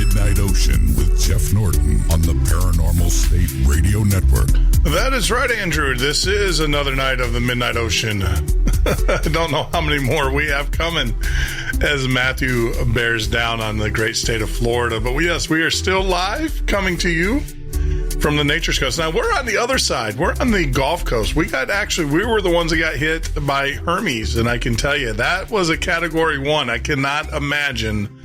Midnight Ocean with Jeff Norton on the Paranormal State Radio Network. That is right, Andrew. This is another night of the Midnight Ocean. I don't know how many more we have coming as Matthew bears down on the great state of Florida. But yes, we are still live coming to you from the Nature's Coast. Now, we're on the other side. We're on the Gulf Coast. We were the ones that got hit by Hermes. And I can tell you, that was a Category 1. I cannot imagine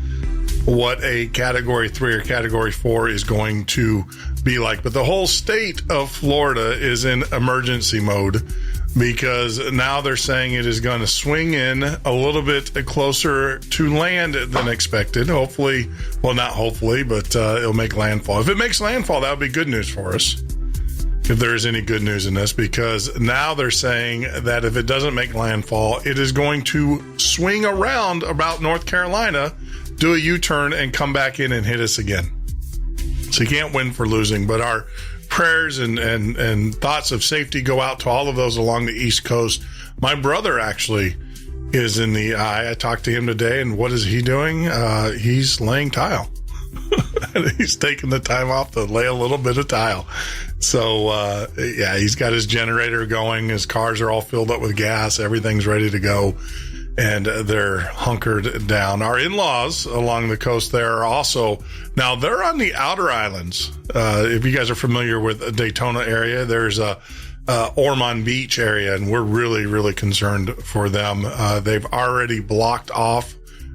what a Category 3 or Category 4 is going to be like. But the whole state of Florida is in emergency mode because now they're saying it is going to swing in a little bit closer to land than expected. Hopefully, well, not hopefully, but it'll make landfall. If it makes landfall, that would be good news for us, if there is any good news in this, because now they're saying that if it doesn't make landfall, it is going to swing around about North Carolina, do a U-turn, and come back in and hit us again. So you can't win for losing, but our prayers and thoughts of safety go out to all of those along the East Coast. My brother actually is in the eye. I talked to him today, and what is he doing? He's laying tile. He's taking the time off to lay a little bit of tile. So, he's got his generator going. His cars are all filled up with gas. Everything's ready to go. And they're hunkered down. Our in-laws along the coast there are also, now they're on the outer islands. If you guys are familiar with the Daytona area, there's a Ormond Beach area, and we're really, really concerned for them. They've already blocked off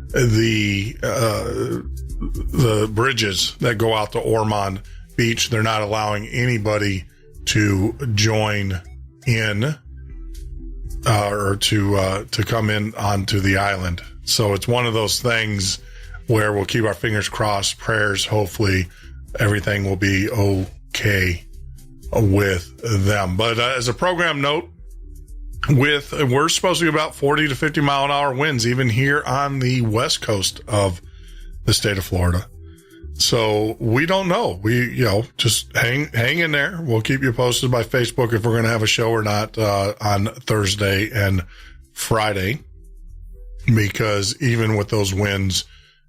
the bridges that go out to Ormond Beach. They're not allowing anybody to join in or to come in onto the island. So it's one of those things where we'll keep our fingers crossed, prayers, hopefully everything will be okay with them. But as a program note, we're supposed to be about 40 to 50 mile an hour winds, even here on the west coast of the state of Florida. So we don't know. We, just hang in there. We'll keep you posted by Facebook if we're going to have a show or not, on Thursday and Friday, because even with those winds,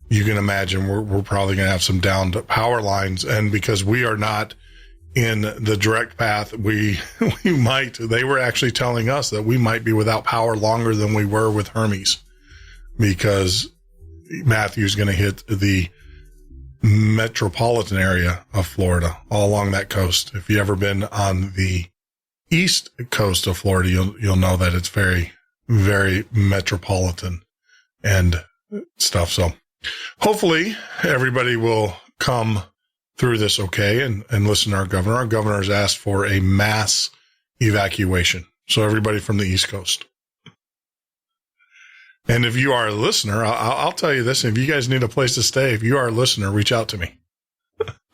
you can imagine we're probably going to have some downed power lines. And because we are not in the direct path, we might, they were actually telling us that we might be without power longer than we were with Hermes, because Matthew's going to hit the metropolitan area of Florida all along that coast. If you've ever been on the east coast of Florida, you'll know that it's very, very metropolitan and stuff. So hopefully everybody will come through this okay and listen to our governor. Our governor has asked for a mass evacuation. So everybody from the East Coast. And if you are a listener, I'll tell you this. If you guys need a place to stay, if you are a listener, reach out to me.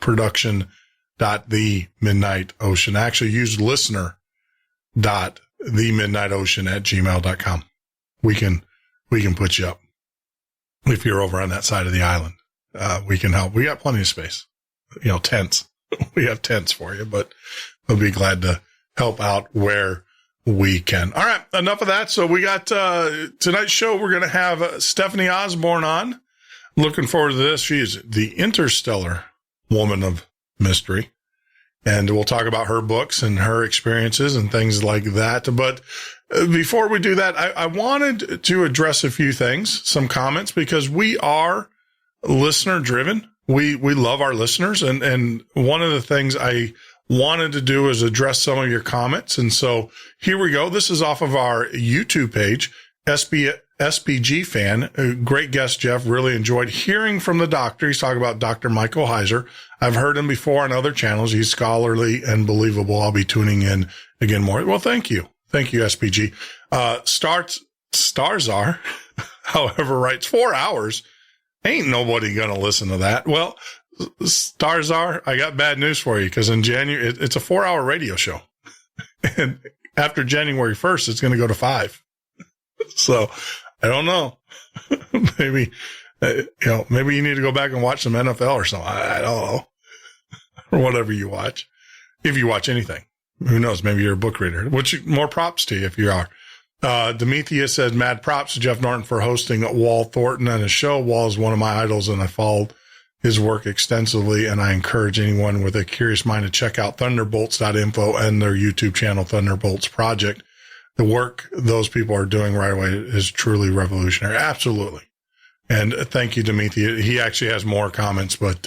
Production.themidnightocean. Actually, use listener.themidnightocean@gmail.com. We can put you up. If you're over on that side of the island, we can help. We got plenty of space. Tents. We have tents for you, but we'll be glad to help out where we can. All right, enough of that. So we got tonight's show. We're going to have Stephanie Osborn on. Looking forward to this. She is the Interstellar Woman of Mystery, and we'll talk about her books and her experiences and things like that. But before we do that, I wanted to address a few things, some comments, because we are listener driven. We love our listeners, and one of the things I wanted to do is address some of your comments. And so here we go. This is off of our YouTube page, SPG fan. Great guest, Jeff. Really enjoyed hearing from the doctor. He's talking about Dr. Michael Heiser. I've heard him before on other channels. He's scholarly and believable. I'll be tuning in again more. Well, thank you. Thank you, SPG. Starzar, however, writes 4 hours. Ain't nobody going to listen to that. Well, Starzar, I got bad news for you, because in January, it's a 4-hour radio show. And after January 1st, it's going to go to 5. So I don't know. Maybe, maybe you need to go back and watch some NFL or something. I don't know. Or whatever you watch. If you watch anything, who knows? Maybe you're a book reader, which more props to you if you are. Demetrius says, mad props to Jeff Norton for hosting Wall Thornton on his show. Wall is one of my idols, and I followed his work extensively, and I encourage anyone with a curious mind to check out thunderbolts.info and their YouTube channel, Thunderbolts Project. The work those people are doing right away is truly revolutionary. Absolutely. And thank you, Demetri. He actually has more comments, but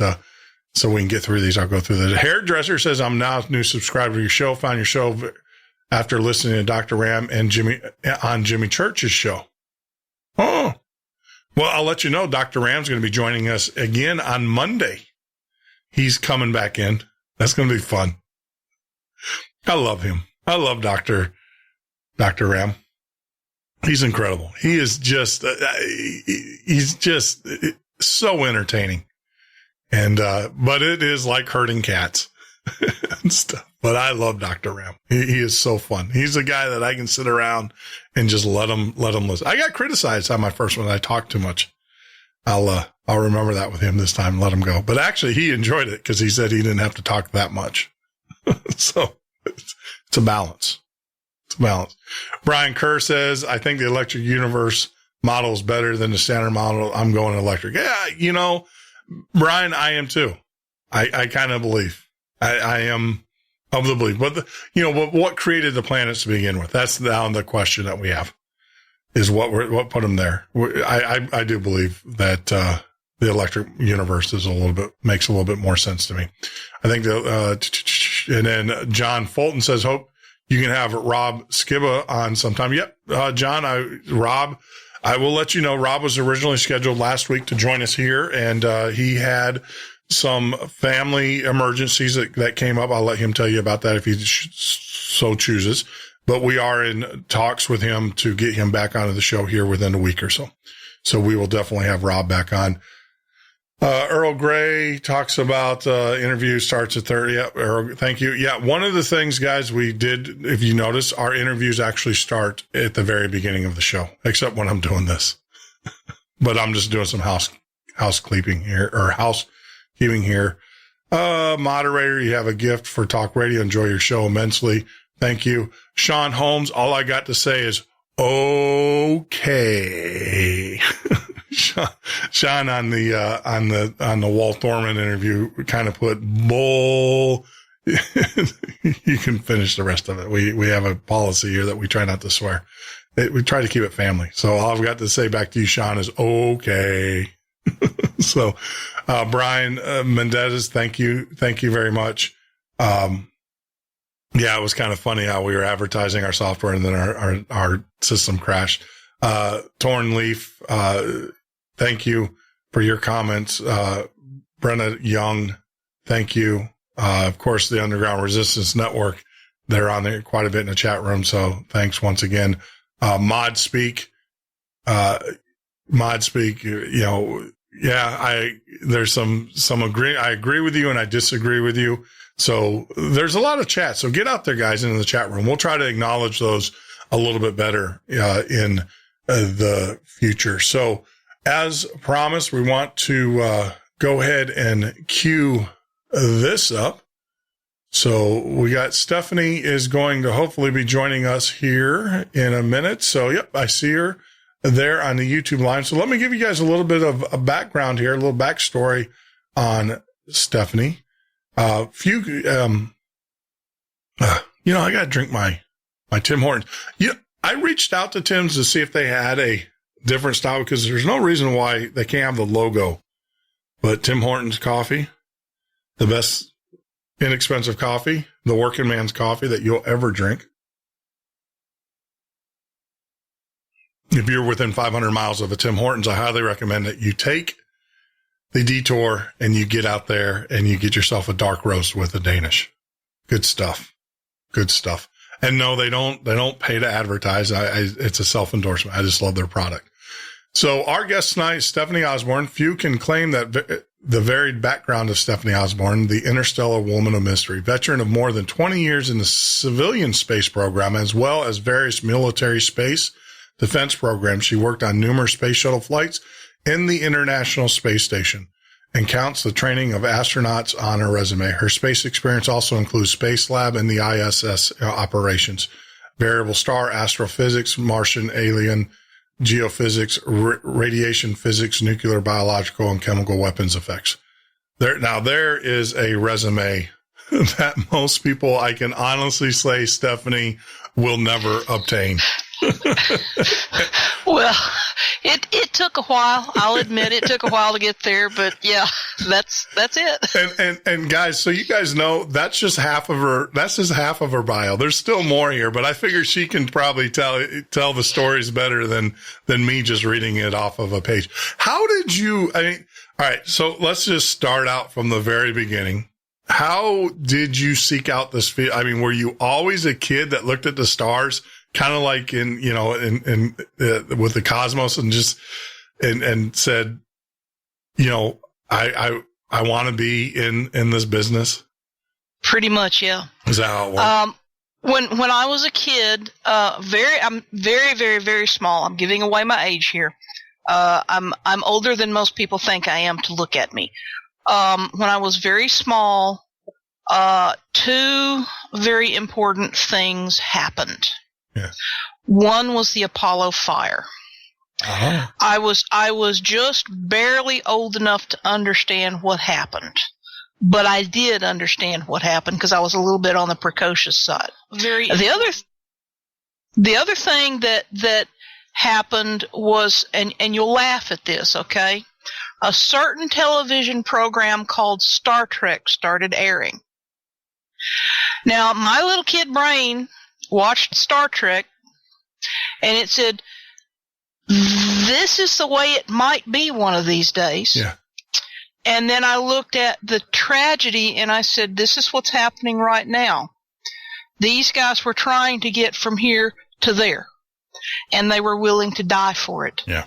so we can get through these, I'll go through the hairdresser says, I'm now a new subscriber to your show. Found your show after listening to Dr. Ram and Jimmy Church's show. Oh, well, I'll let you know. Dr. Ram's going to be joining us again on Monday. He's coming back in. That's going to be fun. I love him. I love Dr. Ram. He's incredible. He is just, he's just so entertaining. And, but it is like herding cats and stuff. But I love Dr. Ram. He is so fun. He's a guy that I can sit around and just let him listen. I got criticized on my first one. I talked too much. I'll remember that with him this time and let him go. But actually he enjoyed it because he said he didn't have to talk that much. So it's a balance. It's a balance. Brian Kerr says, I think the electric universe model is better than the standard model. I'm going electric. Yeah. Brian, I am too. I kind of believe. I am of the belief. But, what created the planets to begin with? That's now the question that we have, is what put them there. I do believe that the electric universe makes a little bit more sense to me. I think and then John Fulton says, hope you can have Rob Skiba on sometime. Yep. John, Rob, I will let you know. Rob was originally scheduled last week to join us here, and he had some family emergencies that came up. I'll let him tell you about that if he so chooses. But we are in talks with him to get him back onto the show here within a week or so. So we will definitely have Rob back on. Earl Gray talks about interview starts at 30. Yeah, Earl, thank you. Yeah, one of the things, guys, we did, if you notice, our interviews actually start at the very beginning of the show, except when I'm doing this. But I'm just doing some housekeeping here. Moderator, you have a gift for Talk Radio. Enjoy your show immensely. Thank you. Sean Holmes, all I got to say is, okay. Sean on the Walt Thorman interview kind of put bull. You can finish the rest of it. We have a policy here that we try not to swear. We try to keep it family. So all I've got to say back to you, Sean, is okay. So, Brian Mendez, thank you very much. Yeah, it was kind of funny how we were advertising our software and then our system crashed. Torn Leaf, thank you for your comments. Brenna Young, thank you. Of course, the Underground Resistance Network, they're on there quite a bit in the chat room. So thanks once again. Mod Speak, there's some agree. I agree with you and I disagree with you. So there's a lot of chat. So get out there, guys, into the chat room. We'll try to acknowledge those a little bit better, in the future. So as promised, we want to, go ahead and cue this up. So we got Stephanie is going to hopefully be joining us here in a minute. So yep, I see her there on the YouTube line. So let me give you guys a little bit of a background here, a little backstory on Stephanie. I got to drink my Tim Hortons. I reached out to Tim's to see if they had a different style because there's no reason why they can't have the logo. But Tim Hortons coffee, the best inexpensive coffee, the working man's coffee that you'll ever drink. If you're within 500 miles of a Tim Hortons, I highly recommend that you take the detour and you get out there and you get yourself a dark roast with a Danish. Good stuff. Good stuff. And no, they don't pay to advertise. It's a self-endorsement. I just love their product. So our guest tonight is Stephanie Osborn. Few can claim that the varied background of Stephanie Osborn, the Interstellar Woman of Mystery, veteran of more than 20 years in the civilian space program, as well as various military space defense programs. She worked on numerous space shuttle flights in the International Space Station and counts the training of astronauts on her resume. Her space experience also includes Spacelab and the ISS operations, variable star astrophysics, Martian, aeolian, geophysics, radiation physics, nuclear, biological, and chemical weapons effects. There is a resume that most people, I can honestly say, Stephanie, will never obtain. Well, it took a while. I'll admit it took a while to get there, but yeah, that's it. And guys, so you guys know that's just half of her bio. There's still more here, but I figure she can probably tell the stories better than me just reading it off of a page. How did you, all right, so let's just start out from the very beginning. How did you seek out this field? Were you always a kid that looked at the stars, kind of like in with the cosmos, and just and said, I want to be in this business? Pretty much, yeah. Is that how it worked? When I was a kid, I'm very, very, very small. I'm giving away my age here. I'm older than most people think I am to look at me. When I was very small, two very important things happened. Yeah. One was the Apollo fire. Uh-huh. I was just barely old enough to understand what happened, but I did understand what happened because I was a little bit on the precocious side. The other thing that happened was, and you'll laugh at this, okay? A certain television program called Star Trek started airing. Now, my little kid brain watched Star Trek, and it said, this is the way it might be one of these days. Yeah. And then I looked at the tragedy, and I said, this is what's happening right now. These guys were trying to get from here to there, and they were willing to die for it. Yeah.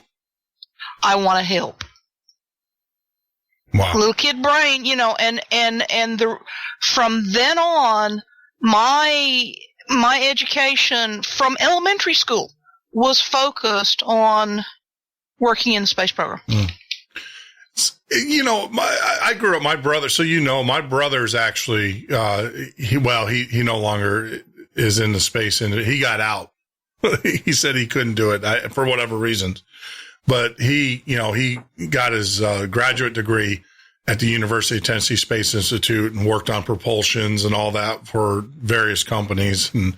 I want to help. Wow. Little kid brain, from then on, my education from elementary school was focused on working in the space program. Mm. I grew up, my brother, so my brother's actually, he no longer is in the space, and he got out. He said he couldn't do it for whatever reasons. But he got his graduate degree at the University of Tennessee Space Institute and worked on propulsions and all that for various companies and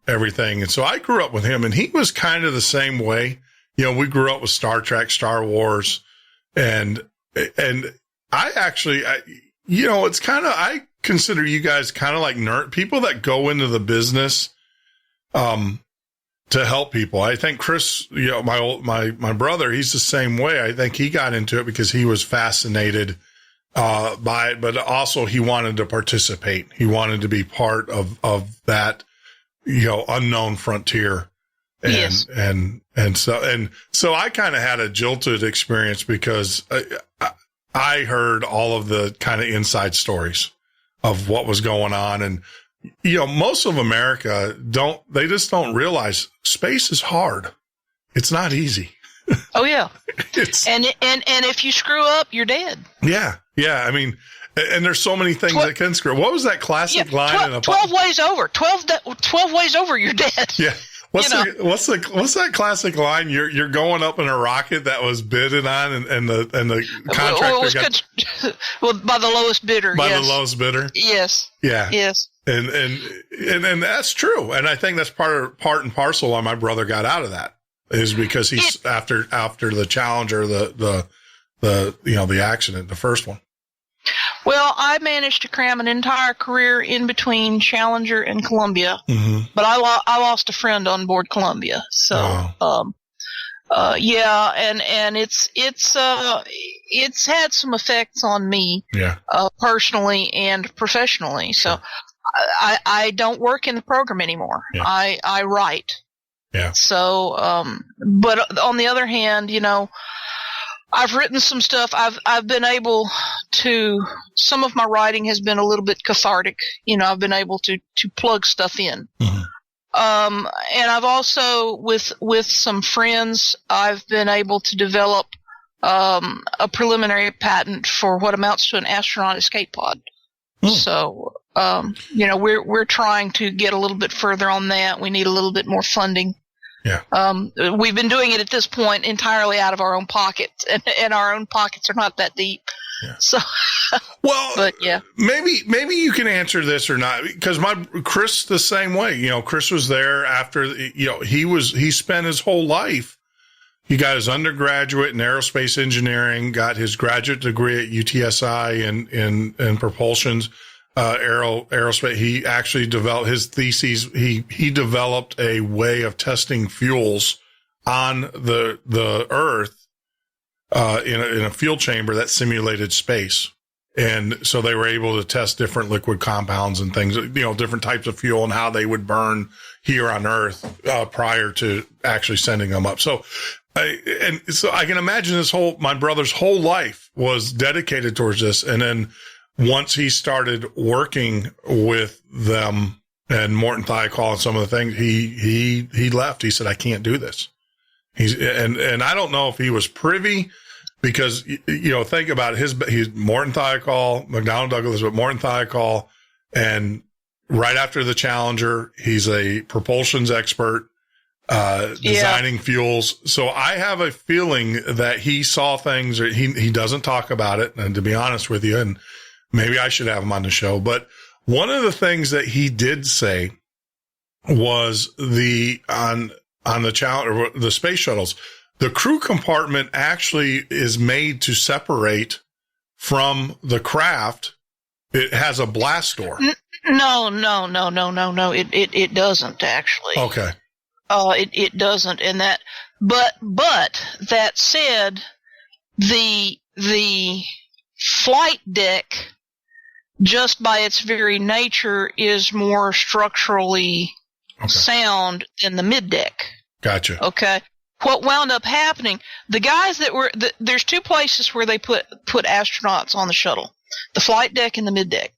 everything. And so I grew up with him, and he was kind of the same way. We grew up with Star Trek, Star Wars, and I actually, it's kind of, I consider you guys kind of like people that go into the business, to help people. I think Chris, my brother, he's the same way. I think he got into it because he was fascinated by it, but also he wanted to participate. He wanted to be part of that, unknown frontier. And, yes. And so I kind of had a jilted experience because I heard all of the kind of inside stories of what was going on. And, most of America just don't realize space is hard. It's not easy. Oh yeah. And if you screw up, you're dead. Yeah. Yeah. And there's so many things that can screw. What was that classic line? 12 ways over. 12 ways over, you're dead. Yeah. What's that classic line? You're going up in a rocket that was bidded on, and the contractor got by the lowest bidder. By the lowest bidder. Yes. Yeah. Yes. And that's true. And I think that's part and parcel why my brother got out of that is because he's after the Challenger, the accident, the first one. Well, I managed to cram an entire career in between Challenger and Columbia, but I lost a friend on board Columbia. So, and it's had some effects on me, personally and professionally. So, I don't work in the program anymore. Yeah. I write. Yeah. So, but on the other hand, I've written some stuff. I've been able to, some of my writing has been a little bit cathartic. I've been able to plug stuff in. Mm-hmm. And I've also, with some friends, I've been able to develop, a preliminary patent for what amounts to an astronaut escape pod. So, we're trying to get a little bit further on that. We need a little bit more funding. Yeah. We've been doing it at this point entirely out of our own pockets, and our own pockets are not that deep. Yeah. So, well, but yeah, maybe you can answer this or not, because Chris the same way. You know, Chris was there after. You know, he spent his whole life. He got his undergraduate in aerospace engineering, got his graduate degree at UTSI in propulsions, aerospace. He actually developed his theses. He developed a way of testing fuels on the Earth. In a fuel chamber that simulated space. And so they were able to test different liquid compounds and things, you know, different types of fuel and how they would burn here on Earth, prior to actually sending them up. So I can imagine my brother's whole life was dedicated towards this. And then once he started working with them and Morton Thiokol and some of the things, he left. He said, I can't do this. And I don't know if he was privy, because, you know, think about it. He's Morton Thiokol, McDonnell Douglas, but Morton Thiokol. And right after the Challenger, he's a propulsions expert, designing fuels. So I have a feeling that he saw things, or he doesn't talk about it. And to be honest with you, and maybe I should have him on the show, but one of the things that he did say was on the Challenger, the space shuttles, the crew compartment actually is made to separate from the craft. It has a blast door. No. It doesn't actually. Okay. It doesn't. And that, but that said, the flight deck, just by its very nature, is more structurally sound than the mid deck. Gotcha. Okay. What wound up happening, the guys that were, there's two places where they put astronauts on the shuttle, the flight deck and the mid deck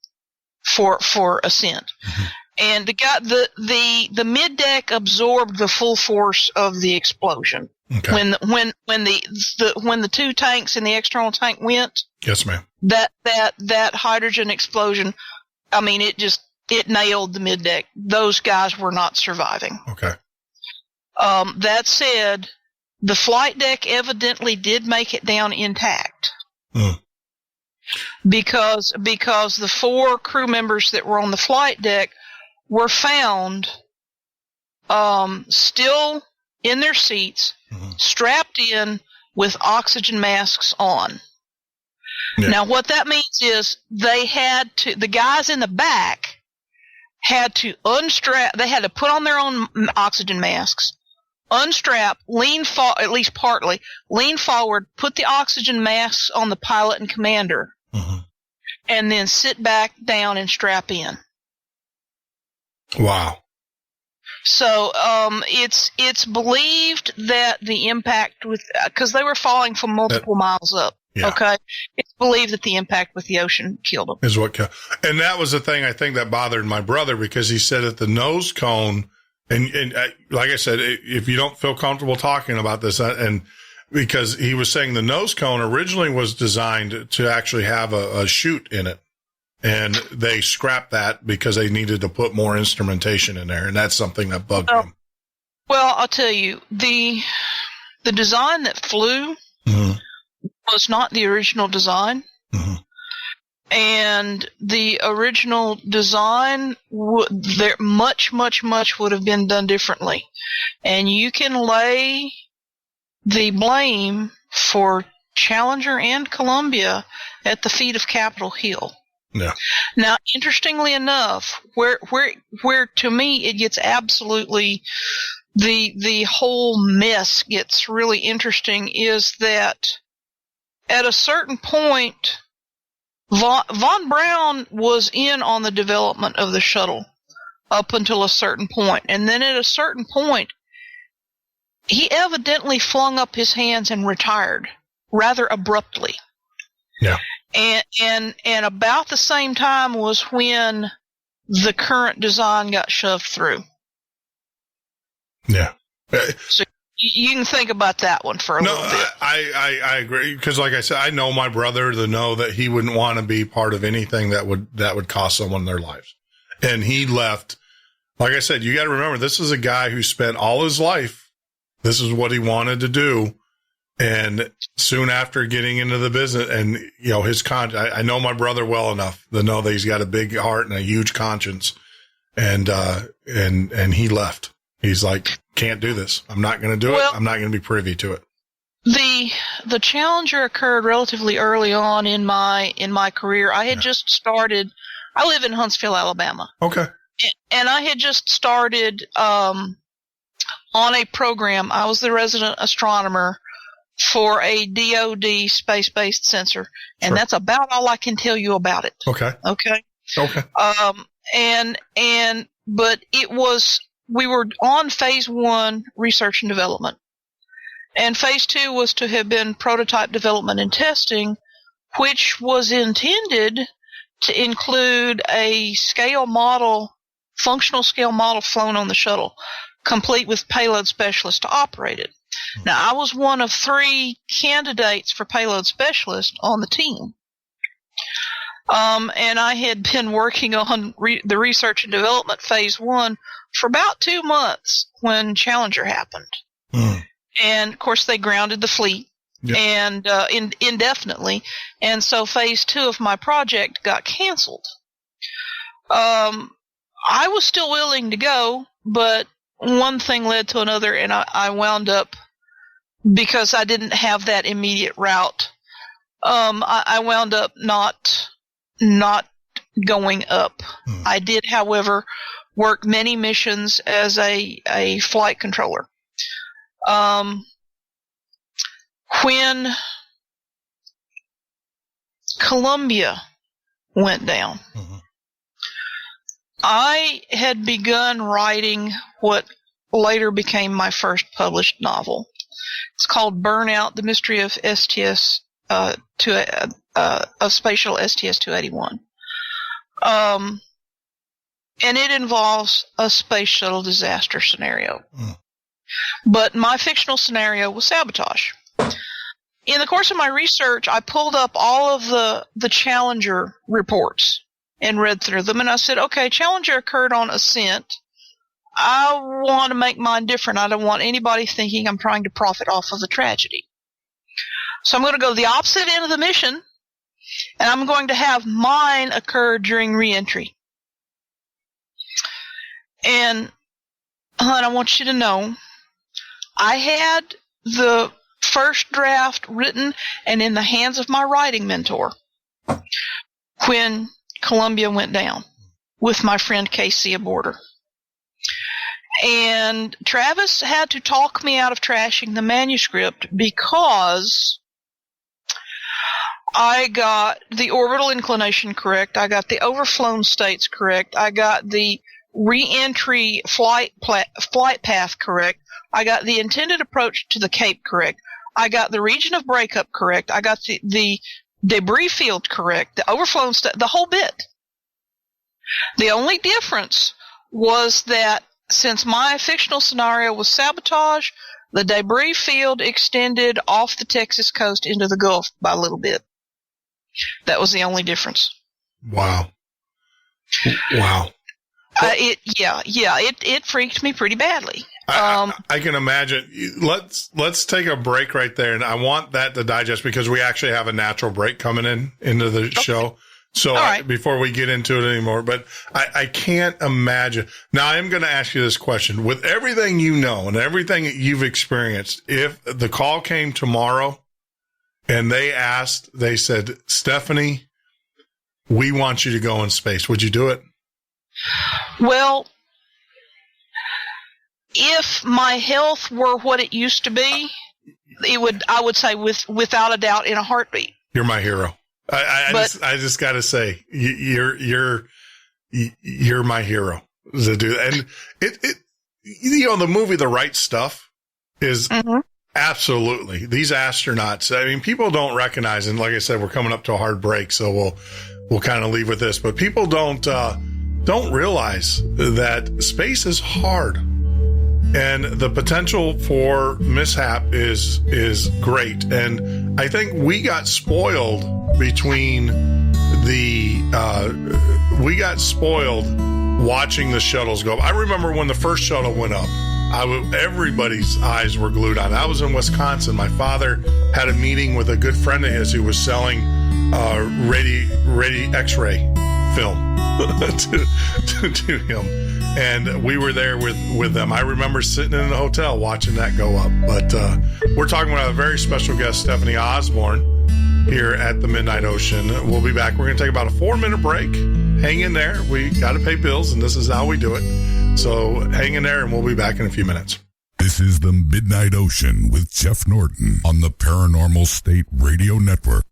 for ascent. Mm-hmm. And the mid deck absorbed the full force of the explosion. Okay. When the two tanks and the external tank went. Yes, ma'am. That hydrogen explosion, I mean, it nailed the mid deck. Those guys were not surviving. Okay. That said, the flight deck evidently did make it down intact. Mm. Because the 4 crew members that were on the flight deck were found still in their seats, strapped in with oxygen masks on. Yeah. Now, what that means is the guys in the back had to unstrap, they had to put on their own oxygen masks, unstrap, at least partly, lean forward, put the oxygen masks on the pilot and commander, and then sit back down and strap in. Wow. So, it's believed that the impact because they were falling from multiple miles up. Yeah. Okay. It's believed that the impact with the ocean killed them. Is what killed. And that was the thing I think that bothered my brother, because he said that the nose cone, and like I said, if you don't feel comfortable talking about this, and because he was saying the nose cone originally was designed to actually have a chute in it. And they scrapped that because they needed to put more instrumentation in there. And that's something that bugged him. Well, I'll tell you, the design that flew was not the original design. Mm-hmm. And the original design, much would have been done differently. And you can lay the blame for Challenger and Columbia at the feet of Capitol Hill. Yeah. Now, interestingly enough, where to me it gets absolutely, the whole mess gets really interesting, is that at a certain point, Von Braun was in on the development of the shuttle up until a certain point. And then at a certain point, he evidently flung up his hands and retired rather abruptly. Yeah. And about the same time was when the current design got shoved through. Yeah. So you can think about that one for a little bit. I agree, because like I said, I know my brother to know that he wouldn't want to be part of anything that would cost someone their lives. And he left. Like I said, you got to remember, this is a guy who spent all his life. This is what he wanted to do. And soon after getting into the business, and I know my brother well enough to know that he's got a big heart and a huge conscience, and he left. He's like, can't do this. I'm not going to do it. I'm not going to be privy to it. The Challenger occurred relatively early on in my career. I had just started. I live in Huntsville, Alabama. Okay. And I had just started on a program. I was the resident astronomer for a DoD space-based sensor, and that's about all I can tell you about it. Okay. But we were on phase 1 research and development, and phase 2 was to have been prototype development and testing, which was intended to include a functional scale model flown on the shuttle, complete with payload specialists to operate it. Now, I was one of 3 candidates for payload specialist on the team. And I had been working on the research and development phase 1 for about 2 months when Challenger happened. And, of course, they grounded the fleet and indefinitely. And so phase 2 of my project got canceled. I was still willing to go, but one thing led to another, and I wound up, because I didn't have that immediate route, I wound up not going up. I did, however, work many missions as a flight controller. When Columbia went down, I had begun writing what later became my first published novel. It's called Burnout: The Mystery of STS of Space Shuttle STS-281. And it involves a space shuttle disaster scenario. But my fictional scenario was sabotage. In the course of my research, I pulled up all of the Challenger reports and read through them, and I said, okay, Challenger occurred on ascent. I want to make mine different. I don't want anybody thinking I'm trying to profit off of the tragedy. So I'm going to go the opposite end of the mission, and I'm going to have mine occur during reentry. And, hon, I want you to know, I had the first draft written and in the hands of my writing mentor when Columbia went down with my friend Casey aboard her. And Travis had to talk me out of trashing the manuscript because I got the orbital inclination correct, I got the overflown states correct, I got the re-entry flight path correct, I got the intended approach to the Cape correct, I got the region of breakup correct, I got the debris field correct, the overflown state, the whole bit. The only difference was that since my fictional scenario was sabotage, the debris field extended off the Texas coast into the Gulf by a little bit. That was the only difference. Wow. It freaked me pretty badly. I can imagine. Let's take a break right there, and I want that to digest because we actually have a natural break coming into the show. So before we get into it anymore, but I can't imagine. Now I am going to ask you this question. With everything you know and everything that you've experienced, if the call came tomorrow and they said, Stephanie, we want you to go in space, would you do it? Well, if my health were what it used to be, I would say without a doubt in a heartbeat. You're my hero. I just got to say, you're my hero to do that. And the movie The Right Stuff is absolutely these astronauts. I mean, people don't recognize, and like I said, we're coming up to a hard break, so we'll kind of leave with this. But people don't realize that space is hard, and the potential for mishap is great. And I think we got spoiled watching the shuttles go up. I remember when the first shuttle went up, everybody's eyes were glued on it. I was in Wisconsin. My father had a meeting with a good friend of his who was selling X-ray film to him. And we were there with them. I remember sitting in a hotel watching that go up. But we're talking about a very special guest, Stephanie Osborn, here at the Midnight Ocean. We'll be back. We're going to take about a 4-minute break. Hang in there. We got to pay bills, and this is how we do it. So hang in there, and we'll be back in a few minutes. This is the Midnight Ocean with Jeff Norton on the Paranormal State Radio Network.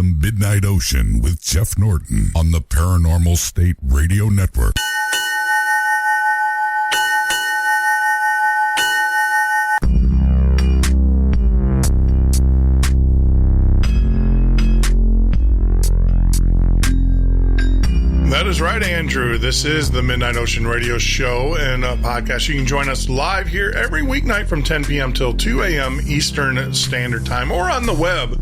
Midnight Ocean with Jeff Norton on the Paranormal State Radio Network. That is right, Andrew. This is the Midnight Ocean Radio Show and podcast. You can join us live here every weeknight from 10 p.m. till 2 a.m. Eastern Standard Time, or on the web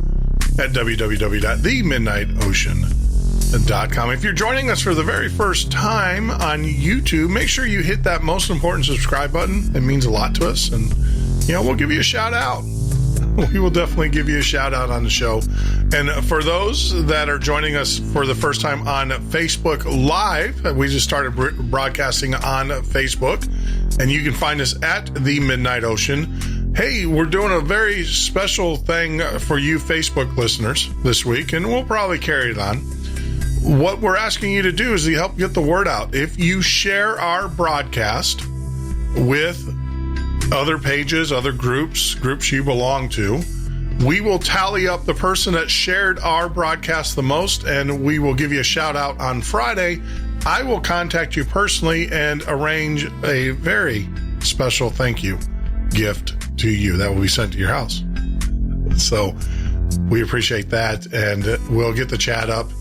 at www.themidnightocean.com. If you're joining us for the very first time on YouTube, make sure you hit that most important subscribe button. It means a lot to us, and we'll give you a shout out. We will definitely give you a shout out on the show. And for those that are joining us for the first time on Facebook Live, we just started broadcasting on Facebook, and you can find us at The Midnight Ocean. Hey, we're doing a very special thing for you Facebook listeners this week, and we'll probably carry it on. What we're asking you to do is to help get the word out. If you share our broadcast with other pages, other groups you belong to, we will tally up the person that shared our broadcast the most, and we will give you a shout out on Friday. I will contact you personally and arrange a very special thank you gift to you that will be sent to your house. So we appreciate that, and we'll get the chat up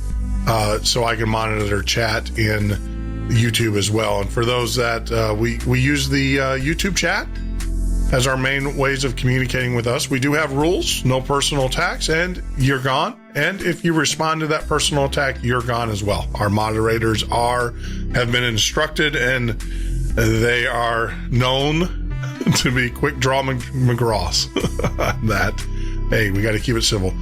so I can monitor chat in YouTube as well. And for those that we use the YouTube chat as our main ways of communicating with us. We do have rules, no personal attacks, and you're gone. And if you respond to that personal attack, you're gone as well. Our moderators have been instructed, and they are known to be quick draw McGraws. That, hey, we got to keep it civil.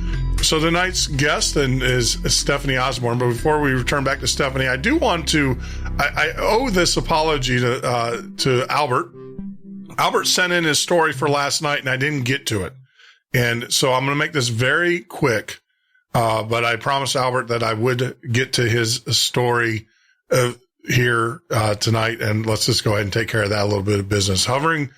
So tonight's guest is Stephanie Osborn. But before we return back to Stephanie, I do want to, I owe this apology to Albert. Albert sent in his story for last night, and I didn't get to it. And so I'm going to make this very quick, but I promised Albert that I would get to his story here tonight, and let's just go ahead and take care of that little bit of business. Hovering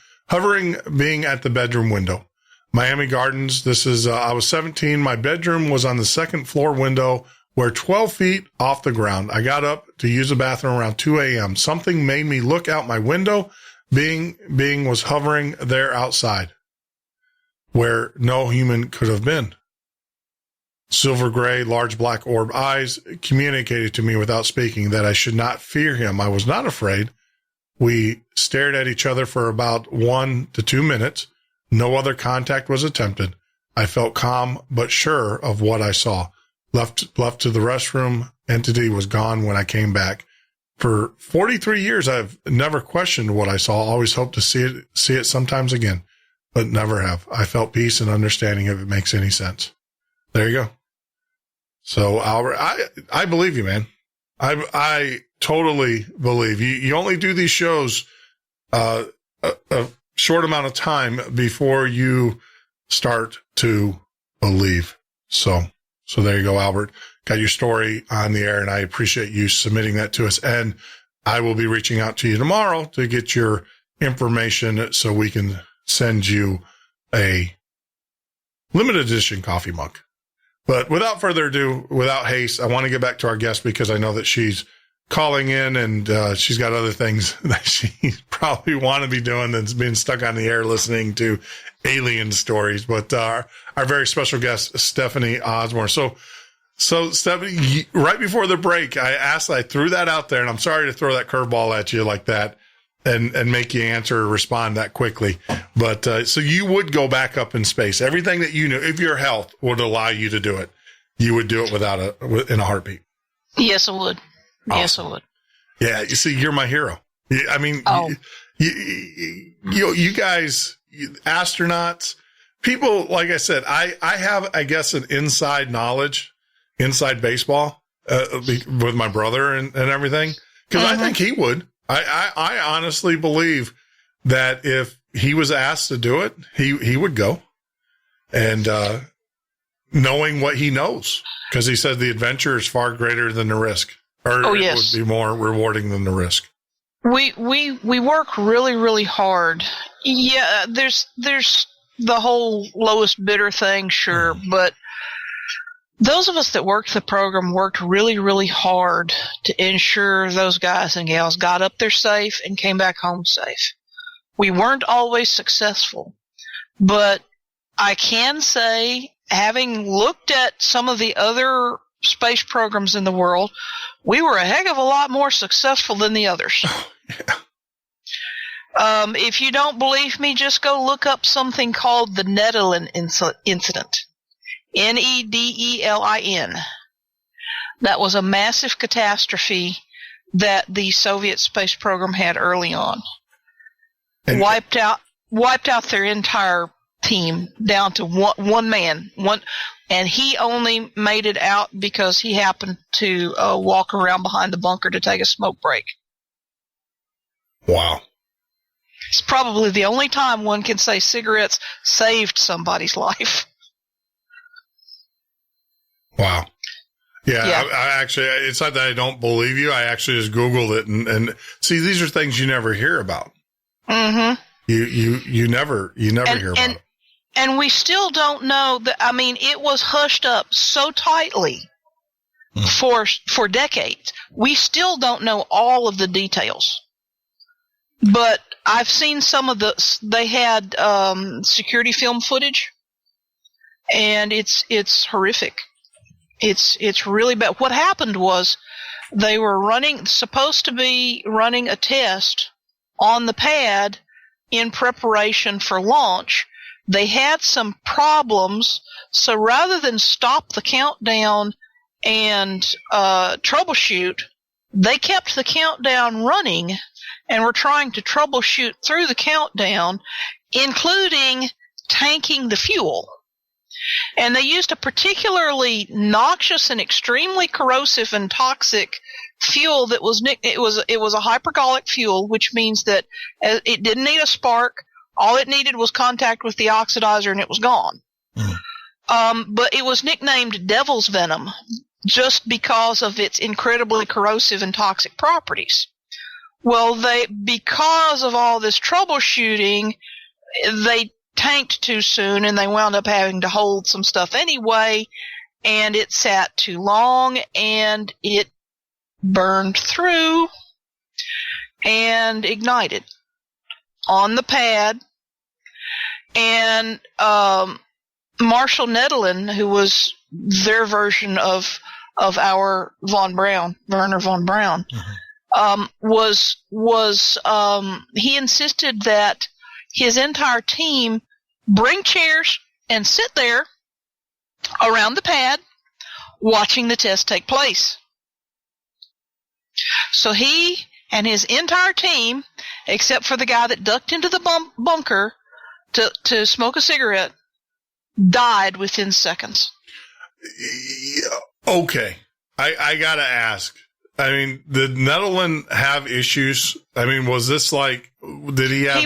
being at the bedroom window. Miami Gardens, this is, I was 17. My bedroom was on the second floor window. We're 12 feet off the ground. I got up to use the bathroom around 2 a.m. Something made me look out my window. Being was hovering there outside where no human could have been. Silver gray, large black orb eyes communicated to me without speaking that I should not fear him. I was not afraid. We stared at each other for about 1 to 2 minutes. No other contact was attempted. I felt calm but sure of what I saw. Left to the restroom. Entity was gone when I came back. For 43 years, I've never questioned what I saw. Always hoped to see it sometimes again, but never have. I felt peace and understanding if it makes any sense. There you go. So Albert, I believe you, man. I totally believe you. You only do these shows a short amount of time before you start to believe. So there you go, Albert. Got your story on the air, and I appreciate you submitting that to us. And I will be reaching out to you tomorrow to get your information so we can send you a limited edition coffee mug. But without further ado, without haste, I want to get back to our guest because I know that she's calling in and she's got other things that she probably want to be doing than being stuck on the air listening to alien stories. But our very special guest, Stephanie Osborn. So Stephanie, right before the break, I threw that out there, and I'm sorry to throw that curveball at you like that and make you answer or respond that quickly. But so you would go back up in space. Everything that you knew, if your health would allow you to do it, you would do it in a heartbeat. Yes, I would. Awesome. Yes, I would. Yeah, you see, you're my hero. I mean, you guys, astronauts, people, like I said, I have, I guess, an inside knowledge. Inside baseball with my brother and everything, because I think he would. I honestly believe that if he was asked to do it, he would go. And knowing what he knows, because he said the adventure is far greater than the risk, or it would be more rewarding than the risk. We work really, really hard. Yeah, there's the whole lowest bidder thing, sure, but those of us that worked the program worked really, really hard to ensure those guys and gals got up there safe and came back home safe. We weren't always successful, but I can say, having looked at some of the other space programs in the world, we were a heck of a lot more successful than the others. If you don't believe me, just go look up something called the Nedelin incident. Nedelin. That was a massive catastrophe that the Soviet space program had early on. And wiped out their entire team down to one man. And he only made it out because he happened to walk around behind the bunker to take a smoke break. Wow. It's probably the only time one can say cigarettes saved somebody's life. Wow. Yeah. I actually, it's not that I don't believe you. I actually just Googled it and see, these are things you never hear about. Mm-hmm. You never hear about it. And we still don't know that. I mean, it was hushed up so tightly for decades. We still don't know all of the details. But I've seen some of they had security film footage, and it's horrific. It's really bad. What happened was they were supposed to be running a test on the pad in preparation for launch. They had some problems, so rather than stop the countdown and troubleshoot, they kept the countdown running and were trying to troubleshoot through the countdown, including tanking the fuel. And they used a particularly noxious and extremely corrosive and toxic fuel that was it was a hypergolic fuel, which means that it didn't need a spark. All it needed was contact with the oxidizer, and it was gone. But it was nicknamed Devil's Venom just because of its incredibly corrosive and toxic properties. Well, because of all this troubleshooting, they tanked too soon, and they wound up having to hold some stuff anyway, and it sat too long, and it burned through and ignited on the pad. And Marshall Nedelin, who was their version of our Werner von Braun, he insisted that his entire team bring chairs and sit there around the pad watching the test take place. So he and his entire team, except for the guy that ducked into the bunker to smoke a cigarette, died within seconds. Okay. I gotta ask. I mean, did Nedelin have issues? I mean, was this did he have...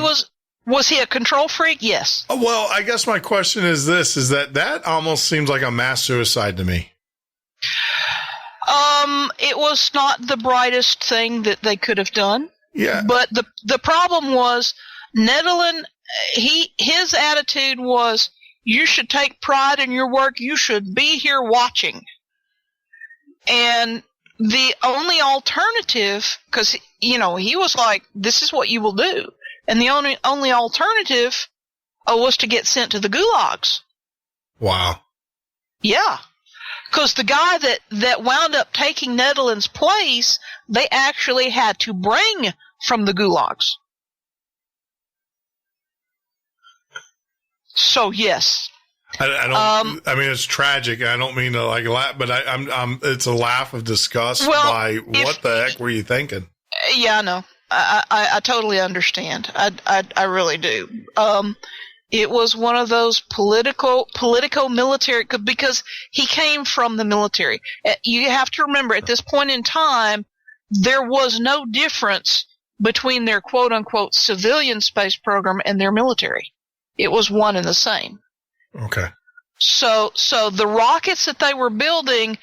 Was he a control freak? Yes. Well, I guess my question is this, is that almost seems like a mass suicide to me. It was not the brightest thing that they could have done. Yeah. But the problem was Nedelin, his attitude was, you should take pride in your work. You should be here watching. And the only alternative, because, he was like, this is what you will do. And the only alternative was to get sent to the gulags. Wow. Yeah. Because the guy that wound up taking Nedelin's place, they actually had to bring from the gulags. So, yes. I mean, it's tragic. I don't mean to laugh, but it's a laugh of disgust by what the heck were you thinking? Yeah, I know. I totally understand. I really do. It was one of those politico-military, because he came from the military. You have to remember, at this point in time, there was no difference between their quote-unquote civilian space program and their military. It was one and the same. Okay. So the rockets that they were building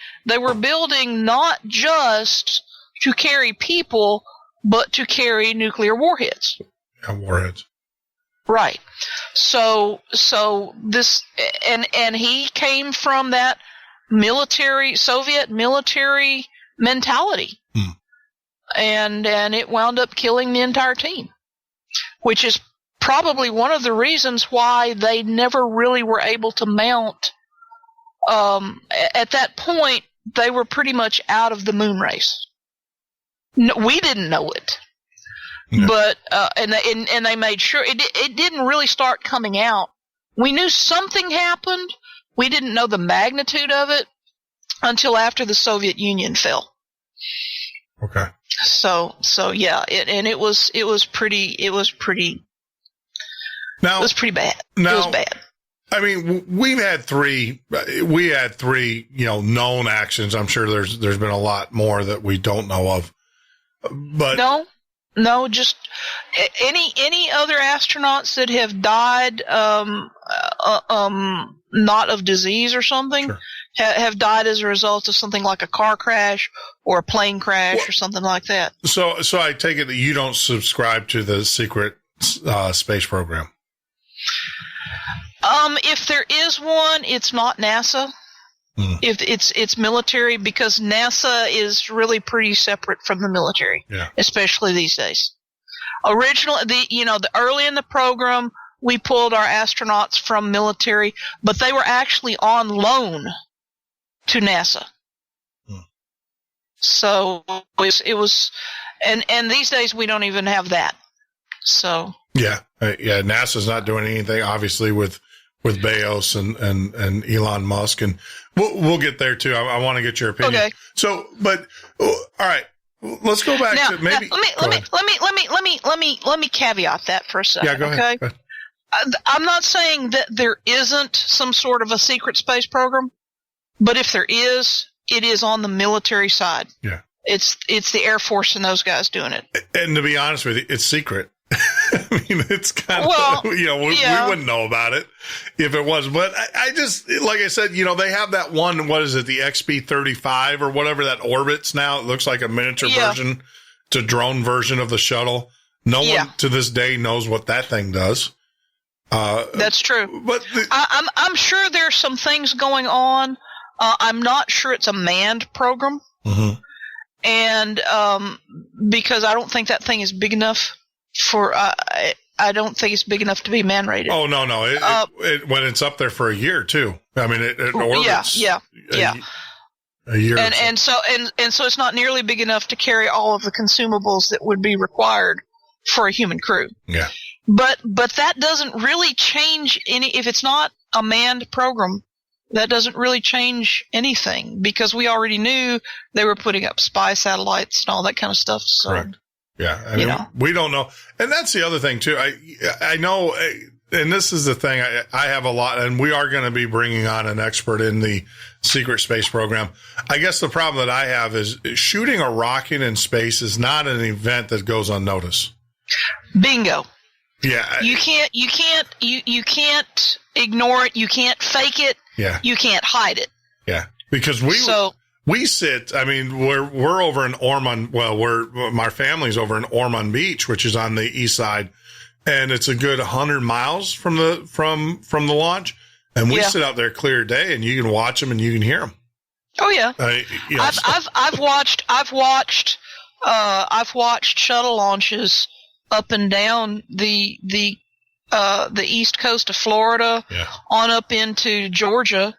not just to carry people, but to carry nuclear warheads. Yeah, warheads. Right. So this, and he came from that Soviet military mentality. And it wound up killing the entire team, which is probably one of the reasons why they never really were able to mount. At that point, they were pretty much out of the moon race. No, we didn't know it. No. But and they made sure it didn't really start coming out. We knew something happened, We didn't know the magnitude of it until after the Soviet Union fell. Okay. So yeah, it was pretty bad. Now, it was bad. I mean, we had three, known actions. I'm sure there's been a lot more that we don't know of, but no, just any other astronauts that have died, not of disease or something, sure. have died as a result of something like a car crash or a plane crash or something like that. So I take it that you don't subscribe to the secret space program. If there is one, it's not NASA. If it's military, because NASA is really pretty separate from the military, especially these days. Early in the program, we pulled our astronauts from military, but they were actually on loan to NASA. So it was, and these days we don't even have that. So NASA's not doing anything, obviously, with Bezos and Elon Musk, and we'll get there too. I want to get your opinion. Okay. So, but all right, let's go back to maybe. Let me caveat that for a second. Yeah, go ahead. Okay. Go ahead. I'm not saying that there isn't some sort of a secret space program, but if there is, it is on the military side. Yeah. It's the Air Force and those guys doing it. And to be honest with you, it's secret. I mean, it's kind of, we wouldn't know about it if it was. But I just, like I said, they have that one, what is it, the XB-35 or whatever that orbits now. It looks like a miniature version, it's a drone version of the shuttle. No one to this day knows what that thing does. That's true. But I'm sure there's some things going on. I'm not sure it's a manned program. Mm-hmm. And because I don't think that thing is big enough for I don't think it's big enough to be man-rated. Oh, no. It when it's up there for a year, too. I mean, it orbits. Yeah. A year. And so it's not nearly big enough to carry all of the consumables that would be required for a human crew. Yeah. But that doesn't really change if it's not a manned program, that doesn't really change anything, because we already knew they were putting up spy satellites and all that kind of stuff. So. Correct. Yeah. I mean, we don't know. And that's the other thing too. I know, and this is the thing, I have a lot, and we are going to be bringing on an expert in the secret space program. I guess the problem that I have is shooting a rocket in space is not an event that goes unnoticed. Bingo. Yeah. You can't ignore it. You can't fake it. Yeah. You can't hide it. Yeah. Because we sit, I mean, we're over in Ormond. Well, my family's over in Ormond Beach, which is on the east side, and it's a good 100 miles from the launch. And we sit out there clear day, and you can watch them and you can hear them. Oh yeah. I've watched shuttle launches up and down the east coast of Florida, on up into Georgia.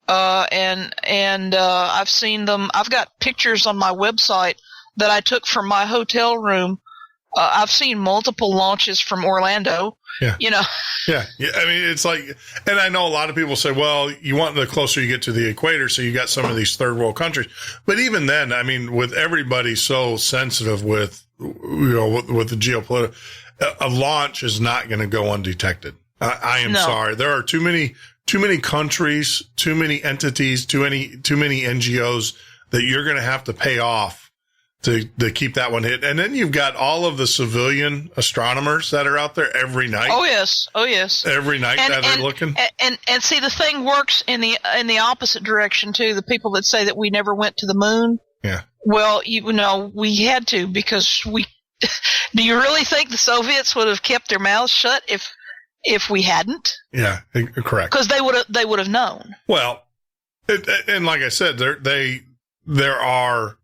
And I've seen them. I've got pictures on my website that I took from my hotel room. I've seen multiple launches from Orlando. Yeah. Yeah. I mean, it's like, and I know a lot of people say, well, you want the closer you get to the equator, so you got some of these third world countries. But even then, I mean, with everybody so sensitive with the geopolitical, a launch is not going to go undetected. I am sorry. There are too many countries, too many entities, too many NGOs that you're going to have to pay off to keep that one hit. And then you've got all of the civilian astronomers that are out there every night. Oh yes. Every night they're looking. And see, the thing works in the opposite direction too. The people that say that we never went to the moon. Yeah. Well, we had to, because do you really think the Soviets would have kept their mouths shut if we hadn't? Yeah, correct. Because they would have known. Well, and like I said, there are.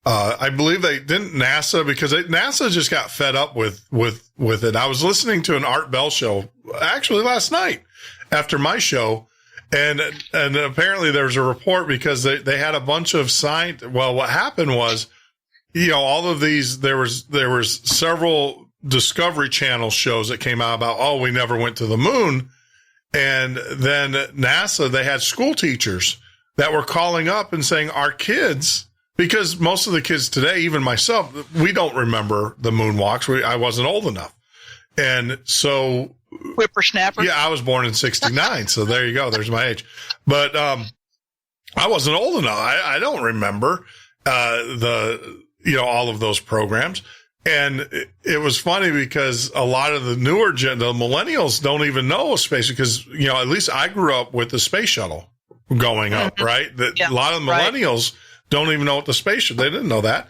I believe they didn't NASA, because NASA just got fed up with it. I was listening to an Art Bell show actually last night after my show, and apparently there was a report because they had a bunch of science. Well, what happened was, all of these, there was several Discovery Channel shows that came out about, we never went to the moon. And then NASA, they had school teachers that were calling up and saying, our kids, because most of the kids today, even myself, we don't remember the moonwalks. I wasn't old enough. And so, whippersnapper. Yeah, I was born in 69. So there you go. There's my age. But, I wasn't old enough. I don't remember, all of those programs. And it was funny because a lot of the newer the millennials don't even know space because, at least I grew up with the space shuttle going up, right? A lot of the millennials don't even know what the space shuttle, they didn't know that.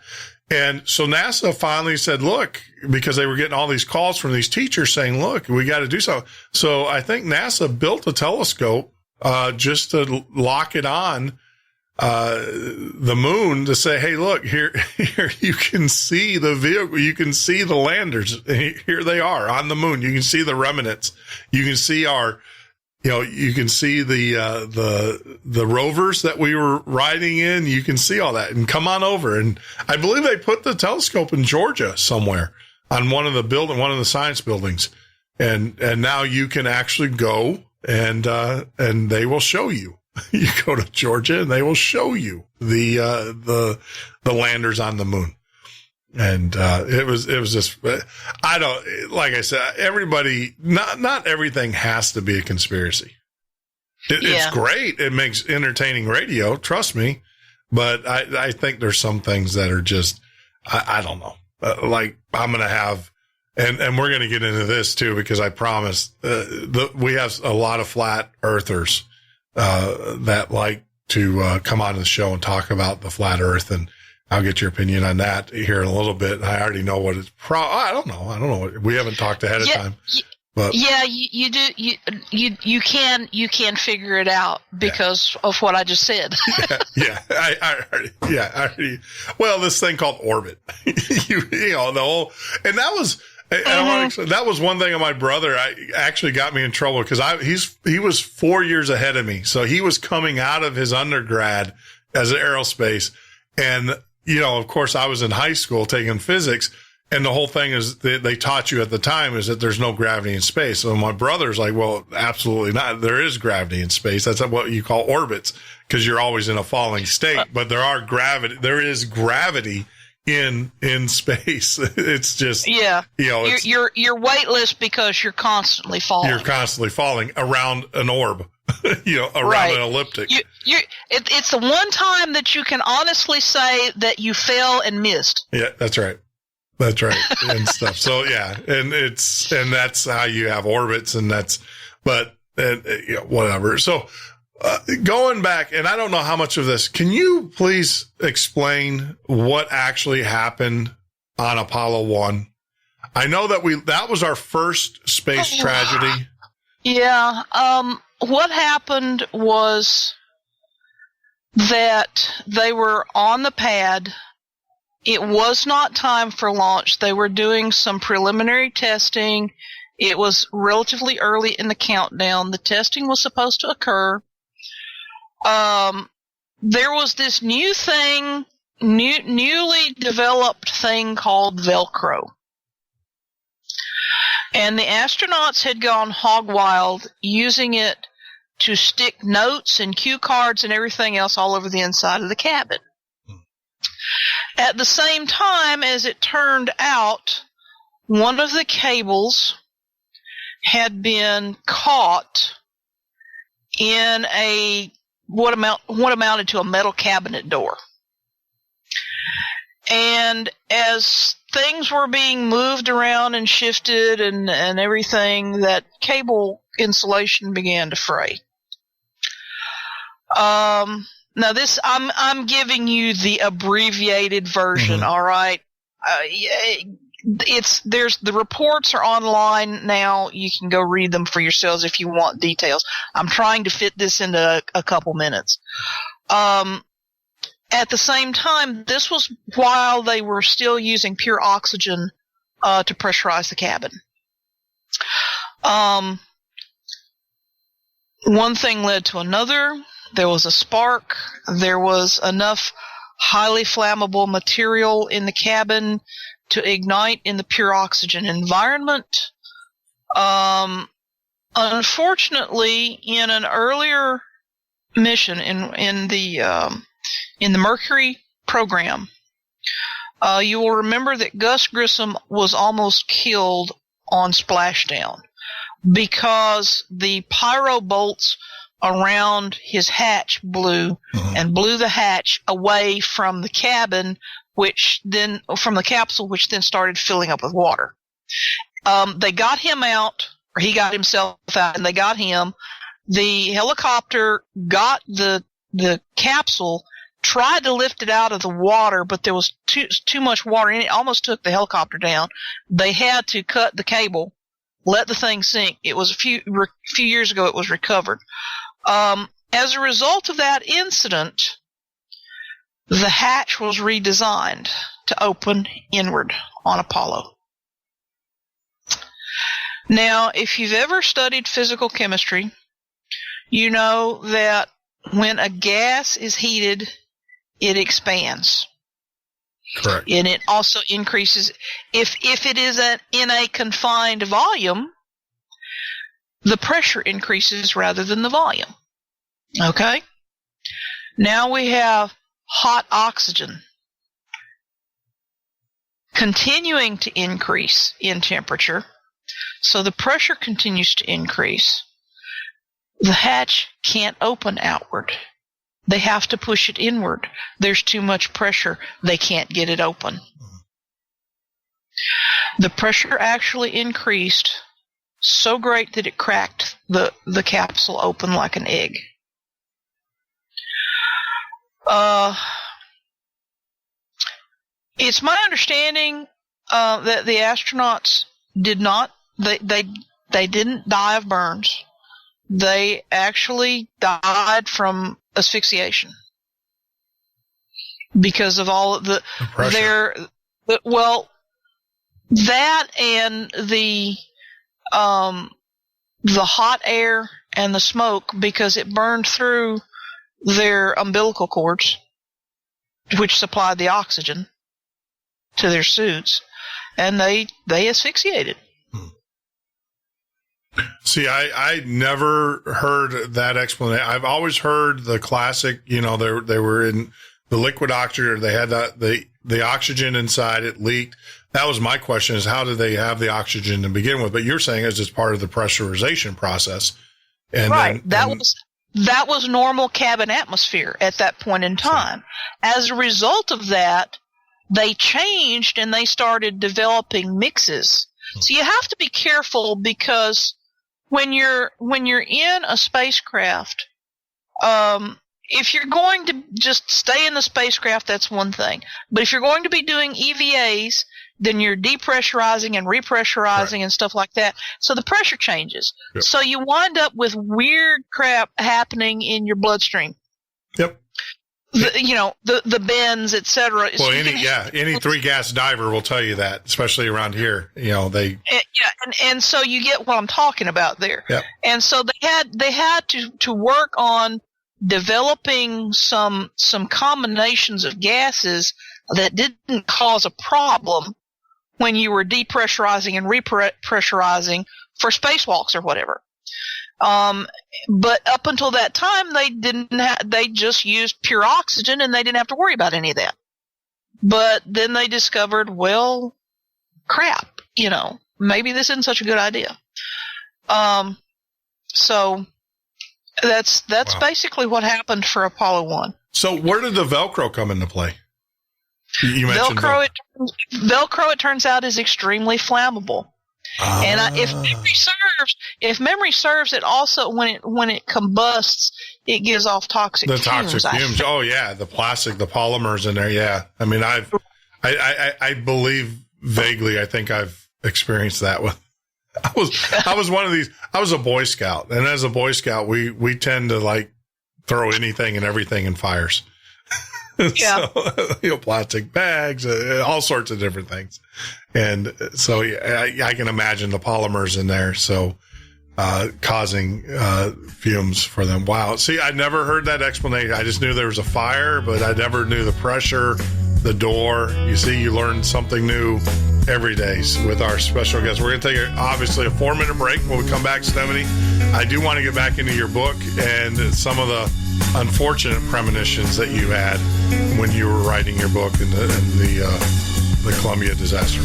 And so NASA finally said, look, because they were getting all these calls from these teachers saying, look, we got to do something. So I think NASA built a telescope, just to lock it on, the moon to say, hey, look, here you can see the vehicle, you can see the landers. Here they are on the moon. You can see the remnants. You can see you can see the rovers that we were riding in. You can see all that and come on over. And I believe they put the telescope in Georgia somewhere on one of the science buildings. And now you can actually go and they will show you. You go to Georgia and they will show you the landers on the moon. And, it was just, like I said, everybody, not everything has to be a conspiracy. It's great. It makes entertaining radio. Trust me. But I think there's some things that are just, I don't know. Like I'm going to have, and we're going to get into this too, because I promise, we have a lot of flat earthers, that like to, come on the show and talk about the flat earth, and I'll get your opinion on that here in a little bit. I already know what it's I don't know. We haven't talked ahead of time. But you do. You can figure it out because of what I just said. I already. Well, this thing called orbit, the whole, and that was. That was one thing of my brother. Actually got me in trouble because he was 4 years ahead of me. So he was coming out of his undergrad as an aerospace. And, of course I was in high school taking physics, and the whole thing is they taught you at the time is that there's no gravity in space. So my brother's like, well, absolutely not. There is gravity in space. That's what you call orbits because you're always in a falling state, but there is gravity in space. It's just, you're weightless because you're constantly falling. You're constantly falling around an orb, around an elliptic. It's the one time that you can honestly say that you fell and missed. Yeah, that's right. And stuff. So and that's how you have orbits, and whatever. So, going back, and I don't know how much of this, can you please explain what actually happened on Apollo 1? I know that was our first space tragedy. Yeah. What happened was that they were on the pad. It was not time for launch. They were doing some preliminary testing. It was relatively early in the countdown. The testing was supposed to occur. There was this newly developed thing called Velcro. And the astronauts had gone hog wild using it to stick notes and cue cards and everything else all over the inside of the cabin. At the same time, as it turned out, one of the cables had been caught in what amounted to a metal cabinet door. And as things were being moved around and shifted and everything, that cable insulation began to fray. Now this, I'm giving you the abbreviated version, all right? The reports are online now. You can go read them for yourselves if you want details. I'm trying to fit this into a couple minutes. At the same time, this was while they were still using pure oxygen to pressurize the cabin. One thing led to another. There was a spark. There was enough highly flammable material in the cabin to ignite in the pure oxygen environment. unfortunately, in an earlier mission in the Mercury program, you will remember that Gus Grissom was almost killed on splashdown because the pyro bolts around his hatch blew and blew the hatch away from the cabin, from the capsule, which then started filling up with water. They got him out, or he got himself out, and they got him. The helicopter got the capsule, tried to lift it out of the water, but there was too much water in it. It almost took the helicopter down. They had to cut the cable, let the thing sink. It was a few years ago it was recovered. As a result of that incident, the hatch was redesigned to open inward on Apollo. Now, if you've ever studied physical chemistry, you know that when a gas is heated, it expands. Correct. And it also increases. If it is in a confined volume, the pressure increases rather than the volume. Okay? Now we have hot oxygen continuing to increase in temperature, so the pressure continues to increase. The hatch can't open outward. They have to push it inward. There's too much pressure. They can't get it open. The pressure actually increased so great that it cracked the capsule open like an egg. It's my understanding that the astronauts did not. They didn't die of burns. They actually died from asphyxiation because of all of the pressure. That and the hot air and the smoke, because it burned through their umbilical cords, which supplied the oxygen to their suits, and they asphyxiated. See, I never heard that explanation. I've always heard the classic, they were in the liquid oxygen, or they had the oxygen inside, it leaked. That was my question, is how did they have the oxygen to begin with? But you're saying it's just part of the pressurization process. And right. That was normal cabin atmosphere at that point in time. As a result of that, they changed and they started developing mixes. So you have to be careful, because when you're in a spacecraft, if you're going to just stay in the spacecraft, that's one thing. But if you're going to be doing EVAs, then you're depressurizing and repressurizing and stuff like that. So the pressure changes. Yep. So you wind up with weird crap happening in your bloodstream. Yep. The bends, etc. Well, any three-gas diver will tell you that, especially around here. And so you get what I'm talking about there. Yep. And so they had to work on developing some combinations of gases that didn't cause a problem when you were depressurizing and repressurizing for spacewalks or whatever. But up until that time, they just used pure oxygen, and they didn't have to worry about any of that. But then they discovered, well, crap, maybe this isn't such a good idea. So that's basically what happened for Apollo 1. So where did the Velcro come into play? You mentioned Velcro, it turns out, is extremely flammable. And if memory serves, it also, when it combusts, it gives off toxic fumes. Toxic fumes. Oh yeah, the plastic, the polymers in there. Yeah, I mean, I believe vaguely. I think I've experienced that with. I was one of these. I was a Boy Scout, and as a Boy Scout, we tend to throw anything and everything in fires. Yeah. So, plastic bags, all sorts of different things. And so I can imagine the polymers in there. So, causing, fumes for them. Wow. See, I never heard that explanation. I just knew there was a fire, but I never knew the pressure, the door. You see, you learn something new every day with our special guest. We're going to take, obviously, a 4-minute break. When we come back, Stephanie, I do want to get back into your book and some of the unfortunate premonitions that you had when you were writing your book in the Columbia disaster.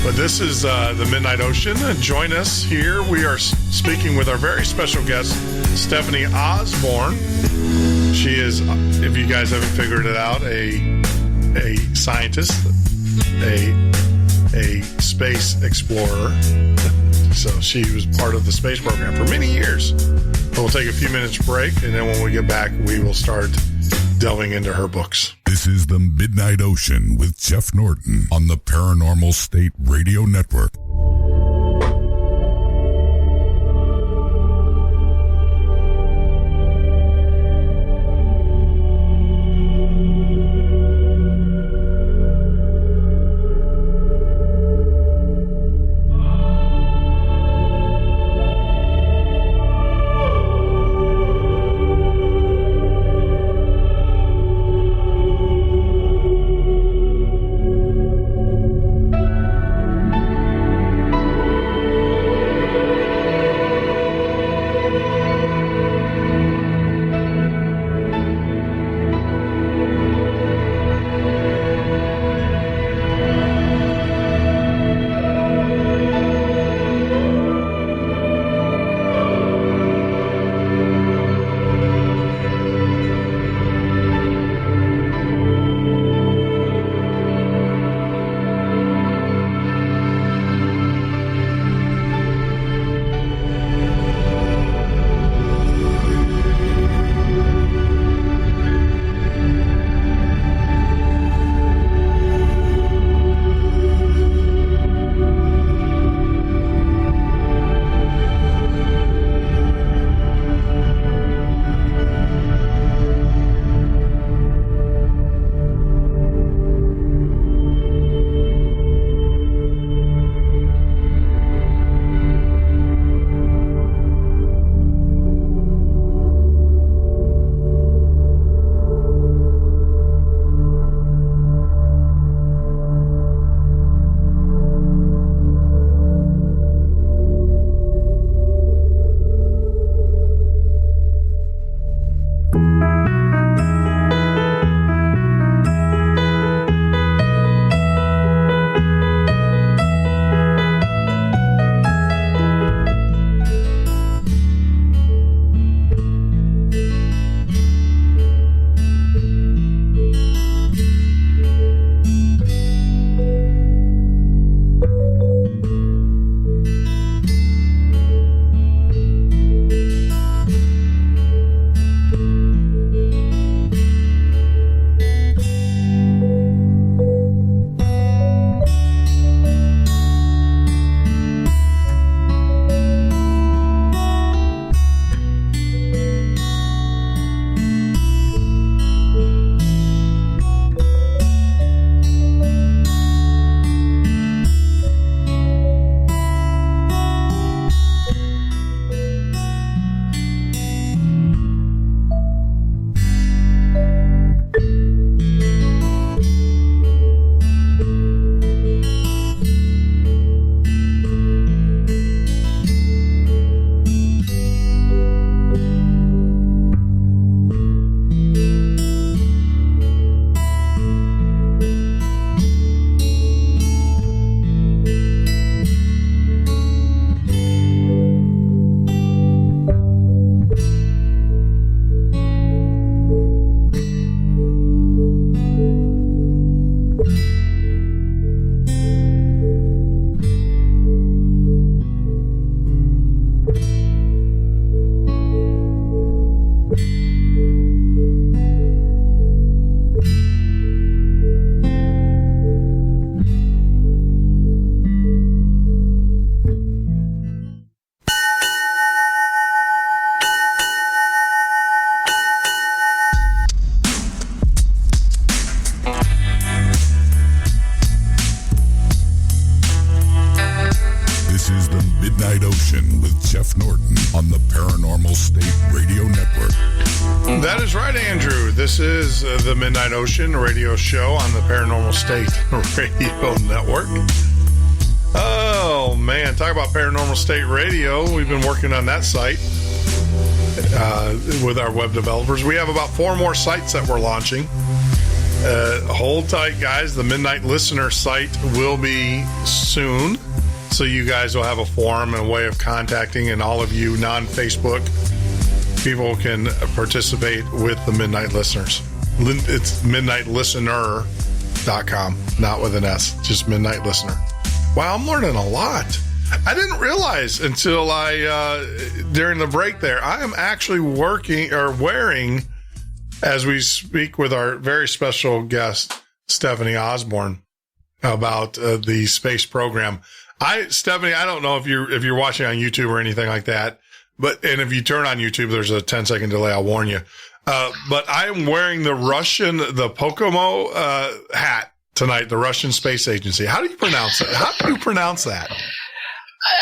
But this is the Midnight Ocean. Join us here. We are speaking with our very special guest, Stephanie Osborn. She is, if you guys haven't figured it out, a scientist, a space explorer. So she was part of the space program for many years. We'll take a few minutes break, and then when we get back, we will start delving into her books. This is the Midnight Ocean with Jeff Norton on the Paranormal State Radio Network. Midnight Ocean with Jeff Norton on the Paranormal State Radio Network. That is right, Andrew. This is the Midnight Ocean radio show on the Paranormal State Radio Network. Oh, man. Talk about Paranormal State Radio. We've been working on that site with our web developers. We have about 4 more sites that we're launching. Hold tight, guys. The Midnight Listener site will be soon. So you guys will have a forum and a way of contacting, and all of you non-Facebook people can participate with the Midnight Listeners. It's midnightlistener.com, not with an S, just Midnight Listener. Wow, I'm learning a lot. I didn't realize until during the break there, I am actually wearing, as we speak with our very special guest, Stephanie Osborn, about the space program. Stephanie, I don't know if you're watching on YouTube or anything like that, and if you turn on YouTube, there's a 10-second delay. I'll warn you. But I am wearing the Pocomo hat tonight, the Russian Space Agency. How do you pronounce it? How do you pronounce that?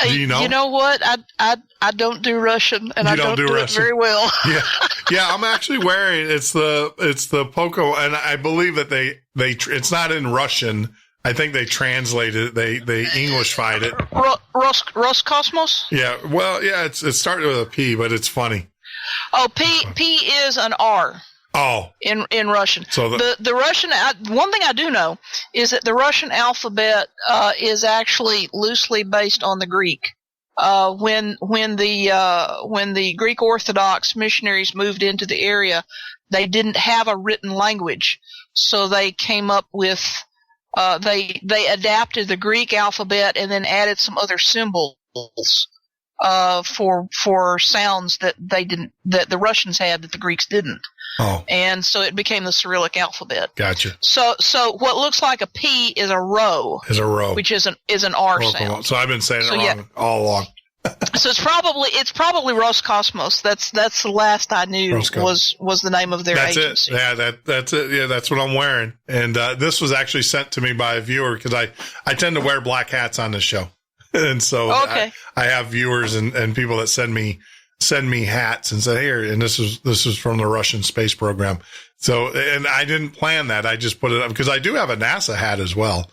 Do you know? You know what? I don't do Russian, and I don't do it very well. Yeah. I'm actually wearing it's the Poco, and I believe that they it's not in Russian. I think they translated it. They Englishified it. Roscosmos? Yeah. Well, yeah. It started with a P, but it's funny. Oh, P is an R. Oh. In Russian. So the Russian, one thing I do know is that the Russian alphabet is actually loosely based on the Greek. When the Greek Orthodox missionaries moved into the area, they didn't have a written language, so they came up with they adapted the Greek alphabet and then added some other symbols for sounds that the Russians had that the Greeks didn't. Oh. And so it became the Cyrillic alphabet. Gotcha. So what looks like a P is a rho. Which is an R sound. So I've been saying it wrong all along. So it's probably Roscosmos. That's the last I knew was the name of their agency. It. Yeah, that's it. Yeah, that's what I'm wearing. And this was actually sent to me by a viewer because I tend to wear black hats on this show. And so I have viewers and people that send me hats and say, here, and this is from the Russian space program. So, and I didn't plan that. I just put it up because I do have a NASA hat as well.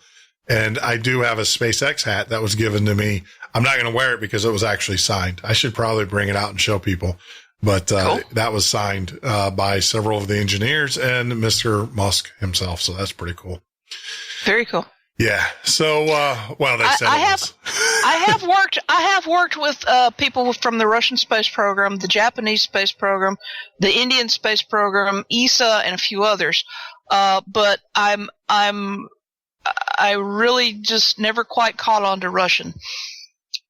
And I do have a SpaceX hat that was given to me. I'm not going to wear it because it was actually signed. I should probably bring it out and show people. But cool. That was signed by several of the engineers and Mr. Musk himself. So that's pretty cool. Very cool. Yeah. So, they said I have worked with people from the Russian space program, the Japanese space program, the Indian space program, ESA, and a few others. But I really just never quite caught on to Russian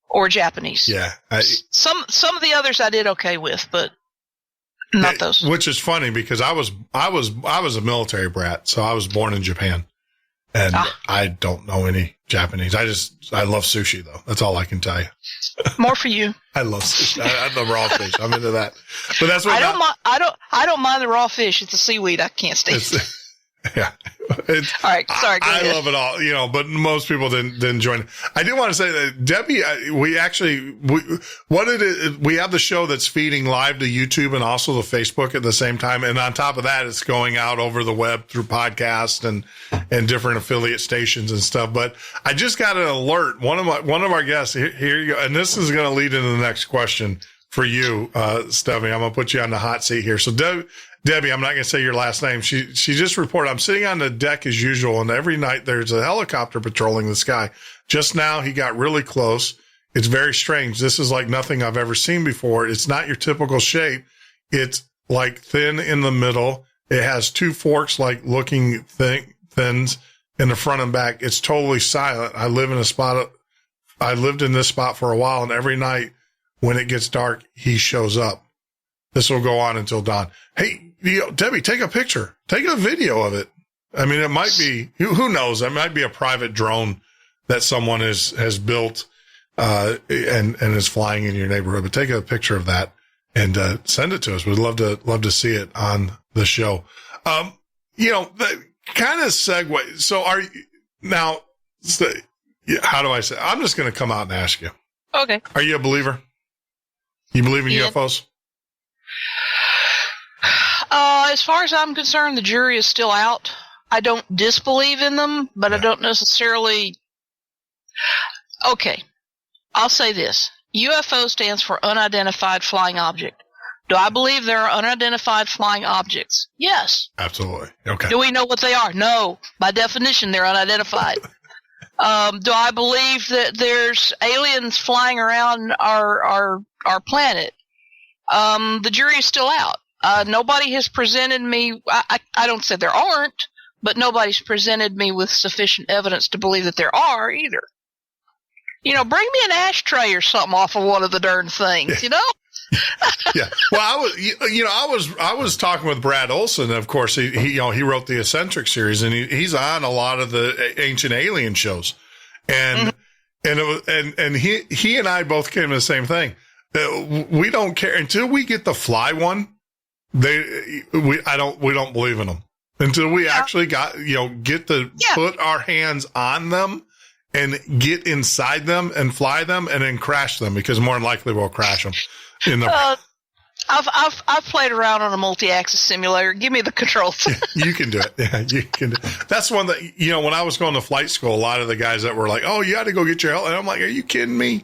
or Japanese. Yeah. Some of the others I did okay with, but not those. Which is funny because I was a military brat, so I was born in Japan. And I don't know any Japanese. I love sushi though. That's all I can tell you. More for you. I love sushi. I love raw fish. I'm into that. But that's what I don't mind the raw fish. It's the seaweed I can't stand. Yeah. All right. Sorry. I love it all, but most people didn't join. I do want to say that Debbie, we have the show that's feeding live to YouTube and also the Facebook at the same time. And on top of that, it's going out over the web through podcasts and different affiliate stations and stuff. But I just got an alert. One of our guests here you go. And this is going to lead into the next question for you, Stephanie. I'm going to put you on the hot seat here. So Debbie, I'm not going to say your last name. She just reported, I'm sitting on the deck as usual, and every night there's a helicopter patrolling the sky. Just now he got really close. It's very strange. This is like nothing I've ever seen before. It's not your typical shape. It's like thin in the middle. It has 2 forks like looking thins in the front and back. It's totally silent. I lived in this spot for a while, and every night when it gets dark, he shows up. This will go on until dawn. Hey, Debbie, take a picture. Take a video of it. I mean, it might be, who knows? It might be a private drone that someone has built, and is flying in your neighborhood. But take a picture of that and, send it to us. We'd love to see it on the show. That kind of segue. So how do I say, I'm just going to come out and ask you. Okay. Are you a believer? You believe in UFOs? As far as I'm concerned, the jury is still out. I don't disbelieve in them, but I don't necessarily... Okay. I'll say this. UFO stands for unidentified flying object. Do I believe there are unidentified flying objects? Yes. Absolutely. Okay. Do we know what they are? No. By definition, they're unidentified. Do I believe that there's aliens flying around our planet? The jury is still out. Nobody has presented me, I don't say there aren't, but nobody's presented me with sufficient evidence to believe that there are either. Bring me an ashtray or something off of one of the darn things, Yeah. Well, I was talking with Brad Olson. Of course, he wrote the Eccentric series, and he's on a lot of the Ancient Alien shows, and he and I both came to the same thing. We don't care until we get the fly one. We don't believe in them until we actually put our hands on them and get inside them and fly them and then crash them, because more than likely we'll crash them. I've played around on a multi-axis simulator. Give me the controls. You can do it. Yeah, you can do it. That's one that, when I was going to flight school, a lot of the guys that were like, oh, you had to go get your help. And I'm like, are you kidding me?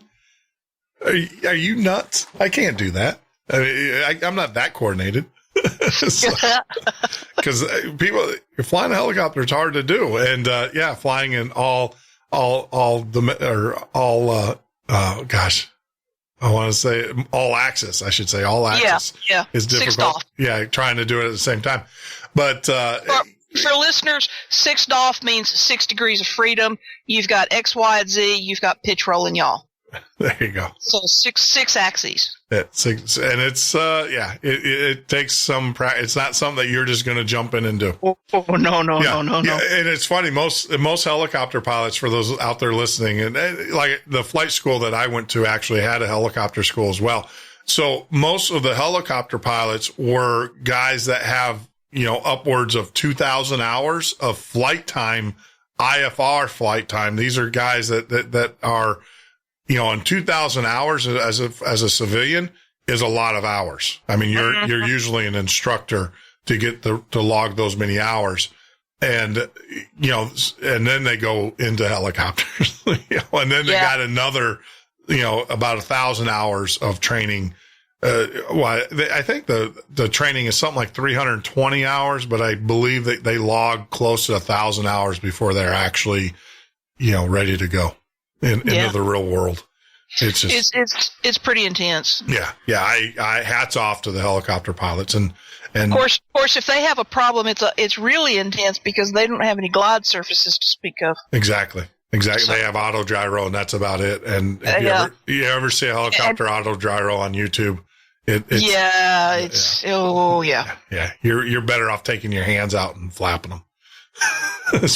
Are you nuts? I can't do that. I mean, I'm not that coordinated. Because flying a helicopter is hard to do. And, flying in all axis, I should say. All axis is difficult. Yeah, trying to do it at the same time. But for listeners, 6 DOF means 6 degrees of freedom. You've got X, Y, and Z. You've got pitch, roll, and yaw. There you go. So six axes. And it's it takes some practice. It's not something that you're just going to jump in and do. No. Yeah, and it's funny. Most helicopter pilots, for those out there listening, and like the flight school that I went to actually had a helicopter school as well. So most of the helicopter pilots were guys that have, upwards of 2,000 hours of flight time, IFR flight time. These are guys that are, on 2,000 hours as a civilian is a lot of hours. I mean, you're usually an instructor to get to log those many hours. And, and then they go into helicopters, and then they got another, about 1,000 hours of training. I think the training is something like 320 hours, but I believe that they log close to 1,000 hours before they're actually, ready to go into the real world. It's just, it's pretty intense. Yeah. I hats off to the helicopter pilots and of course, if they have a problem, it's really intense because they don't have any glide surfaces to speak of. Exactly. So, they have auto gyro, and that's about it. And if you ever see a helicopter auto gyro on YouTube, you're better off taking your hands out and flapping them.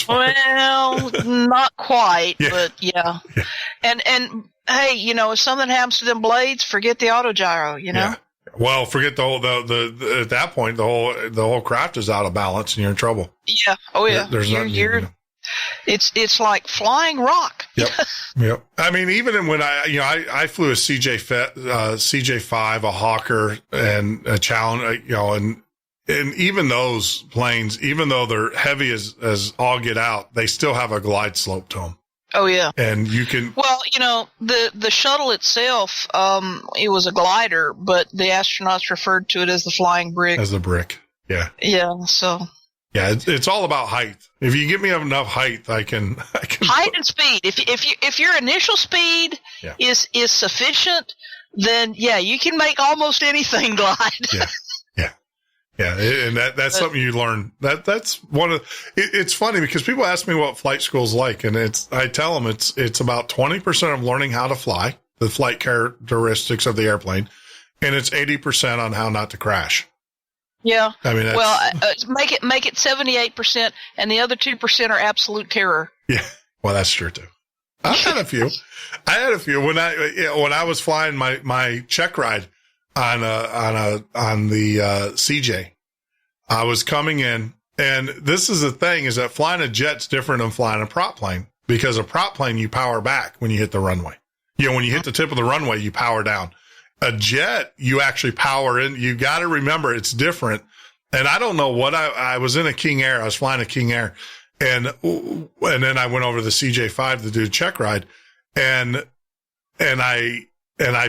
Well, not quite, but yeah. And hey, if something happens to them blades, forget the autogyro, Yeah. Well, forget the whole at that point the whole craft is out of balance and you're in trouble. Yeah. Oh yeah. There's nothing. It's like flying rock. Yep. I mean, even when I flew a CJ5, a Hawker, and a Challenger, and even those planes, even though they're heavy as all get out, they still have a glide slope to them. Oh yeah. And you can. Well, the shuttle itself, it was a glider, but the astronauts referred to it as the flying brick. As the brick. Yeah. Yeah. So. Yeah, it's all about height. If you give me enough height, I can. Height and speed. If your initial speed is sufficient, then you can make almost anything glide. Yeah, and that's something you learn. That's one of. It's funny because people ask me what flight school's like, and I tell them it's about 20% of learning how to fly, the flight characteristics of the airplane, and it's 80% on how not to crash. Yeah. I mean, make it 78%, and the other 2% are absolute terror. Yeah. Well, that's true too. I had a few when I was flying my check ride on the CJ. I was coming in, and this is the thing: is that flying a jet's different than flying a prop plane, because a prop plane you power back when you hit the runway. When you hit the tip of the runway, you power down. A jet, you actually power in. You got to remember it's different. And I don't know what I was in a King Air. I was flying a King Air, and then I went over to the CJ5 to do a check ride, and I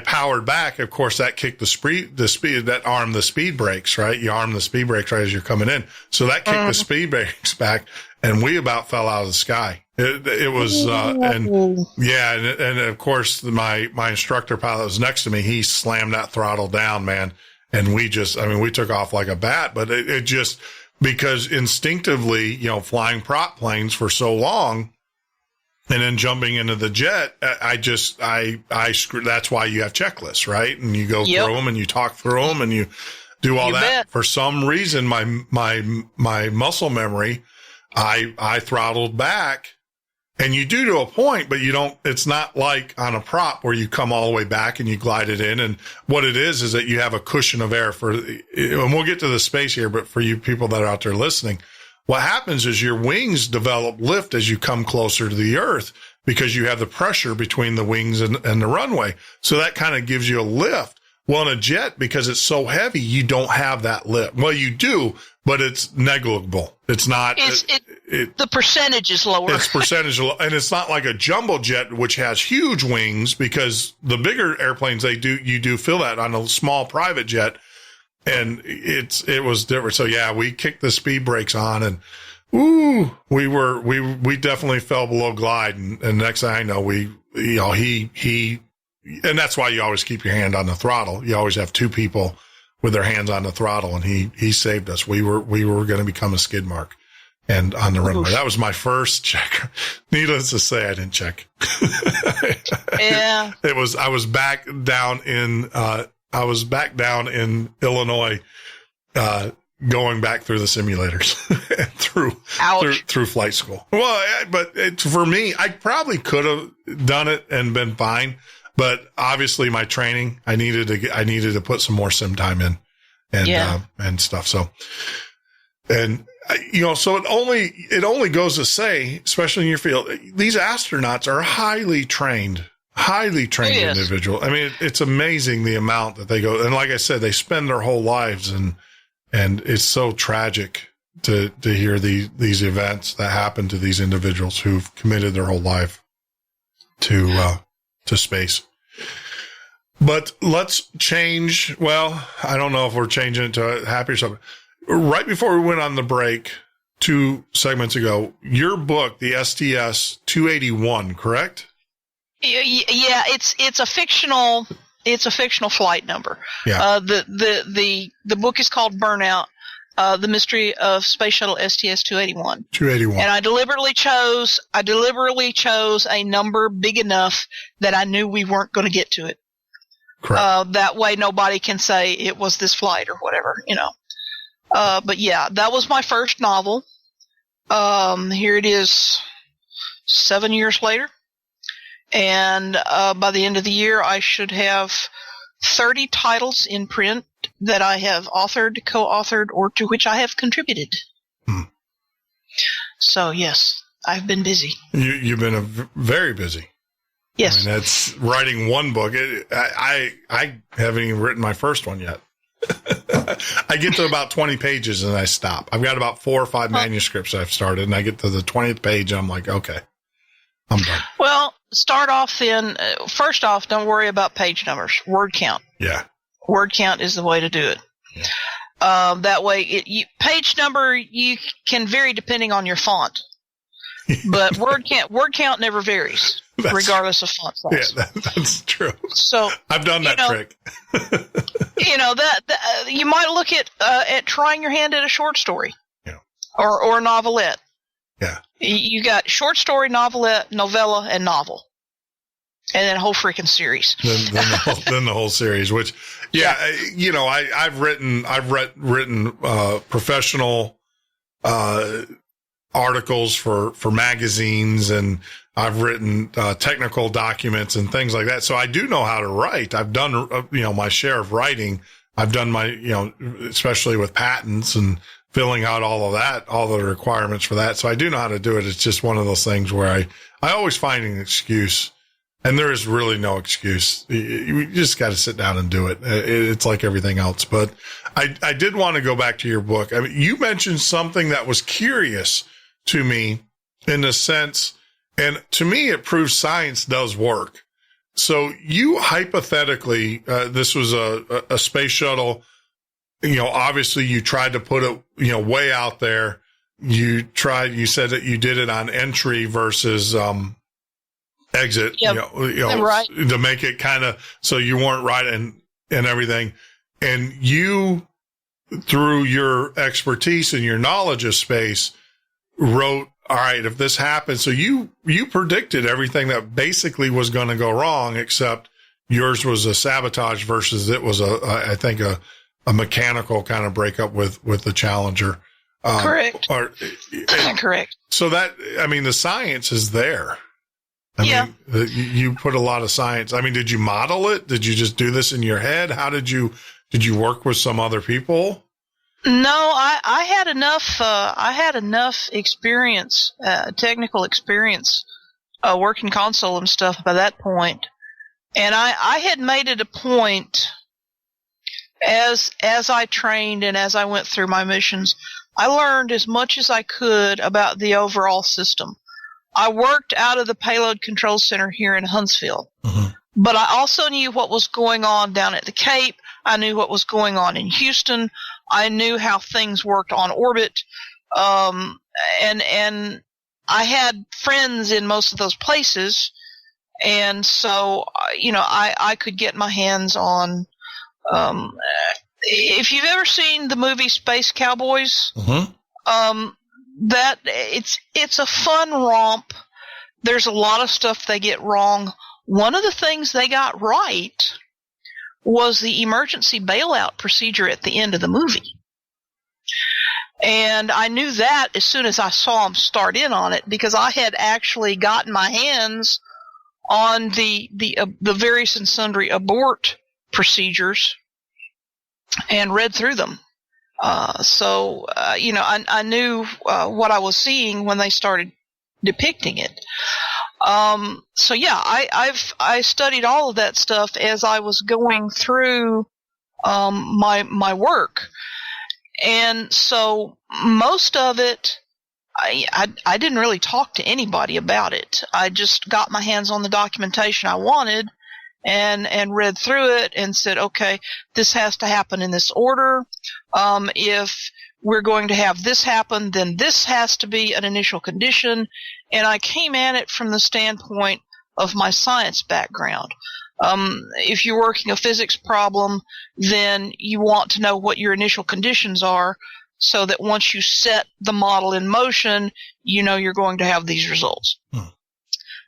powered back. Of course, that kicked the speed that armed the speed brakes, right? You arm the speed brakes right as you're coming in. So that kicked the speed brakes back, and we about fell out of the sky. It was, and of course my instructor pilot was next to me. He slammed that throttle down, man. And we took off like a bat, but it just, because instinctively, flying prop planes for so long and then jumping into the jet, I screw. That's why you have checklists, right? And you go through them and you talk through them and you do all that. Bet. For some reason, my muscle memory, I throttled back. And you do to a point, but you don't, it's not like on a prop where you come all the way back and you glide it in. And what it is that you have a cushion of air and we'll get to the space here, but for you people that are out there listening, what happens is your wings develop lift as you come closer to the earth because you have the pressure between the wings and the runway. So that kind of gives you a lift. Well, in a jet, because it's so heavy, you don't have that lift. Well, you do, but it's negligible. It's not. The percentage is lower. It's percentage, and it's not like a jumbo jet, which has huge wings, because the bigger airplanes, you do feel that on a small private jet, and it was different. So yeah, we kicked the speed brakes on, and we definitely fell below glide, and next thing I know, he. And that's why you always keep your hand on the throttle. You always have two people with their hands on the throttle, and he saved us. We were going to become a skid mark and on the runway. That was my first check. Needless to say, I didn't check. Yeah. I was back down in Illinois, going back through the simulators through flight school. Well, but for me, I probably could have done it and been fine. But obviously my training, I needed to put some more sim time in and stuff. So, and so it only goes to say, especially in your field, these astronauts are highly trained individual. I mean, it's amazing the amount that they go. And like I said, they spend their whole lives and it's so tragic to hear these events that happen to these individuals who've committed their whole life to space. But let's change. Well, I don't know if we're changing it to a happier subject. Right before we went on the break, 2 segments ago, your book, the STS-281, correct? Yeah, it's a fictional flight number. Yeah. The book is called Burnout. The Mystery of Space Shuttle STS-281. 281. And I deliberately chose a number big enough that I knew we weren't going to get to it. Correct. That way nobody can say it was this flight or whatever, But yeah, that was my first novel. Here it is 7 years later. And by the end of the year, I should have 30 titles in print that I have authored, co-authored, or to which I have contributed. So, yes, I've been busy. You've been very busy. Yes. I mean, that's writing one book. I haven't even written my first one yet. I get to about 20 pages and I stop. I've got about 4 or 5 manuscripts I've started, and I get to the 20th page and I'm like, okay, I'm done. Well, start off then. First off, don't worry about page numbers. Word count. Yeah. Word count is the way to do it. Yeah. That way, page number, you can vary depending on your font. But word count never varies, regardless of font size. Yeah, that's true. So I've done that trick. that you might look at trying your hand at a short story, or a novelette. Yeah, you got short story, novelette, novella, and novel, and then a whole freaking series. Then the whole series, which I've written professional articles for magazines, and I've written technical documents and things like that. So I do know how to write. I've done my share of writing. I've done my especially with patents and filling out all of that, all the requirements for that. So I do know how to do it. It's just one of those things where I always find an excuse And there is really no excuse. You just got to sit down and do it. It's like everything else. But I did want to go back to your book. I mean, you mentioned something that was curious to me in the sense, and to me, it proves science does work. So you hypothetically, this was a space shuttle. Obviously you tried to put it, way out there. You said that you did it on entry versus, exit, yep. Right. To make it kind of so you weren't right and everything. And you, through your expertise and your knowledge of space, wrote, all right, if this happens, so you predicted everything that basically was going to go wrong, except yours was a sabotage versus it was I think a mechanical kind of breakup with the Challenger. Correct. Correct. So the science is there. I mean, you put a lot of science. I mean, did you model it? Did you just do this in your head? How did you work with some other people? No, I had enough experience, technical experience, working console and stuff by that point. And I had made it a point as I trained and as I went through my missions, I learned as much as I could about the overall system. I worked out of the Payload Control Center here in Huntsville, but I also knew what was going on down at the Cape. I knew what was going on in Houston. I knew how things worked on orbit, and I had friends in most of those places, and so I could get my hands on. If you've ever seen the movie Space Cowboys, that it's a fun romp. There's a lot of stuff they get wrong. One of the things they got right was the emergency bailout procedure at the end of the movie. And I knew that as soon as I saw them start in on it, because I had actually gotten my hands on the various and sundry abort procedures and read through them. So I knew what I was seeing when they started depicting it. I studied all of that stuff as I was going through my work, and so most of it, I didn't really talk to anybody about it. I just got my hands on the documentation I wanted, and read through it and said, okay, this has to happen in this order. If we're going to have this happen, then this has to be an initial condition. And I came at it from the standpoint of my science background. If you're working a physics problem, then you want to know what your initial conditions are so that once you set the model in motion, you're going to have these results.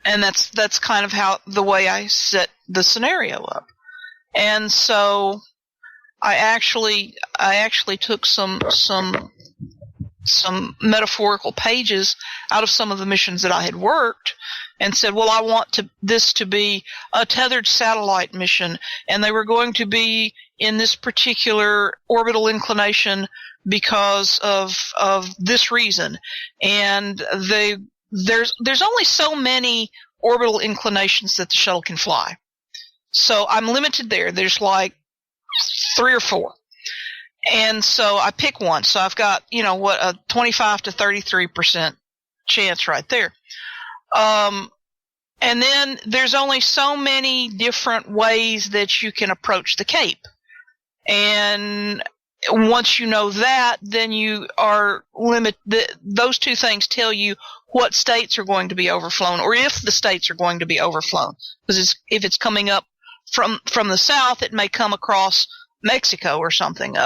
And that's kind of the way I set the scenario up. And so I actually took some metaphorical pages out of some of the missions that I had worked and said, well, I want this to be a tethered satellite mission, and they were going to be in this particular orbital inclination because of this reason. And there's only so many orbital inclinations that the shuttle can fly. So I'm limited there. There's like 3 or 4. And so I pick one. So I've got, a 25 to 33% chance right there. And then there's only so many different ways that you can approach the Cape. And once you know that, then you are those two things tell you what states are going to be overflown, or if the states are going to be overflown. Because if it's coming up from the south, it may come across Mexico or something.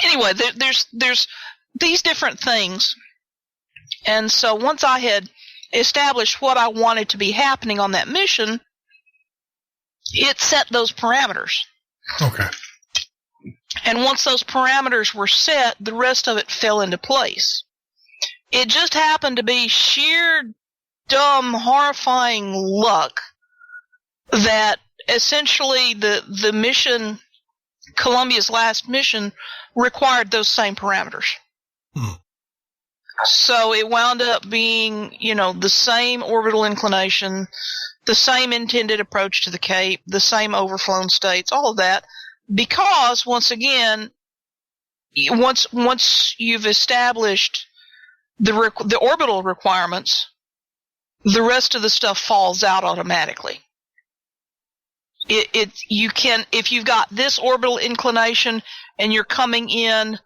Anyway, there's these different things. And so once I had established what I wanted to be happening on that mission, it set those parameters. Okay. And once those parameters were set, the rest of it fell into place. It just happened to be sheer, dumb, horrifying luck that essentially the mission, Columbia's last mission, required those same parameters. So it wound up being, the same orbital inclination, the same intended approach to the Cape, the same overflown states, all of that, because once again, once you've established the orbital requirements, the rest of the stuff falls out automatically. You can, if you've got this orbital inclination and you're coming in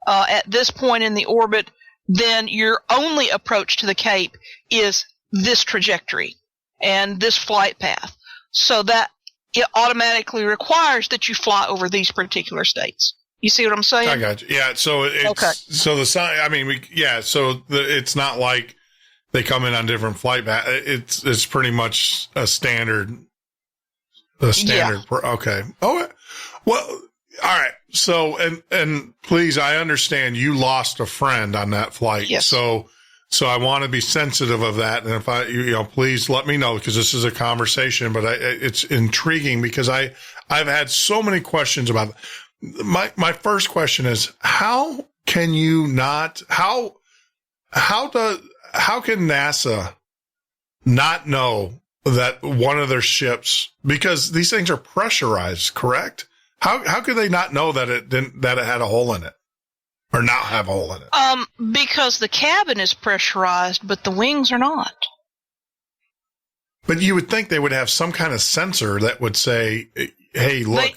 at this point in the orbit, then your only approach to the Cape is this trajectory and this flight path. So that it automatically requires that you fly over these particular states. You see what I'm saying? I got you. Yeah. So it's, okay. So the sign, I mean, it's not like they come in on different flight paths. It's pretty much a standard. Yeah. Okay. Oh, well, all right. So, and please, I understand you lost a friend on that flight. Yes. So I want to be sensitive of that. And if please let me know, because this is a conversation, but it's intriguing because I've had so many questions about it. My first question is, how can you not, how can NASA not know that one of their ships, because these things are pressurized, correct? How could they not know that it had a hole in it, or not have a hole in it? Because the cabin is pressurized, but the wings are not. But you would think they would have some kind of sensor that would say, "Hey, look."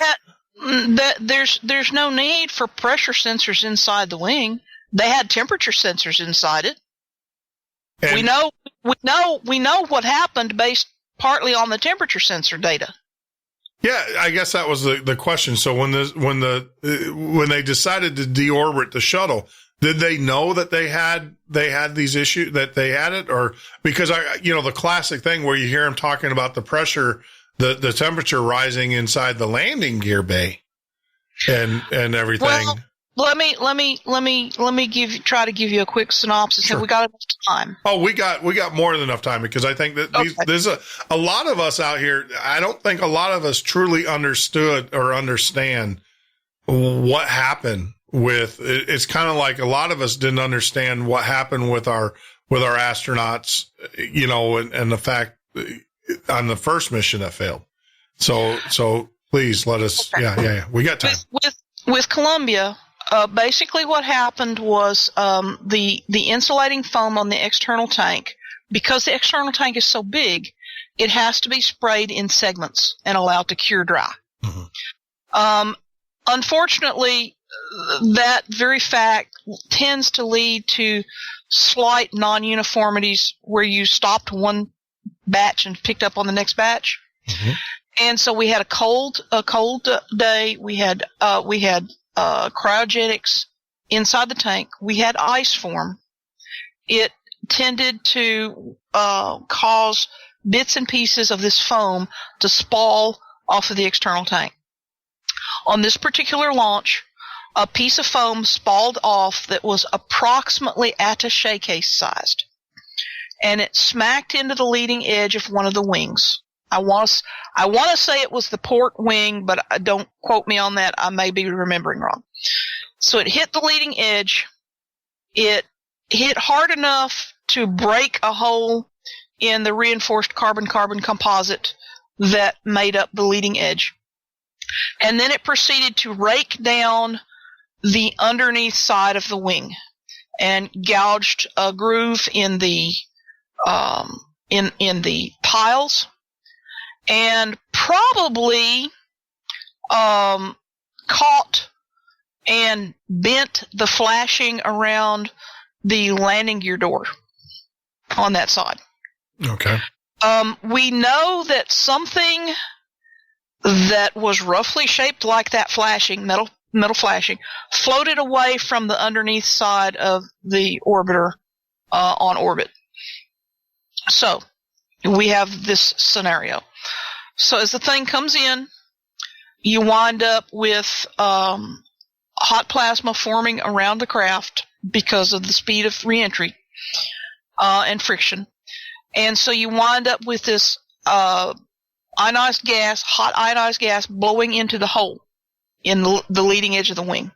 There's no need for pressure sensors inside the wing. They had temperature sensors inside it. And we know what happened based partly on the temperature sensor data. Yeah, I guess that was the question. So when they decided to deorbit the shuttle, did they know that they had these issues, that they had it? Or because the classic thing where you hear them talking about the pressure, the temperature rising inside the landing gear bay and everything. Well, let me try to give you a quick synopsis. Sure. Have we got enough time? Oh, we got more than enough time, because I think that there's a lot of us out here. I don't think a lot of us truly understood or understand what happened with. It's kind of like a lot of us didn't understand what happened with our astronauts, and the fact on the first mission that failed. So please let us. Okay. Yeah. We got time. With Columbia. Basically what happened was the insulating foam on the external tank, because the external tank is so big, it has to be sprayed in segments and allowed to cure dry. Mm-hmm. Unfortunately, that very fact tends to lead to slight non-uniformities where you stopped one batch and picked up on the next batch. Mm-hmm. And so we had a cold day. We had cryogenics inside the tank. We had ice form. It tended to cause bits and pieces of this foam to spall off of the external tank. On this particular launch, a piece of foam spalled off that was approximately attaché case sized, and it smacked into the leading edge of one of the wings. I want to say it was the port wing, but don't quote me on that. I may be remembering wrong. So it hit the leading edge. It hit hard enough to break a hole in the reinforced carbon-carbon composite that made up the leading edge. And then it proceeded to rake down the underneath side of the wing and gouged a groove in the piles, and probably caught and bent the flashing around the landing gear door on that side. Okay. We know that something that was roughly shaped like that flashing, metal flashing, floated away from the underneath side of the orbiter on orbit. So we have this scenario. So as the thing comes in, you wind up with hot plasma forming around the craft because of the speed of reentry and friction. And so you wind up with this ionized gas, hot ionized gas, blowing into the hole in the leading edge of the wing.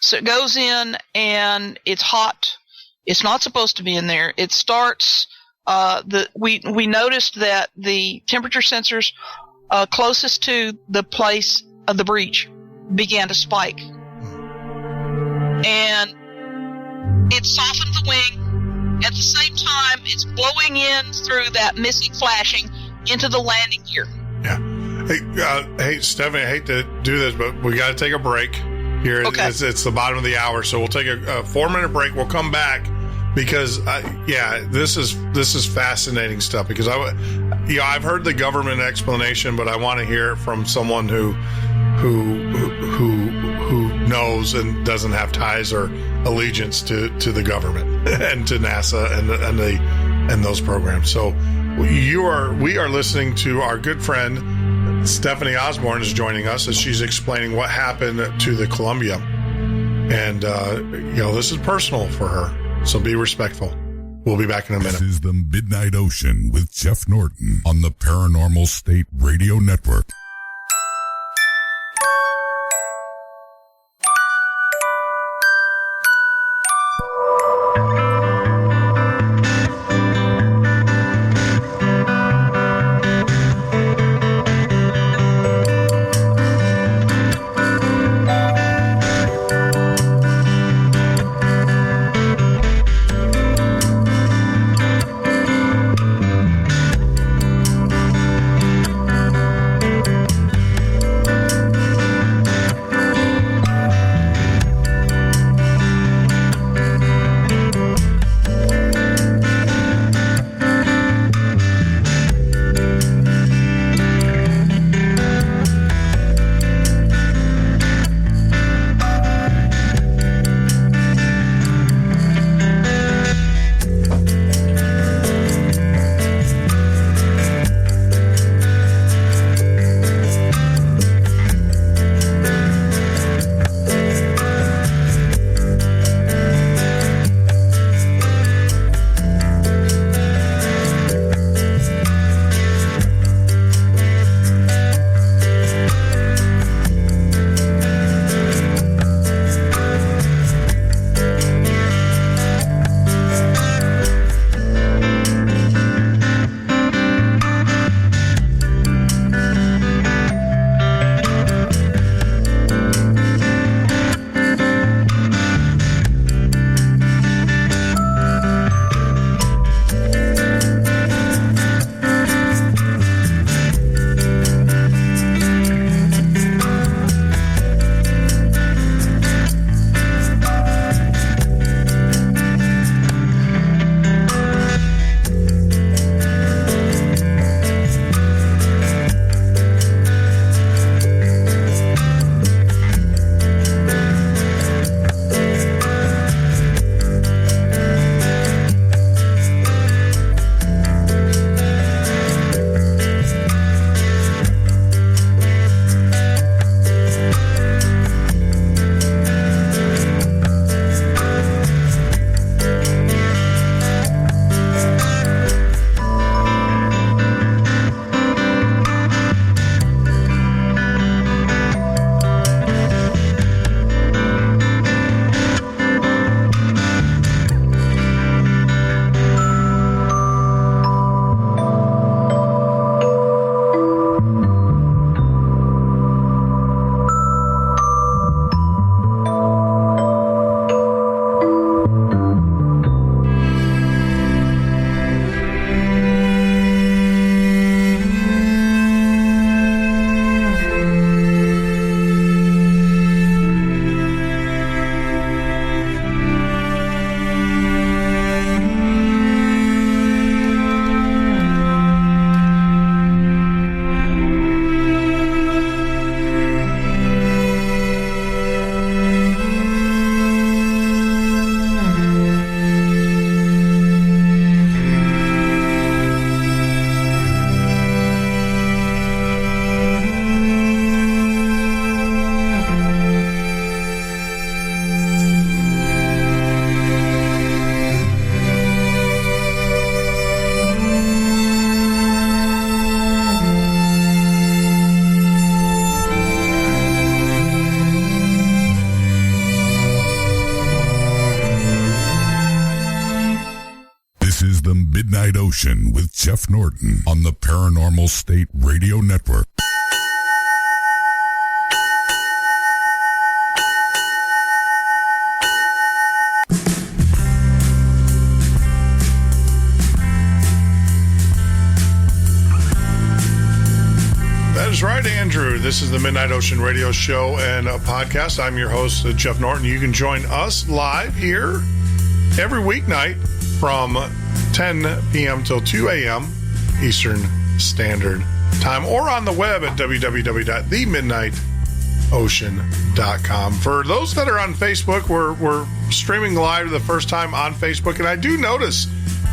So it goes in and it's hot. It's not supposed to be in there. It starts We noticed that the temperature sensors closest to the place of the breach began to spike, and it softened the wing. At the same time, it's blowing in through that missing flashing into the landing gear. Yeah. Hey, Stephanie, I hate to do this, but we got to take a break here. Okay. It's the bottom of the hour, so we'll take a 4-minute break. We'll come back because, this is fascinating stuff. Because I've heard the government explanation, but I want to hear it from someone who knows and doesn't have ties or allegiance to the government and to NASA and those programs. So we are listening to our good friend Stephanie Osborn is joining us as she's explaining what happened to the Columbia, and this is personal for her. So be respectful. We'll be back in a minute. This is the Midnight Ocean with Jeff Norton on the Paranormal State Radio Network. Ocean with Jeff Norton on the Paranormal State Radio Network. That is right, Andrew. This is the Midnight Ocean Radio Show and a podcast. I'm your host, Jeff Norton. You can join us live here every weeknight from 10 p.m. till 2 a.m. Eastern Standard Time, or on the web at www.themidnightocean.com. For those that are on Facebook, we're streaming live the first time on Facebook, and I do notice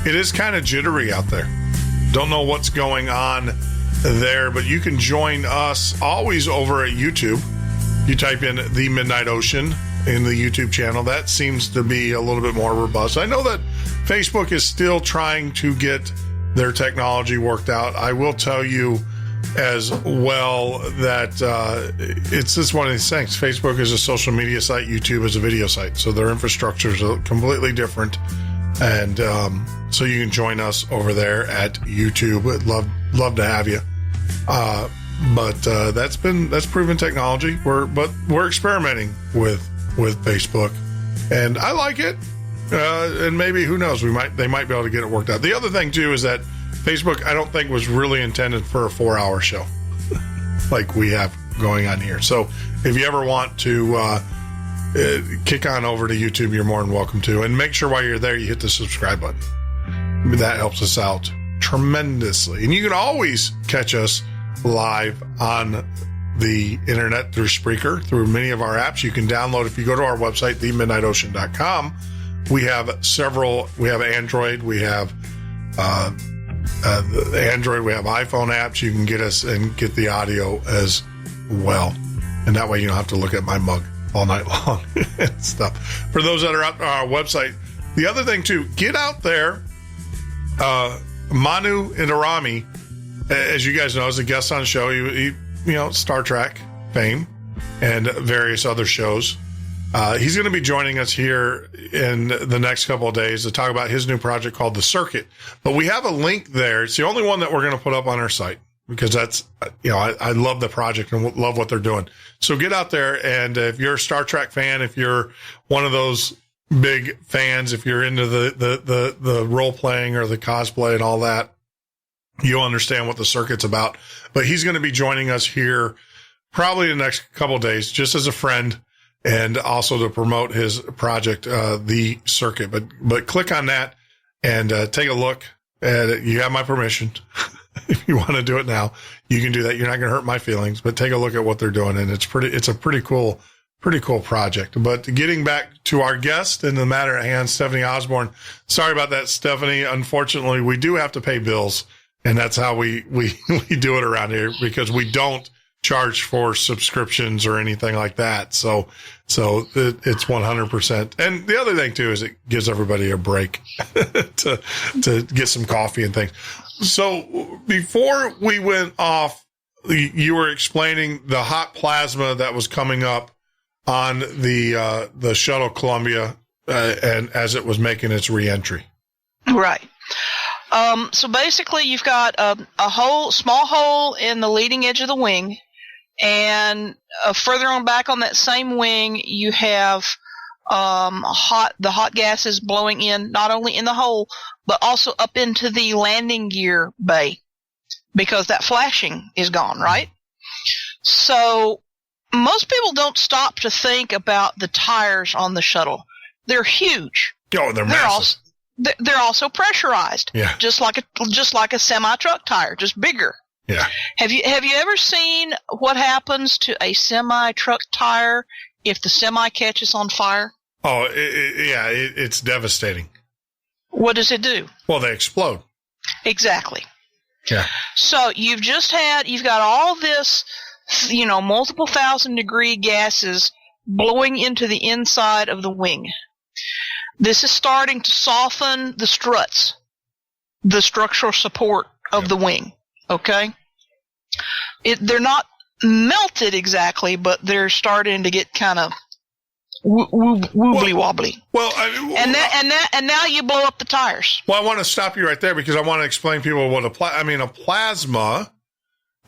it is kind of jittery out there. Don't know what's going on there, but you can join us always over at YouTube. You type in The Midnight Ocean in the YouTube channel. That seems to be a little bit more robust. I know that Facebook is still trying to get their technology worked out. I will tell you as well that it's just one of these things. Facebook is a social media site. YouTube is a video site. So their infrastructures are completely different. And so you can join us over there at YouTube. I'd love to have you. But that's proven technology. We're experimenting with Facebook, and I like it. And maybe, who knows, they might be able to get it worked out. The other thing too is that Facebook, I don't think, was really intended for a 4-hour show like we have going on here. So if you ever want to kick on over to YouTube, you're more than welcome to. And make sure while you're there, you hit the subscribe button. That helps us out tremendously. And you can always catch us live on the internet through Spreaker, through many of our apps. You can download, if you go to our website, themidnightocean.com. We have several. We have Android. We have Android. We have iPhone apps. You can get us and get the audio as well. And that way you don't have to look at my mug all night long and stuff. For those that are on our website, the other thing too, get out there. Manu Indarami, as you guys know, is a guest on the show. He Star Trek fame and various other shows. He's going to be joining us here in the next couple of days to talk about his new project called The Circuit. But we have a link there. It's the only one that we're going to put up on our site because that's, I love the project and love what they're doing. So get out there, and if you're a Star Trek fan, if you're one of those big fans, if you're into the role playing or the cosplay and all that, you'll understand what The Circuit's about. But he's going to be joining us here probably the next couple of days, just as a friend, and also to promote his project, The Circuit. But click on that and take a look at it. You have my permission. If you want to do it now, you can do that. You're not going to hurt my feelings, but take a look at what they're doing. And it's a pretty cool project. But getting back to our guest and the matter at hand, Stephanie Osborn. Sorry about that, Stephanie. Unfortunately, we do have to pay bills, and that's how we do it around here, because we don't charge for subscriptions or anything like that. So it's 100%. And the other thing too is it gives everybody a break to get some coffee and things. So before we went off, you were explaining the hot plasma that was coming up on the shuttle Columbia, and as it was making its reentry. Right. So basically you've got a small hole in the leading edge of the wing, and further on back on that same wing, you have the hot gases blowing in, not only in the hole, but also up into the landing gear bay, because that flashing is gone, right? So most people don't stop to think about the tires on the shuttle. They're huge. Oh, they're massive. They're also pressurized. Yeah. Just like a semi-truck tire, just bigger. Yeah. Have you ever seen what happens to a semi-truck tire if the semi catches on fire? Oh, it's devastating. What does it do? Well, they explode. Exactly. Yeah. So you've got all this, multiple 1,000-degree gases blowing into the inside of the wing. This is starting to soften the struts, the structural support of the wing. Okay? They're not melted exactly, but they're starting to get kind of wobbly wobbly. Well, and now you blow up the tires. Well, I want to stop you right there because I want to explain to people what a plasma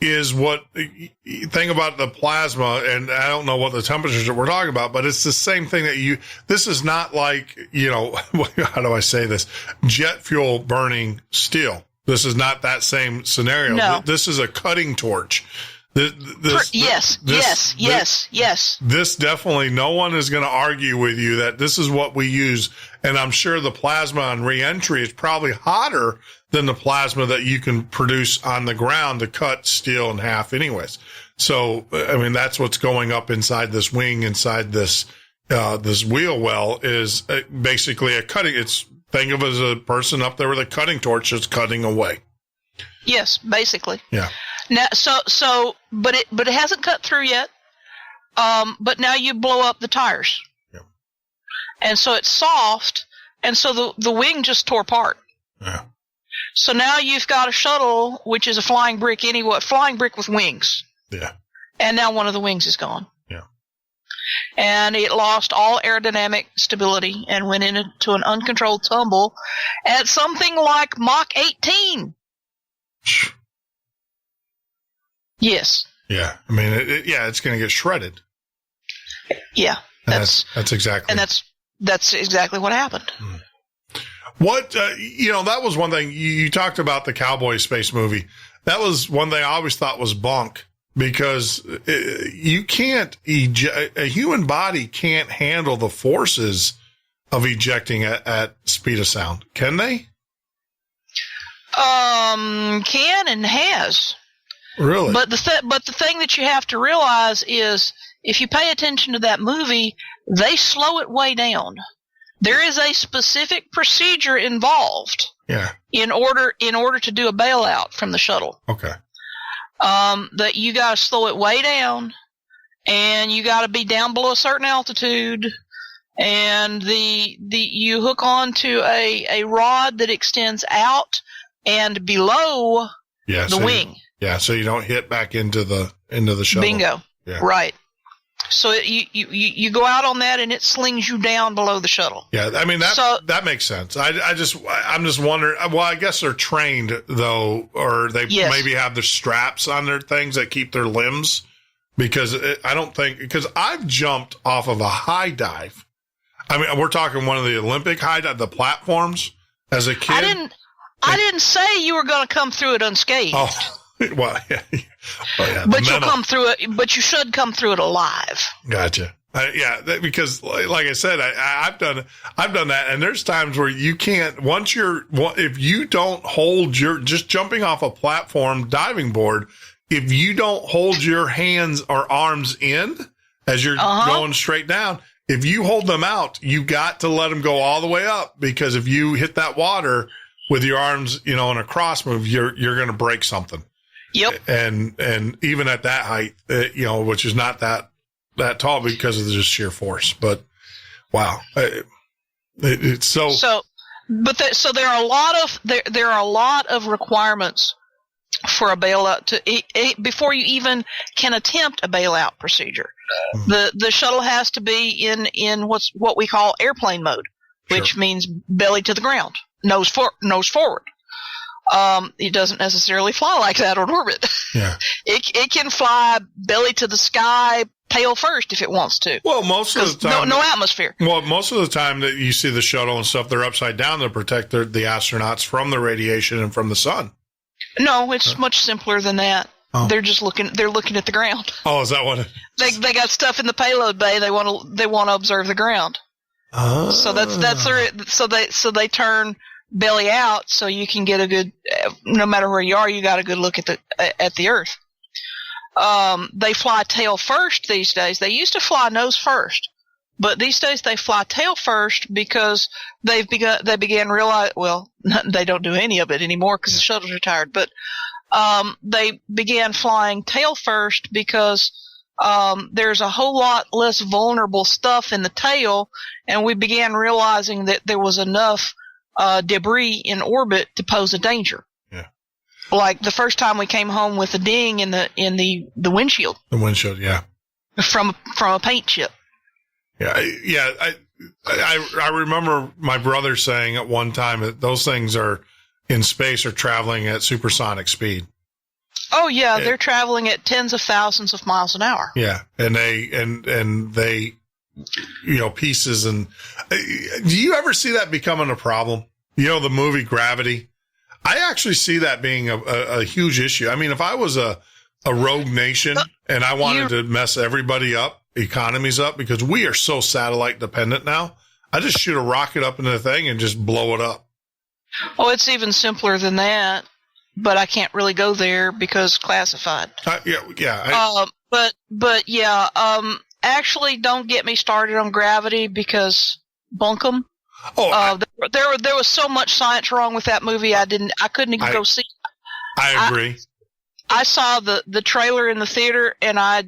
is. What thing about the plasma, and I don't know what the temperatures that we're talking about, but it's the same thing that this is not like, how do I say this? Jet fuel burning steel. This is not that same scenario. No. This is a cutting torch. Yes. This definitely, no one is going to argue with you that this is what we use. And I'm sure the plasma on reentry is probably hotter than the plasma that you can produce on the ground to cut steel in half anyways. So, I mean, that's what's going up inside this wing, inside this wheel well is basically a cutting. Think of it as a person up there with a cutting torch that's cutting away. Yes, basically. Yeah. Now, but it hasn't cut through yet. But now you blow up the tires. Yeah. And so it's soft, and so the wing just tore apart. Yeah. So now you've got a shuttle, which is a flying brick with wings. Yeah. And now one of the wings is gone. Yeah. And it lost all aerodynamic stability and went into an uncontrolled tumble at something like Mach 18. Yes. Yeah. I mean, it's going to get shredded. Yeah. That's exactly. And that's exactly what happened. What, that was one thing you talked about, the cowboy space movie. That was one thing I always thought was bunk because you can't a human body can't handle the forces of ejecting at speed of sound. Can they? Can and has. Really? But the thing that you have to realize is if you pay attention to that movie, they slow it way down. There is a specific procedure involved. Yeah. In order to do a bailout from the shuttle. Okay. That you got to slow it way down, and you got to be down below a certain altitude, and you hook onto a rod that extends out and below the wing. So you don't hit back into the shuttle. Bingo. Yeah. Right. So you go out on that and it slings you down below the shuttle. Yeah, I mean that makes sense. I'm just wondering. Well, I guess they're trained though, or they maybe have the straps on their things that keep their limbs. Because because I've jumped off of a high dive. I mean, we're talking one of the Olympic high dive, the platforms as a kid. I didn't say you were going to come through it unscathed. Oh. Well, yeah. But you'll come through it. But you should come through it alive. Gotcha. Because, like I said, I've done that, and there's times where you can't. If you don't hold just jumping off a platform diving board, if you don't hold your hands or arms in as you're going straight down, if you hold them out, you got to let them go all the way up because if you hit that water with your arms, in a cross move, you're going to break something. Yep. And even at that height, which is not that tall because of just sheer force. But wow, it's so. So there are a lot of requirements for a bailout before you even can attempt a bailout procedure. Mm-hmm. The shuttle has to be in what we call airplane mode, which means belly to the ground, nose forward. It doesn't necessarily fly like that on orbit. Yeah. It can fly belly to the sky, tail first if it wants to. Well, most of the time. No atmosphere. Well, most of the time that you see the shuttle and stuff, they're upside down to protect the astronauts from the radiation and from the sun. No, it's much simpler than that. Oh. They're looking at the ground. Oh, is that what it is? They got stuff in the payload bay. They want to observe the ground. Oh. So so they turn belly out so you can get a good, no matter where you are, you got a good look at the Earth. They fly tail first these days. They used to fly nose first, but these days they fly tail first because they began realize, well, they don't do any of it anymore because the shuttle's retired, but they began flying tail first because there's a whole lot less vulnerable stuff in the tail, and we began realizing that there was enough debris in orbit to pose a danger. Yeah. Like the first time we came home with a ding in the windshield. The windshield, yeah. From a paint chip. Yeah. I remember my brother saying at one time that those things are in space are traveling at supersonic speed. Oh yeah, they're traveling at tens of thousands of miles an hour. Yeah, and they, pieces and. Do you ever see that becoming a problem? The movie Gravity. I actually see that being a huge issue. I mean, if I was a rogue nation and I wanted to mess everybody up, economies up, because we are so satellite dependent now, I just shoot a rocket up into the thing and just blow it up. Oh, it's even simpler than that, but I can't really go there because classified. Actually, don't get me started on Gravity because bunkum. There was so much science wrong with that movie. I couldn't even go see it. I agree. I saw the trailer in the theater and I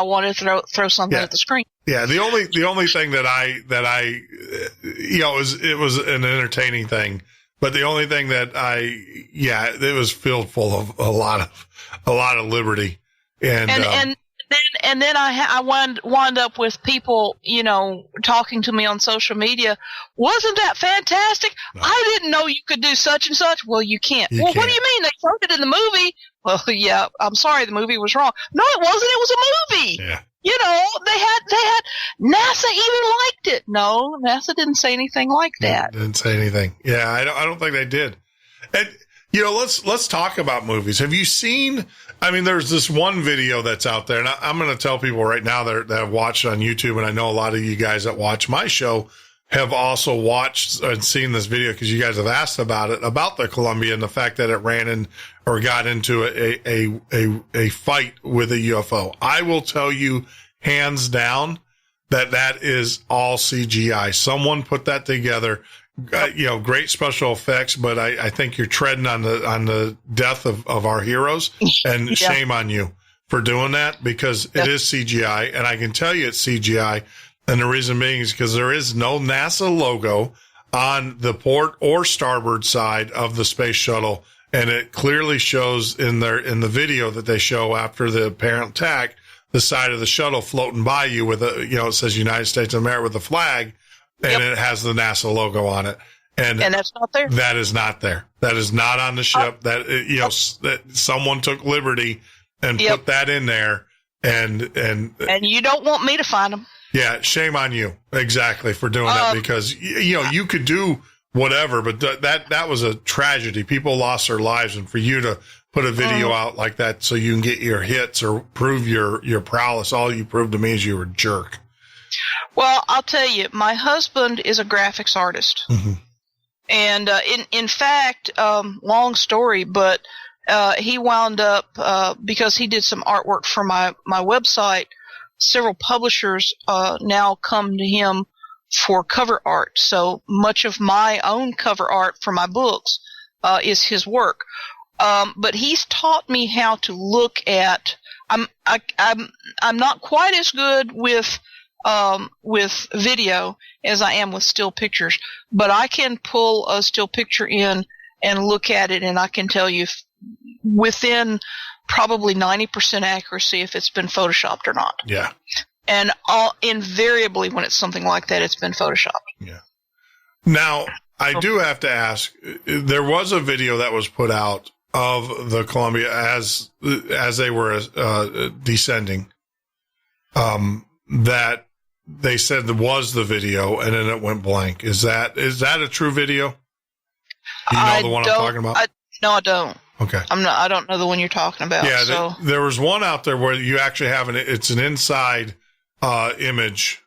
wanted to throw something at the screen. Yeah, the only thing that I it was an entertaining thing, but the only thing that it was filled full of a lot of liberty and then I wound up with people, talking to me on social media. Wasn't that fantastic? No. I didn't know you could do such and such. Well, you can't. What do you mean? They showed it in the movie. Well, yeah, I'm sorry, the movie was wrong. No, it wasn't. It was a movie. Yeah. They had NASA even liked it. No, NASA didn't say anything like that. Didn't say anything. Yeah, I don't think they did. And let's talk about movies. Have you seen? I mean, there's this one video that's out there, and I'm going to tell people right now that have watched it on YouTube, and I know a lot of you guys that watch my show have also watched and seen this video because you guys have asked about it, about the Columbia and the fact that it ran in or got into a fight with a UFO. I will tell you hands down that is all CGI. Someone put that together. Great special effects, but I think you're treading on the death of our heroes, and shame on you for doing that because it is CGI, and I can tell you it's CGI, and the reason being is because there is no NASA logo on the port or starboard side of the space shuttle, and it clearly shows in the video that they show after the apparent attack, the side of the shuttle floating by you with it says United States of America with a flag. And it has the NASA logo on it. And that's not there? That is not there. That is not on the ship. That someone took liberty and put that in there. And you don't want me to find them. Yeah, shame on you. Exactly, for doing that because, you could do whatever, but that was a tragedy. People lost their lives. And for you to put a video out like that so you can get your hits or prove your prowess, all you proved to me is you were a jerk. Well, I'll tell you, my husband is a graphics artist. Mm-hmm. And in fact, long story, but he wound up, because he did some artwork for my website, several publishers now come to him for cover art. So much of my own cover art for my books is his work. But he's taught me how to look at I'm not quite as good with video as I am with still pictures, but I can pull a still picture in and look at it, and I can tell you within probably 90% accuracy if it's been photoshopped or not. Yeah. And invariably when it's something like that, it's been photoshopped. Yeah. Now, I do have to ask, there was a video that was put out of the Columbia as they were descending, that they said there was the video and then it went blank. Is that a true video? Do you know the one I'm talking about? No, I don't. Okay. I don't know the one you're talking about. Yeah, there was one out there where you actually have it's an inside image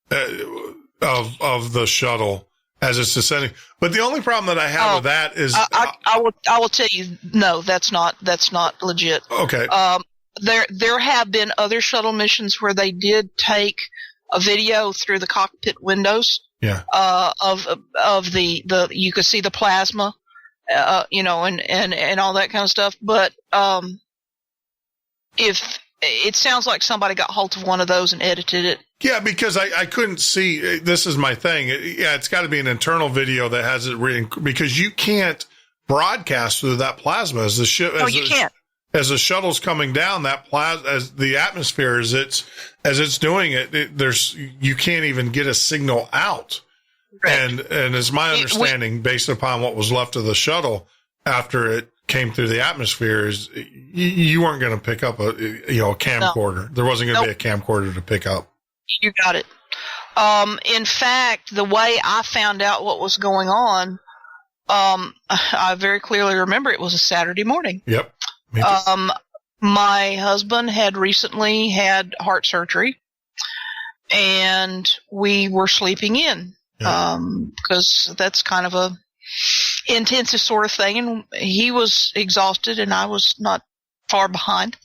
of the shuttle as it's descending. But the only problem that I have with that is I will tell you, no, that's not legit. Okay. There have been other shuttle missions where they did take a video through the cockpit windows. Yeah. Of the you could see the plasma, and all that kind of stuff. But if it sounds like somebody got hold of one of those and edited it. Yeah, because I couldn't see. This is my thing. It's got to be an internal video that has it because you can't broadcast through that plasma as the ship. No, you can't. as the shuttle's coming down, that plasma, as the atmosphere, as it's doing it, you can't even get a signal out. Right. And it's my understanding, based upon what was left of the shuttle after it came through the atmosphere, is you weren't going to pick up a camcorder. No. There wasn't going to be a camcorder to pick up. You got it. In fact, the way I found out what was going on, I very clearly remember it was a Saturday morning. Yep. My husband had recently had heart surgery, and we were sleeping in. Because that's kind of a intensive sort of thing, and he was exhausted and I was not far behind.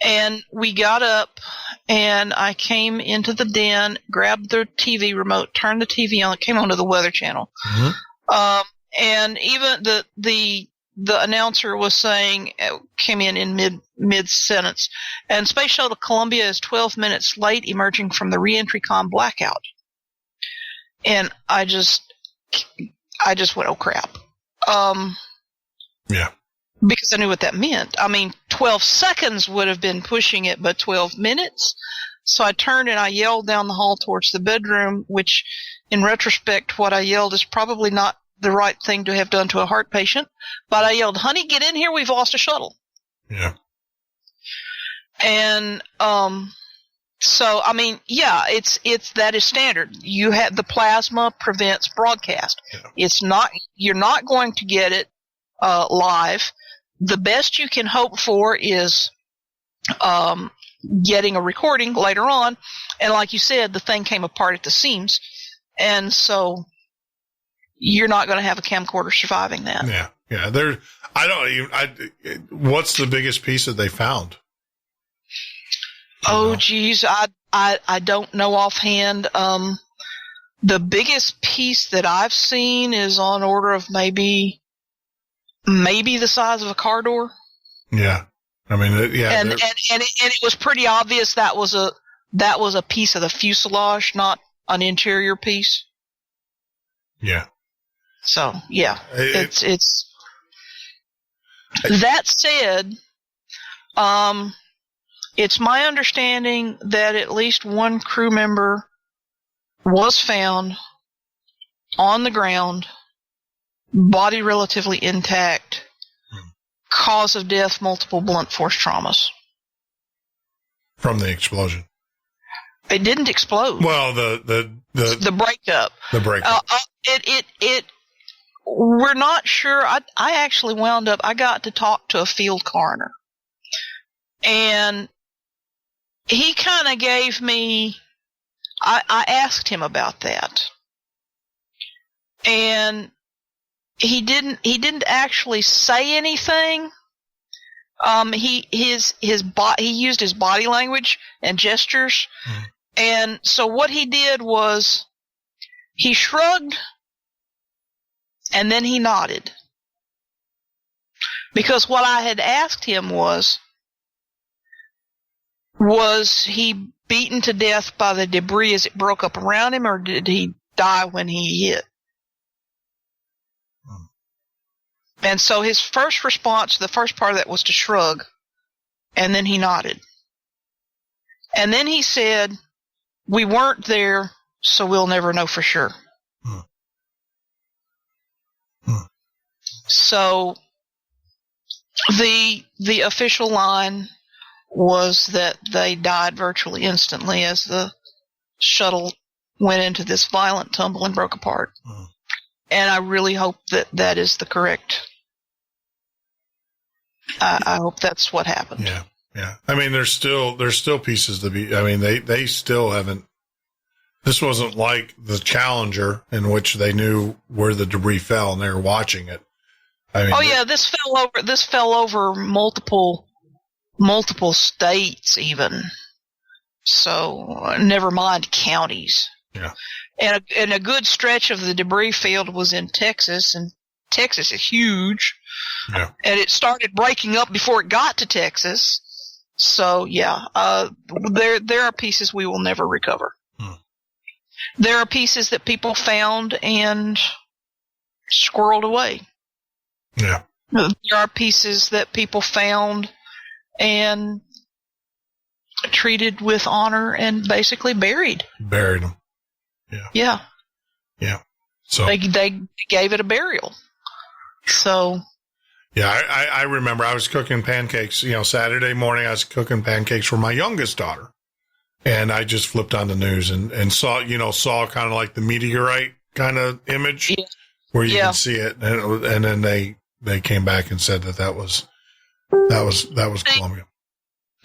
And we got up and I came into the den, grabbed the TV remote, turned the TV on, it came onto the Weather Channel. Mm-hmm. And even the announcer was saying, came in mid sentence, and Space Shuttle Columbia is 12 minutes late emerging from the reentry comm blackout. And I just went, oh crap. Yeah. Because I knew what that meant. I mean, 12 seconds would have been pushing it, but 12 minutes. So I turned and I yelled down the hall towards the bedroom, which in retrospect, what I yelled is probably not the right thing to have done to a heart patient. But I yelled, honey, get in here. We've lost a shuttle. Yeah. And, so, I mean, yeah, that is standard. You have the plasma prevents broadcast. Yeah. You're not going to get it, live. The best you can hope for is, getting a recording later on. And like you said, the thing came apart at the seams. And so you're not going to have a camcorder surviving that. Yeah. Yeah. What's the biggest piece that they found? Oh, geez, I don't know offhand. The biggest piece that I've seen is on order of maybe the size of a car door. Yeah, I mean, yeah, and it was pretty obvious that was a piece of the fuselage, not an interior piece. Yeah. So yeah, it's. That said, it's my understanding that at least one crew member was found on the ground, body relatively intact, cause of death, multiple blunt force traumas. From the explosion. It didn't explode. Well, the breakup. The breakup. We're not sure. I actually I got to talk to a field coroner. And he kind of gave me, I asked him about that. And he didn't actually say anything. He used his body language and gestures. Mm. And so what he did was he shrugged and then he nodded. Because what I had asked him was he beaten to death by the debris as it broke up around him, or did he die when he hit? And so his first response, the first part of that, was to shrug, and then he nodded. And then he said, we weren't there, so we'll never know for sure. So the official line was that they died virtually instantly as the shuttle went into this violent tumble and broke apart. And I really hope that is the correct. I hope that's what happened. Yeah, yeah. I mean, there's still pieces to be. I mean, they still haven't. This wasn't like the Challenger, in which they knew where the debris fell and they were watching it. I mean, this fell over multiple states even. So never mind counties. Yeah. And a good stretch of the debris field was in Texas, and Texas is huge. Yeah. And it started breaking up before it got to Texas. So yeah, there are pieces we will never recover. There are pieces that people found and squirreled away. Yeah. There are pieces that people found and treated with honor and basically buried. Buried them. Yeah. Yeah. Yeah. So they gave it a burial. So. Yeah, I remember I was cooking pancakes, Saturday morning I was cooking pancakes for my youngest daughter. And I just flipped on the news and saw kind of like the meteorite kind of image where you can see it. And then they came back and said that was Columbia.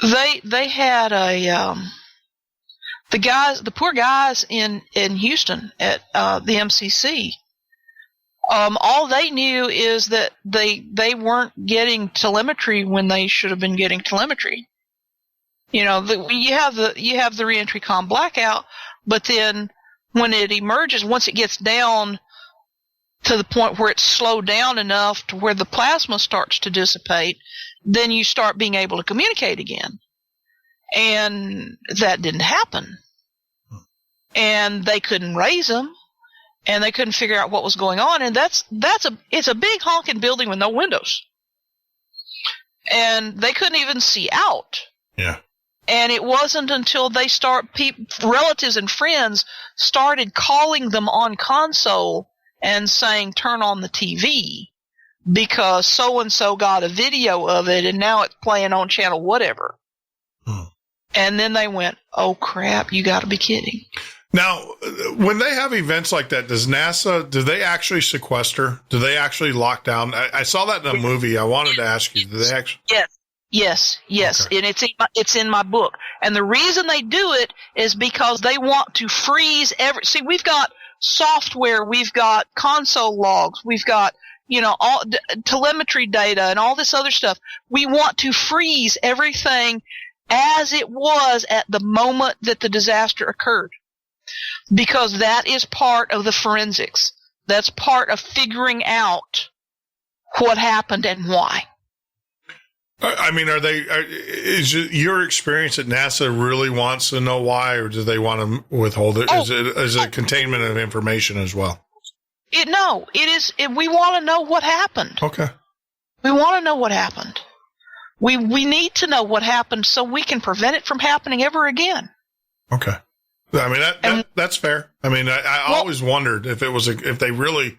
They had the poor guys in Houston at the MCC. All they knew is that they weren't getting telemetry when they should have been getting telemetry. You have the reentry comm blackout, but then when it emerges, once it gets down to the point where it's slowed down enough to where the plasma starts to dissipate, then you start being able to communicate again. And that didn't happen. And they couldn't raise them. And they couldn't figure out what was going on, and it's a big honking building with no windows, and they couldn't even see out. Yeah. And it wasn't until relatives and friends started calling them on console and saying, "Turn on the TV," because so and so got a video of it, and now it's playing on channel whatever. And then they went, "Oh crap! You got to be kidding." Now, when they have events like that, do they actually sequester? Do they actually lock down? I saw that in a movie. I wanted to ask you, do they actually? Yes. Okay. And it's in my book. And the reason they do it is because they want to freeze see, we've got software, we've got console logs, we've got, all telemetry data and all this other stuff. We want to freeze everything as it was at the moment that the disaster occurred. Because that is part of the forensics. That's part of figuring out what happened and why. I mean, is your experience that NASA really wants to know why, or do they want to withhold it? Is it containment of information as well? No, it is. We want to know what happened. Okay. We want to know what happened. We need to know what happened so we can prevent it from happening ever again. Okay. I mean, that's fair. I mean, I always wondered if they really,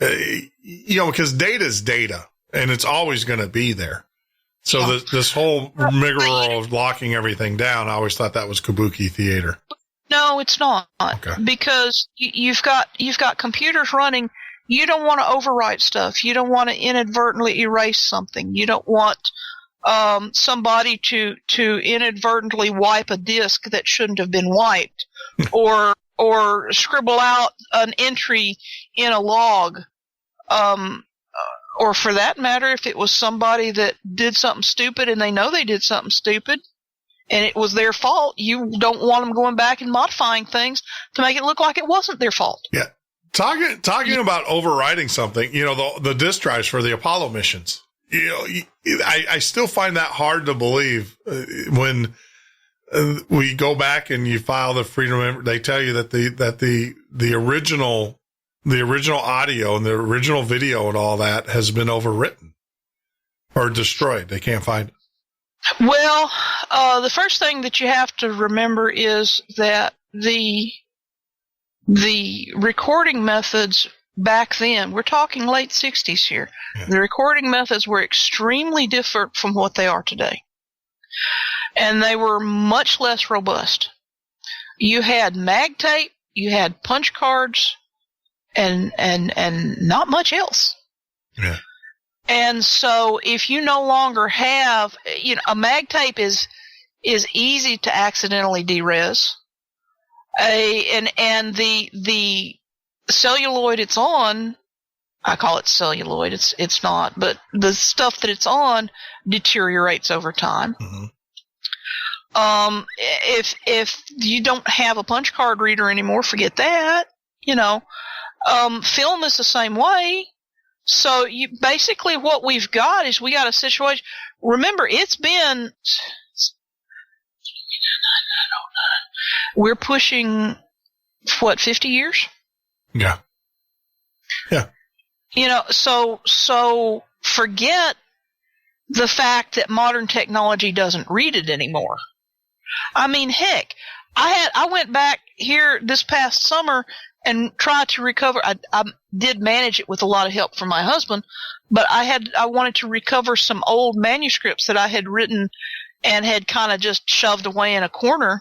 because data is data and it's always going to be there. So this whole rigmarole of locking everything down, I always thought that was kabuki theater. No, it's not. Okay. Because you've got computers running. You don't want to overwrite stuff. You don't want to inadvertently erase something. You don't want somebody to inadvertently wipe a disk that shouldn't have been wiped, or scribble out an entry in a log, or for that matter, if it was somebody that did something stupid and they know they did something stupid and it was their fault, you don't want them going back and modifying things to make it look like it wasn't their fault. Yeah. Talking about overwriting something, the disk drives for the Apollo missions. I still find that hard to believe when we go back and you file the freedom. They tell you that the original audio and the original video and all that has been overwritten or destroyed. They can't find it. Well, the first thing that you have to remember is that the recording methods back then, we're talking late 60s here, the recording methods were extremely different from what they are today. And they were much less robust. You had mag tape, you had punch cards, and not much else. Yeah. And so if you no longer have, a mag tape is easy to accidentally derez. And the celluloid it's on, I call it celluloid, it's not, but the stuff that it's on deteriorates over time. Mm-hmm. If you don't have a punch card reader anymore, forget that. Film is the same way. So basically what we've got is we got a situation. Remember, it's been, we're pushing, 50 years? Yeah. Yeah. So forget the fact that modern technology doesn't read it anymore. I mean, heck, I went back here this past summer and tried to recover. I did manage it with a lot of help from my husband, but I wanted to recover some old manuscripts that I had written and had kind of just shoved away in a corner,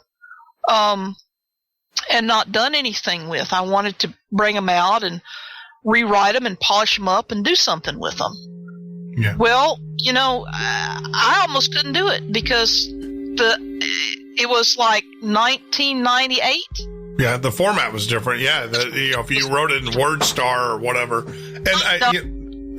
and not done anything with. I wanted to bring them out and rewrite them and polish them up and do something with them. Yeah. Well, I almost couldn't do it because it was like 1998. Yeah, the format was different. Yeah, if you wrote it in WordStar or whatever, and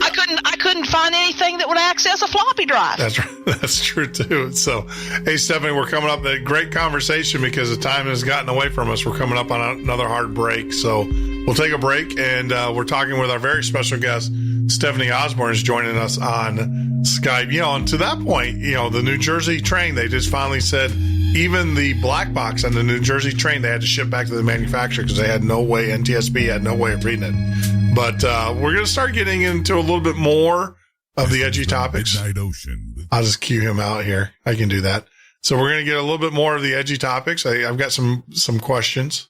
I couldn't find anything that would access a floppy drive. That's true too. So, hey Stephanie, we're coming up a great conversation because the time has gotten away from us. We're coming up on another hard break, so we'll take a break, and we're talking with our very special guest, Stephanie Osborn, is joining us on Skype. And to that point, the New Jersey train, they just finally said even the black box on the New Jersey train, they had to ship back to the manufacturer because they had no way, NTSB had no way of reading it. But we're going to start getting into a little bit more of the edgy topics. I'll just cue him out here. I can do that. So we're going to get a little bit more of the edgy topics. I've got some questions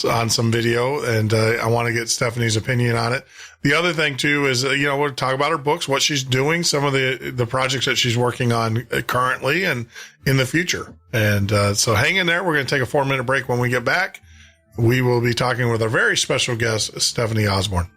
on some video, and I want to get Stephanie's opinion on it. The other thing too is, we'll talk about her books, what she's doing, some of the projects that she's working on currently and in the future. And so hang in there. We're going to take a 4-minute break. When we get back, we will be talking with our very special guest, Stephanie Osborn.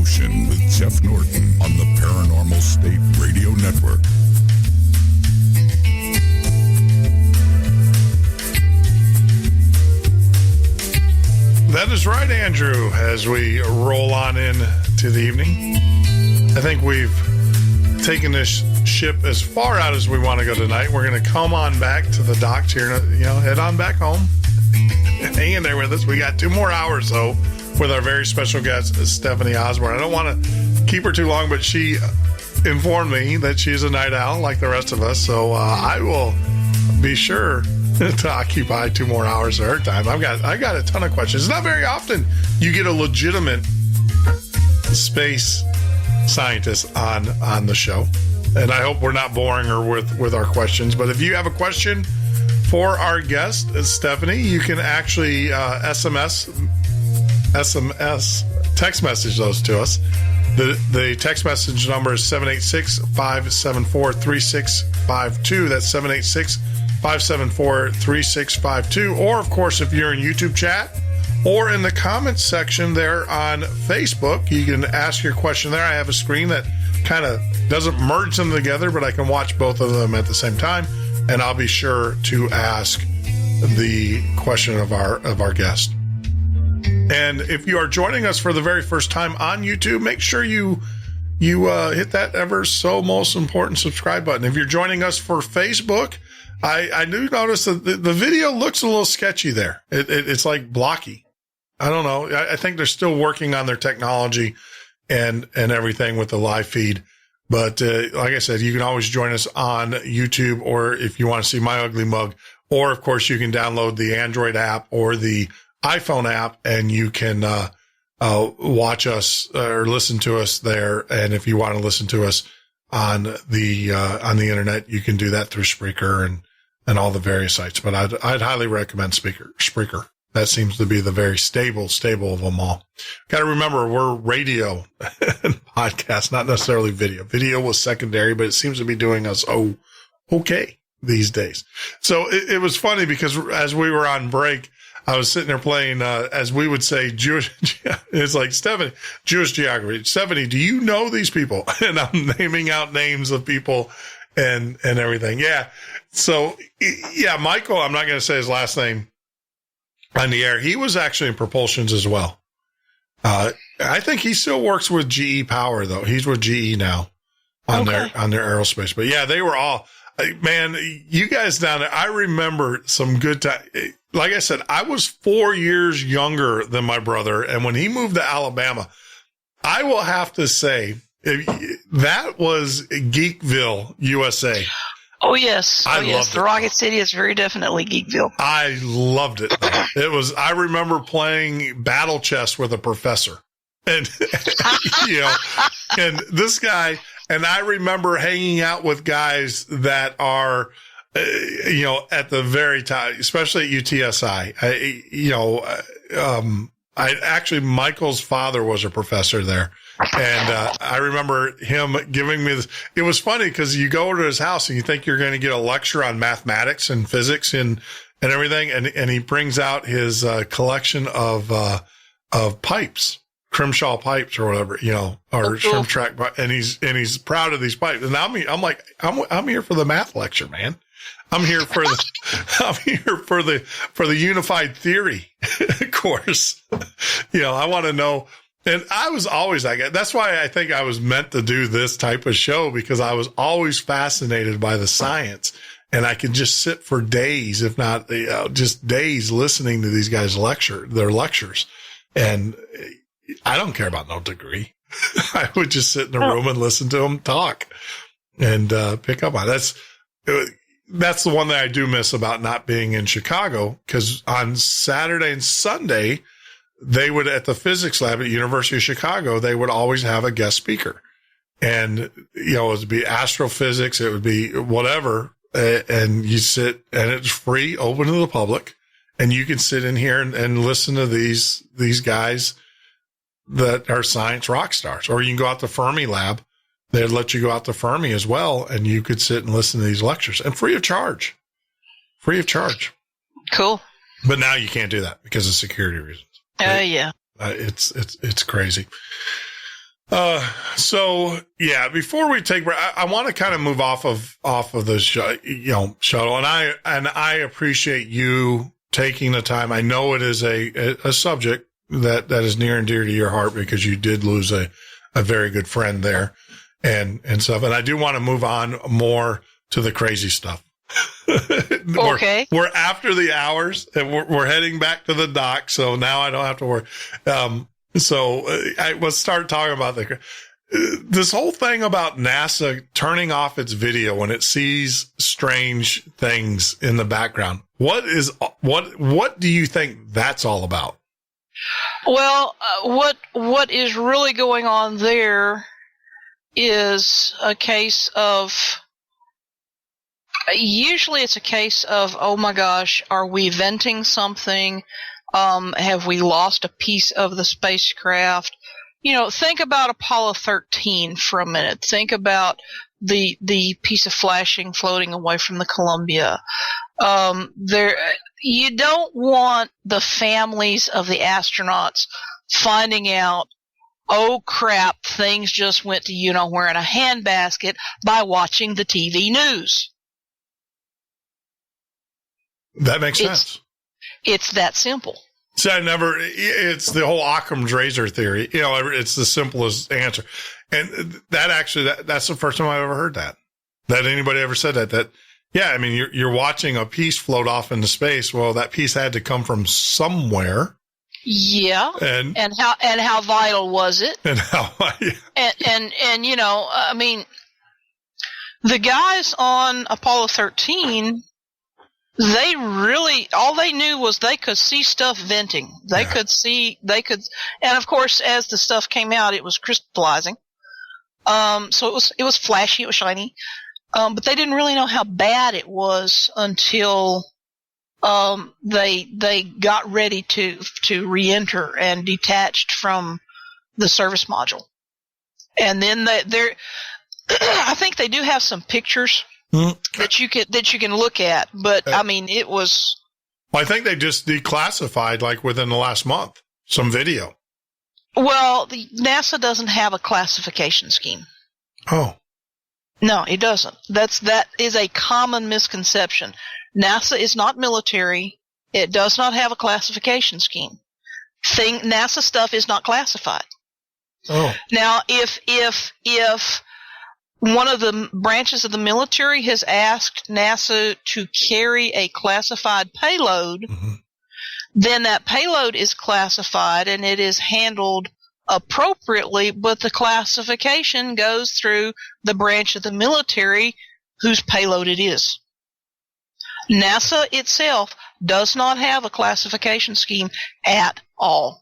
Ocean with Jeff Norton on the Paranormal State Radio Network. That is right, Andrew. As we roll on in to the evening, I think we've taken this ship as far out as we want to go tonight. We're going to come on back to the docks here, head on back home. Hang in there with us. We got 2 more hours, though, with our very special guest, Stephanie Osborn. I don't want to keep her too long, but she informed me that she's a night owl like the rest of us, so I will be sure to occupy 2 more hours of her time. I got a ton of questions. It's not very often you get a legitimate space scientist on the show, and I hope we're not boring her with our questions. But if you have a question for our guest, Stephanie, you can actually SMS, text message those to us. The text message number is 786-574-3652. That's 786-574-3652. Or, of course, if you're in YouTube chat or in the comments section there on Facebook, you can ask your question there. I have a screen that kind of doesn't merge them together, but I can watch both of them at the same time, and I'll be sure to ask the question of our guest. And if you are joining us for the very first time on YouTube, make sure you hit that ever so most important subscribe button. If you're joining us for Facebook, I do notice that the video looks a little sketchy there. It's like blocky. I don't know. I think they're still working on their technology and everything with the live feed. But like I said, you can always join us on YouTube, or if you want to see my ugly mug, or of course you can download the Android app or the iPhone app, and you can watch us or listen to us there. And if you want to listen to us on the internet, you can do that through Spreaker and all the various sites. But I'd highly recommend Spreaker. That seems to be the very stable of them all. Got to remember, we're radio and podcast, not necessarily video. Video was secondary, but it seems to be doing us okay these days. So it was funny because as we were on break, I was sitting there playing, as we would say, Jewish. It's like, Stephanie, Jewish geography. Stephanie, do you know these people? And I'm naming out names of people and everything. Yeah. So, yeah, Michael, I'm not going to say his last name on the air. He was actually in propulsions as well. I think he still works with GE Power, though. He's with GE now on their aerospace. But yeah, they were all, man, you guys down there, I remember some good time. Like I said, I was 4 years younger than my brother. And when he moved to Alabama, I will have to say that was Geekville, USA. Oh, yes. I loved The it. Rocket City is very definitely Geekville. I loved it. I remember playing battle chess with a professor, and, and this guy, and I remember hanging out with guys that are, at the very top, especially at UTSI. Actually, Michael's father was a professor there. And I remember him giving me this. It was funny because you go to his house and you think you're going to get a lecture on mathematics and physics and everything. And he brings out his collection of pipes, Crimshaw pipes or whatever, or shrimp track. And he's proud of these pipes. And I'm here for the math lecture, man. I'm here for the unified theory course. I want to know. And I was always like, that's why I think I was meant to do this type of show, because I was always fascinated by the science, and I could just sit for days, if not just days, listening to these guys their lectures. And I don't care about no degree. I would just sit in a room and listen to them talk and pick up on it. That's the one that I do miss about not being in Chicago, because on Saturday and Sunday, they would, at the physics lab at University of Chicago, they would always have a guest speaker. And, it would be astrophysics. It would be whatever. And you sit, and it's free, open to the public. And you can sit in here and listen to these guys that are science rock stars. Or you can go out to Fermi lab. They'd let you go out to Fermi as well. And you could sit and listen to these lectures, and free of charge. Cool. But now you can't do that because of security reasons. Yeah. It's crazy. So yeah, before we take, I want to kind of move off of the shuttle, and I appreciate you taking the time. I know it is a subject that is near and dear to your heart because you did lose a very good friend there and stuff. And I do want to move on more to the crazy stuff. Okay. We're after the hours and we're heading back to the dock. So now I don't have to worry. Let's start talking about this whole thing about NASA turning off its video when it sees strange things in the background. What do you think that's all about? Well, what is really going on there is a case of, usually it's a case of, oh my gosh, are we venting something? Have we lost a piece of the spacecraft? Think about Apollo 13 for a minute. Think about the piece of flashing floating away from the Columbia. You don't want the families of the astronauts finding out, oh crap, things just went to where in a handbasket by watching the TV news. That makes sense. It's that simple. See, it's the whole Occam's razor theory. It's the simplest answer. And that's the first time I've ever heard that anybody ever said that, yeah, I mean, you're watching a piece float off into space. Well, that piece had to come from somewhere. Yeah. And how vital was it? And how, yeah. And I mean, the guys on Apollo 13, they really, all they knew was they could see stuff venting. They could, and of course, as the stuff came out, it was crystallizing. So it was flashy, it was shiny. But they didn't really know how bad it was until, they got ready to re-enter and detached from the service module. And then I think they do have some pictures that you can look at, but I mean, it was. Well, I think they just declassified like within the last month some video. Well, NASA doesn't have a classification scheme. Oh. No, it doesn't. That is a common misconception. NASA is not military. It does not have a classification scheme. NASA stuff is not classified. Oh. Now, if one of the branches of the military has asked NASA to carry a classified payload, then that payload is classified and it is handled appropriately, but the classification goes through the branch of the military whose payload it is. NASA itself does not have a classification scheme at all.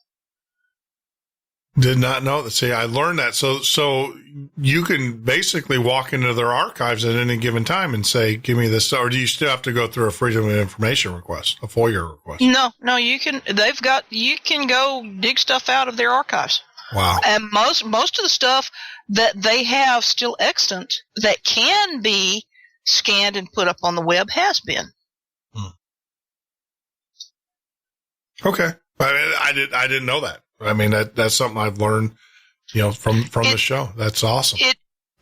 Did not know that. See, I learned that. So you can basically walk into their archives at any given time and say, give me this, or do you still have to go through a Freedom of Information request, a FOIA request? No, you can go dig stuff out of their archives. Wow. And most of the stuff that they have still extant that can be scanned and put up on the web has been. Okay. I didn't know that. I mean, that's something I've learned, from the show. That's awesome.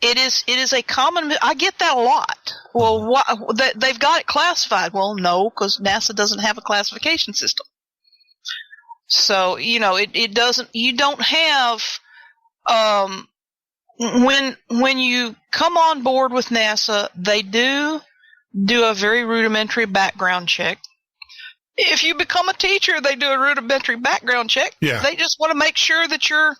It is a common, I get that a lot. Well, they've got it classified. Well, no, because NASA doesn't have a classification system. So, it doesn't, you don't have, when you come on board with NASA, they do a very rudimentary background check. If you become a teacher, they do a rudimentary background check. Yeah. They just want to make sure that you're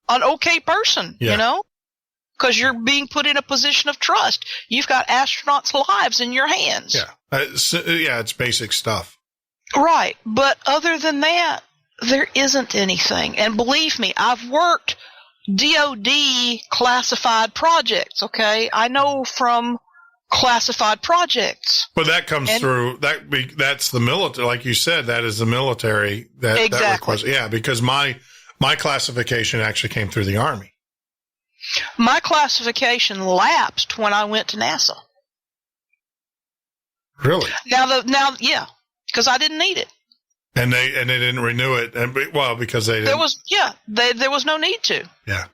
an okay person, because you're being put in a position of trust. You've got astronauts' lives in your hands. Yeah. It's basic stuff. Right. But other than that, there isn't anything. And believe me, I've worked DOD classified projects, okay? I know from classified projects. But that comes through, that's the military, like you said, that is the military. Exactly. That request, yeah, because my classification actually came through the Army. My classification lapsed when I went to NASA. Really? Now, yeah, because I didn't need it. And they didn't renew it, because they didn't. There was no need to. Yeah.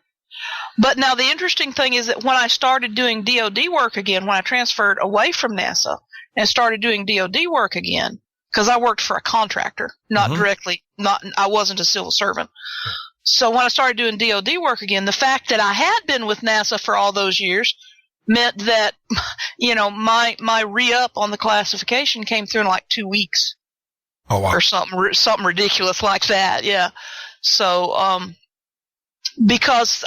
But now the interesting thing is that when I started doing DoD work again, when I transferred away from NASA and started doing DoD work again, because I worked for a contractor, not directly, I wasn't a civil servant. So when I started doing DoD work again, the fact that I had been with NASA for all those years meant that, my re-up on the classification came through in like 2 weeks. Oh, wow. Or something ridiculous like that. Yeah. So, because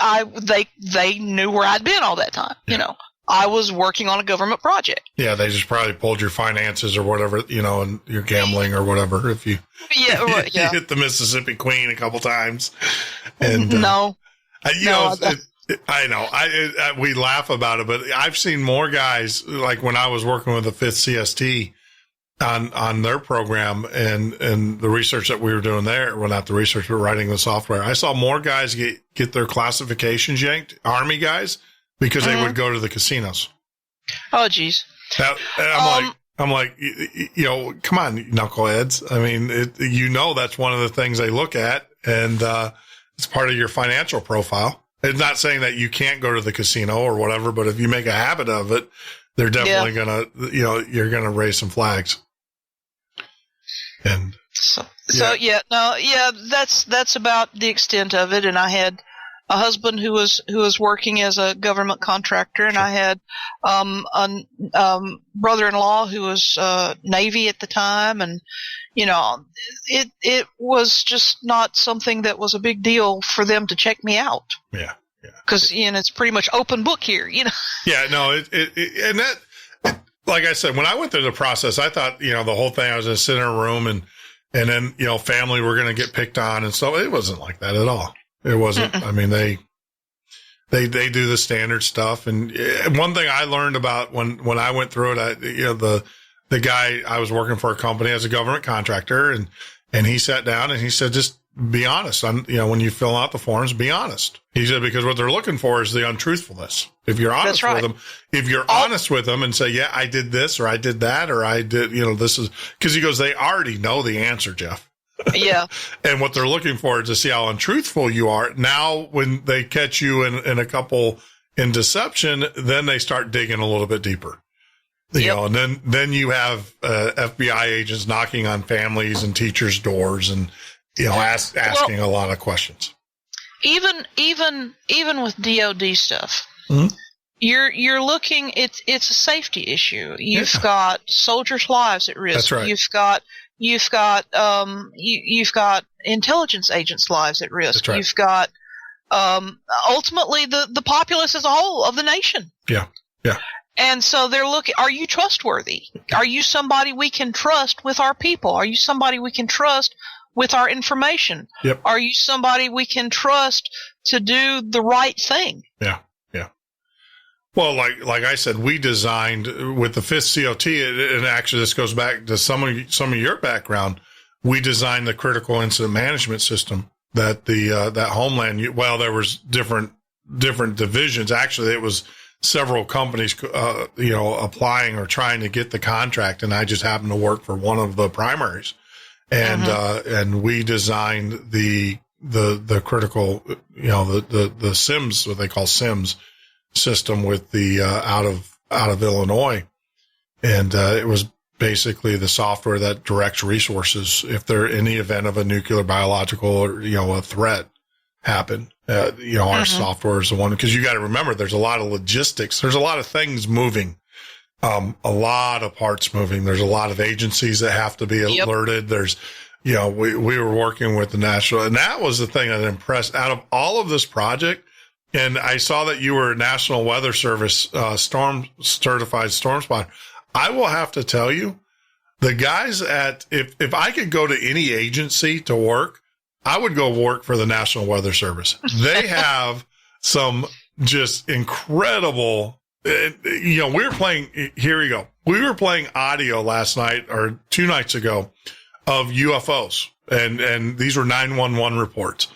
they knew where I'd been all that time, I was working on a government project. Yeah, they just probably pulled your finances or whatever, and you're gambling or whatever. If you, you hit the Mississippi Queen a couple times, and no, I know, we laugh about it, but I've seen more guys like when I was working with the 5th CST on their program and the research that we were doing there. Well, not the research, but writing the software. I saw more guys get their classifications yanked, Army guys, because they would go to the casinos. Oh, geez. I'm like, come on, knuckleheads. I mean, that's one of the things they look at, and it's part of your financial profile. It's not saying that you can't go to the casino or whatever, but if you make a habit of it, they're definitely you're gonna raise some flags. And that's about the extent of it. And I had a husband who was working as a government contractor, and I had a brother-in-law who was Navy at the time, and it was just not something that was a big deal for them to check me out. Yeah. Because it's pretty much open book here. Yeah, no, and that, like I said, when I went through the process, I thought the whole thing, I was going to sit in a room and then family were going to get picked on and so it wasn't like that at all. It wasn't. I mean, they do the standard stuff. And one thing I learned about when I went through it, the guy, I was working for a company as a government contractor, and he sat down and he said, just be honest. When you fill out the forms, be honest. He said, because what they're looking for is the untruthfulness. If you're honest with them, honest with them and say, yeah, I did this or I did that or I did, this is, because he goes, they already know the answer, Jeff. Yeah. And what they're looking for is to see how untruthful you are. Now, when they catch you in a couple in deception, then they start digging a little bit deeper. And then you have FBI agents knocking on families and teachers' doors and asking a lot of questions. Even with DoD stuff, you're looking. It's a safety issue. You've got soldiers' lives at risk. That's right. You've got intelligence agents' lives at risk. That's right. You've got ultimately the populace as a whole of the nation. Yeah. Yeah. And so they're looking, are you trustworthy? Are you somebody we can trust with our people? Are you somebody we can trust with our information? Yep. Are you somebody we can trust to do the right thing? Yeah. Yeah. Well, like I said, we designed with the 5th COT, and actually this goes back to some of your background. We designed the critical incident management system that that Homeland, there was different divisions. Actually, it was several companies, applying or trying to get the contract. And I just happened to work for one of the primaries. And we designed the critical, the SIMS, what they call SIMS system with the, out of Illinois. And, it was basically the software that directs resources if there in the event of a nuclear, biological, or, a threat happen. Our software is the one, because you got to remember there's a lot of logistics. There's a lot of things moving, a lot of parts moving. There's a lot of agencies that have to be alerted. There's, we were working with the national, and that was the thing that impressed out of all of this project. And I saw that you were a National Weather Service, storm certified storm spotter. I will have to tell you, the guys if I could go to any agency to work, I would go work for the National Weather Service. They have some just incredible, we were playing, here we go. We were playing audio last night or 2 nights ago of UFOs, and these were 911 reports.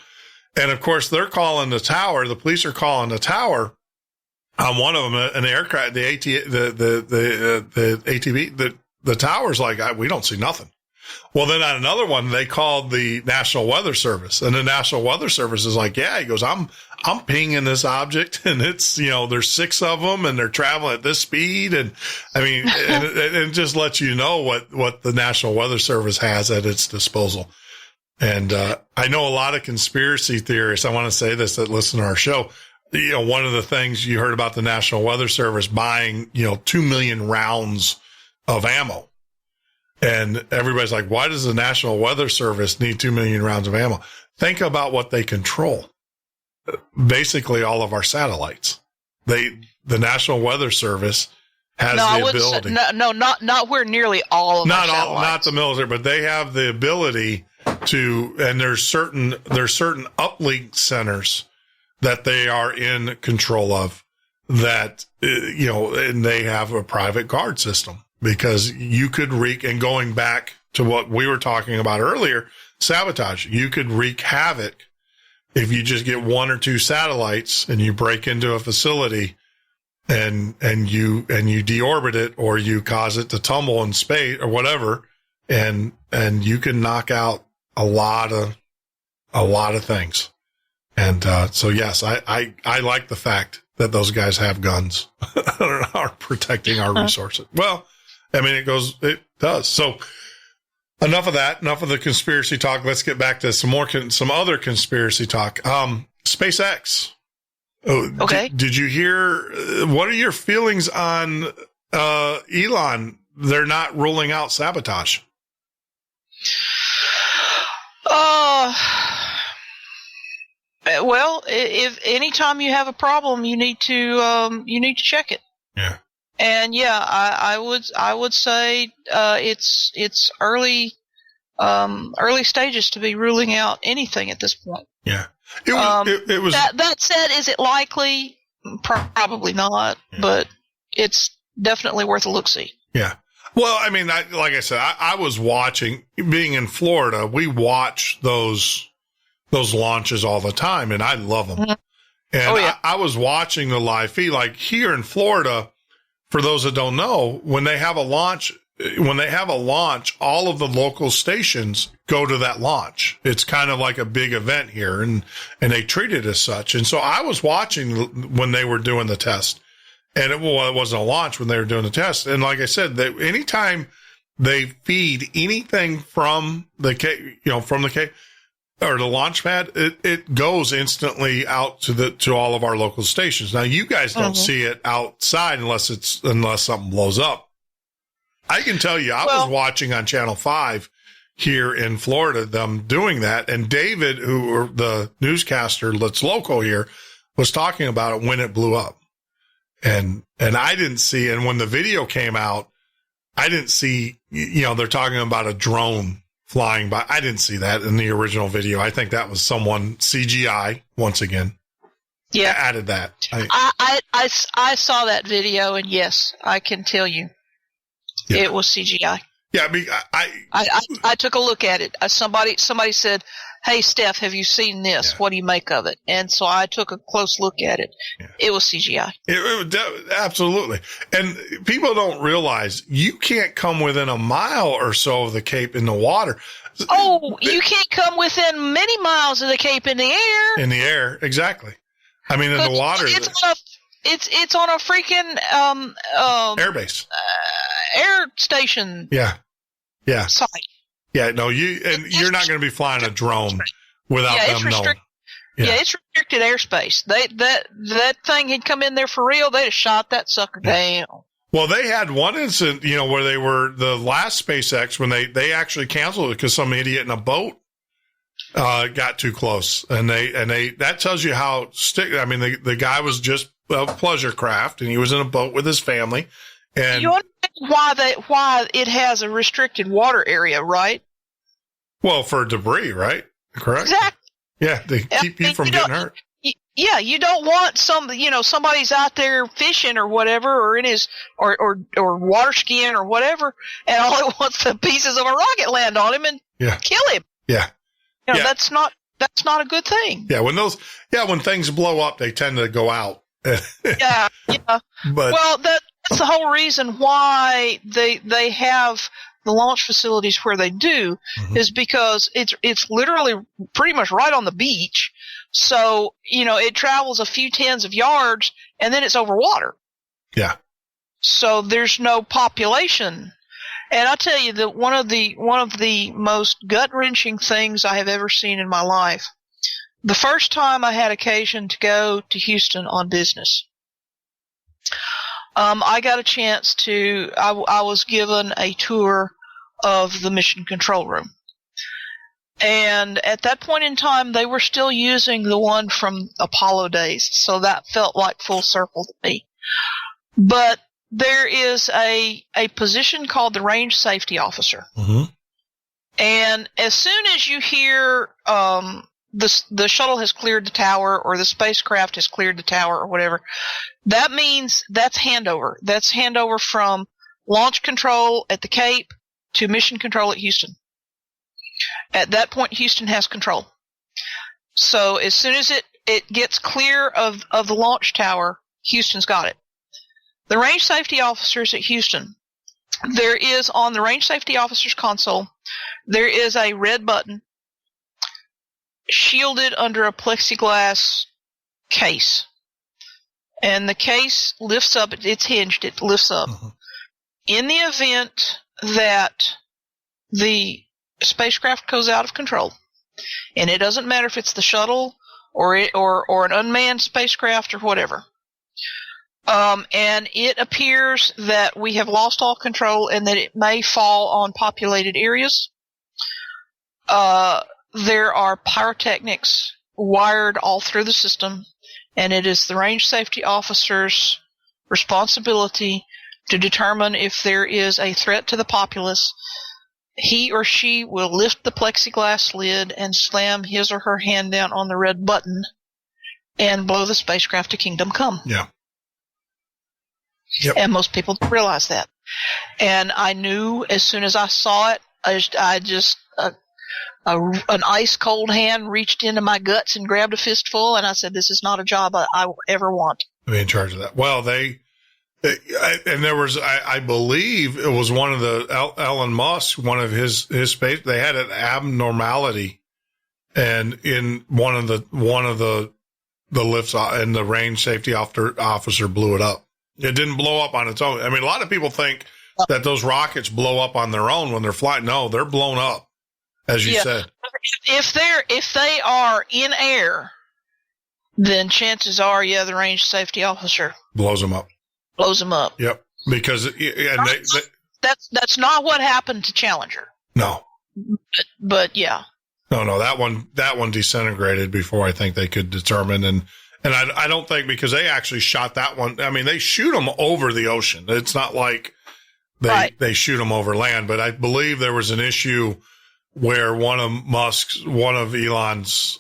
And of course, they're calling the tower. The police are calling the tower on one of them, an aircraft, the ATV, the tower's like, we don't see nothing. Well, then on another one, they called the National Weather Service, and the National Weather Service is like, yeah, he goes, I'm pinging this object, and it's, there's 6 of them, and they're traveling at this speed. And I mean, and it just lets you know what the National Weather Service has at its disposal. And, I know a lot of conspiracy theorists. I want to say this that listen to our show. One of the things you heard about the National Weather Service buying, 2 million rounds of ammo. And everybody's like, why does the National Weather Service need 2 million rounds of ammo? Think about what they control. Basically all of our satellites. The National Weather Service has the ability. Not where nearly all of our satellites. Not the military, but they have the ability to, and there's certain uplink centers that they are in control of that, and they have a private guard system, because you could wreak, and going back to what we were talking about earlier, sabotage, you could wreak havoc if you just get 1 or 2 satellites and you break into a facility and you deorbit it, or you cause it to tumble in space or whatever. And you can knock out a lot of things. And, so yes, I like the fact that those guys have guns are protecting our resources. Well, I mean, it does. So enough of that, enough of the conspiracy talk. Let's get back to some other conspiracy talk. SpaceX. Oh, okay. Did you hear, what are your feelings on, Elon? They're not ruling out sabotage. Well, if anytime you have a problem, you need to check it. Yeah. And yeah, I would say it's early stages to be ruling out anything at this point. Yeah. It was. That said, is it likely? Probably not, but it's definitely worth a look-see. Yeah. Well, I mean, like I said, I was watching, being in Florida, we watch those launches all the time, and I love them. Mm-hmm. And I was watching the live feed, like here in Florida. For those that don't know, when they have a launch, all of the local stations go to that launch. It's kind of like a big event here, and they treat it as such. And so I was watching when they were doing the test, and it wasn't a launch when they were doing the test. And like I said, anytime they feed anything from the or the launch pad, it goes instantly out to all of our local stations. Now, you guys don't see it outside unless something blows up. I can tell you, I was watching on Channel 5 here in Florida, them doing that. And David, the newscaster that's local here, was talking about it when it blew up. And I didn't see, and when the video came out, I didn't see, they're talking about a drone flying by. I didn't see that in the original video. I think that was someone CGI once again. Yeah, added that. I saw that video, and yes, I can tell you, it was CGI. Yeah, I took a look at it. Somebody said, "Hey, Steph, have you seen this? Yeah. What do you make of it?" And so I took a close look at it. Yeah. It was CGI. Absolutely. And people don't realize you can't come within a mile or so of the Cape in the water. Oh, you can't come within many miles of the Cape in the air. In the air, exactly. I mean, in the water. It's on a freaking airbase, air station. Yeah. Site. Yeah, no, you're not going to be flying a drone without them knowing. Yeah, it's restricted airspace. That thing had come in there for real. They'd have shot that sucker down. Well, they had one incident, where they were the last SpaceX when they actually canceled it because some idiot in a boat got too close, and they that tells you how I mean, the guy was just a pleasure craft, and he was in a boat with his family. And you understand why it has a restricted water area, right? Well, for debris, right? Correct. Exactly. Yeah, they keep you from getting hurt. Yeah, you don't want somebody's out there fishing or whatever, or in his or water skiing or whatever, and all it wants the pieces of a rocket land on him and kill him. Yeah. That's not a good thing. Yeah, when things blow up, they tend to go out. Yeah. But that's the whole reason why they have the launch facilities where they do is because it's literally pretty much right on the beach. So, it travels a few tens of yards and then it's over water. Yeah. So there's no population. And I tell you that one of the most gut-wrenching things I have ever seen in my life, the first time I had occasion to go to Houston on business, I got a chance I was given a tour of the mission control room. And at that point in time, they were still using the one from Apollo days, so that felt like full circle to me. But there is a position called the range safety officer. And as soon as you hear the shuttle has cleared the tower or the spacecraft has cleared the tower or whatever, that means that's handover. That's handover from launch control at the Cape to mission control at Houston. At that point, Houston has control. So as soon as it gets clear of the launch tower, Houston's got it. The range safety officers at Houston, there is on the range safety officer's console, there is a red button shielded under a plexiglass case. And the case lifts up, it's hinged, it lifts up. In the event that the spacecraft goes out of control, and it doesn't matter if it's the shuttle or an unmanned spacecraft or whatever, and it appears that we have lost all control and that it may fall on populated areas, there are pyrotechnics wired all through the system, and it is the range safety officer's responsibility to determine if there is a threat to the populace. He or she will lift the plexiglass lid and slam his or her hand down on the red button and blow the spacecraft to kingdom come. Yeah. Yep. And most people don't realize that. And I knew as soon as I saw it, an ice cold hand reached into my guts and grabbed a fistful, and I said, "This is not a job I will ever want." To be in charge of that. Well, and there was, I believe it was one of the Elon Musk, one of his space. They had an abnormality, and in one of the lifts, and the range safety officer blew it up. It didn't blow up on its own. I mean, a lot of people think that those rockets blow up on their own when they're flying. No, they're blown up, as you said. If they are in air, then chances are, the range safety officer blows them up. Yep. Because that's not what happened to Challenger. No. But yeah. No, that one disintegrated before I think they could determine, and I don't think, because they actually shot that one. I mean, they shoot them over the ocean. It's not like they shoot them over land, but I believe there was an issue where one of Elon's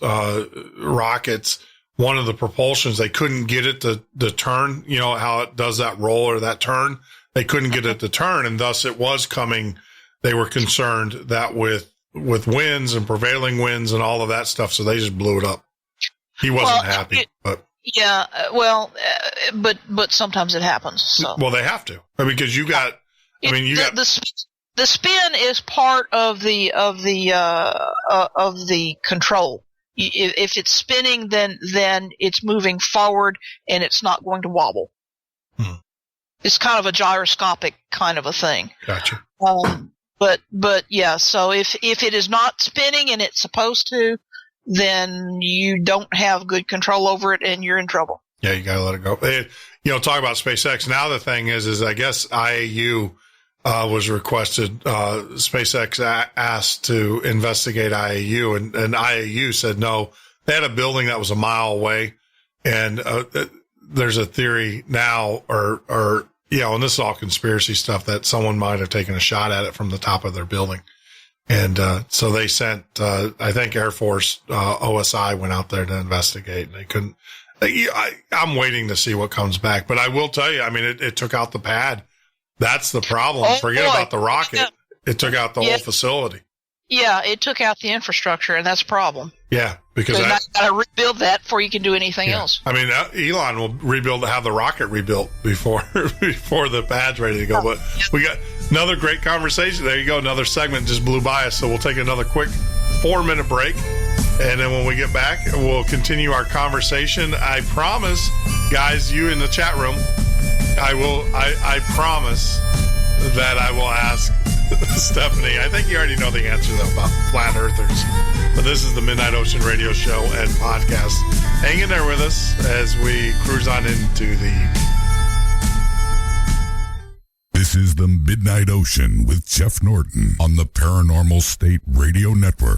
rockets, one of the propulsions, they couldn't get it to turn, how it does that roll or that turn. They couldn't get it to turn, and thus it was coming. They were concerned that with winds and prevailing winds and all of that stuff, so they just blew it up. He wasn't happy, but yeah, but sometimes it happens. So. Well, they have to, because you got. The spin is part of the control. If it's spinning, then it's moving forward and it's not going to wobble. It's kind of a gyroscopic kind of a thing. Gotcha. But yeah. So if it is not spinning and it's supposed to, then you don't have good control over it and you're in trouble. Yeah, you gotta let it go. Talk about SpaceX. Now the thing is I guess IAU was requested. SpaceX asked to investigate IAU, and IAU said no. They had a building that was a mile away, and there's a theory now, and this is all conspiracy stuff, that someone might have taken a shot at it from the top of their building. And so they sent, I think Air Force, OSI went out there to investigate, and they couldn't. I'm waiting to see what comes back. But I will tell you, I mean, it took out the pad. That's the problem. Forget about the rocket. It took out the whole facility. Yeah, it took out the infrastructure, and that's a problem. Yeah, because you got to rebuild that before you can do anything else. I mean, Elon will have the rocket rebuilt before the pad's ready to go. But Another great conversation. There you go. Another segment just blew by us. So we'll take another quick 4-minute break. And then when we get back, we'll continue our conversation. I promise, guys, you in the chat room, I promise that I will ask Stephanie. I think you already know the answer, though, about flat earthers. But this is the Midnight Ocean Radio Show and Podcast. Hang in there with us as we cruise on into the... This is the Midnight Ocean with Jeff Norton on the Paranormal State Radio Network.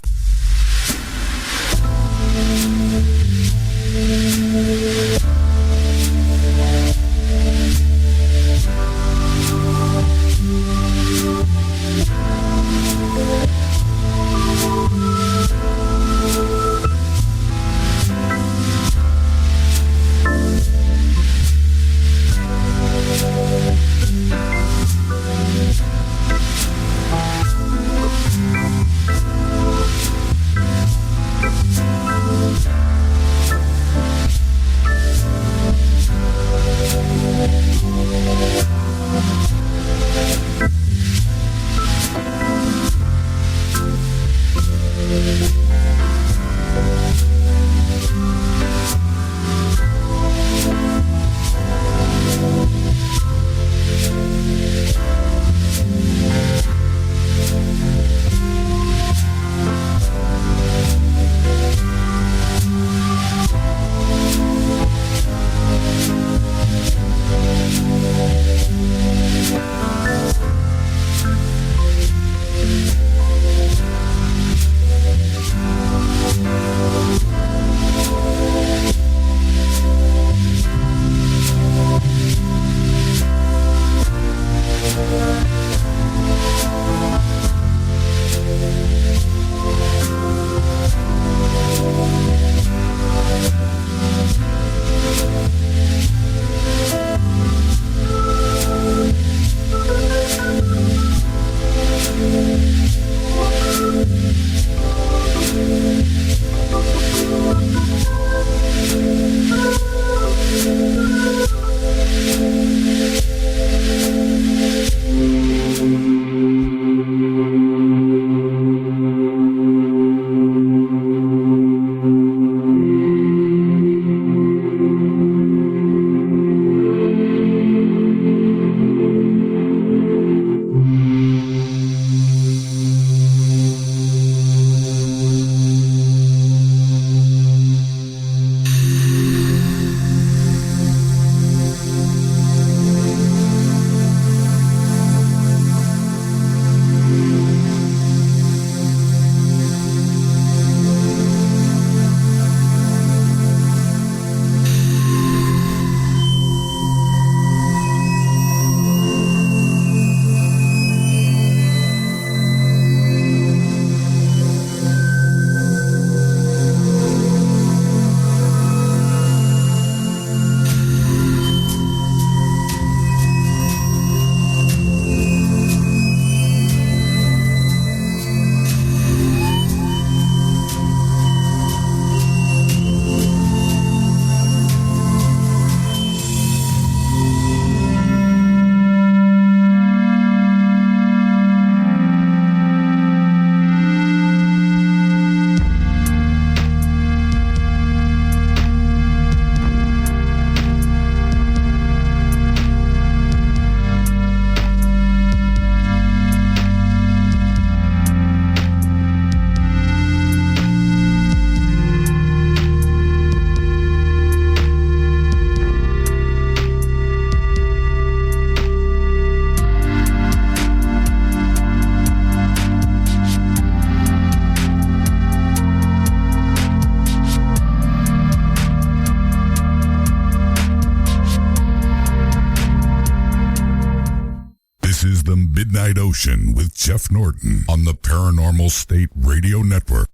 Midnight Ocean with Jeff Norton on the Paranormal State Radio Network.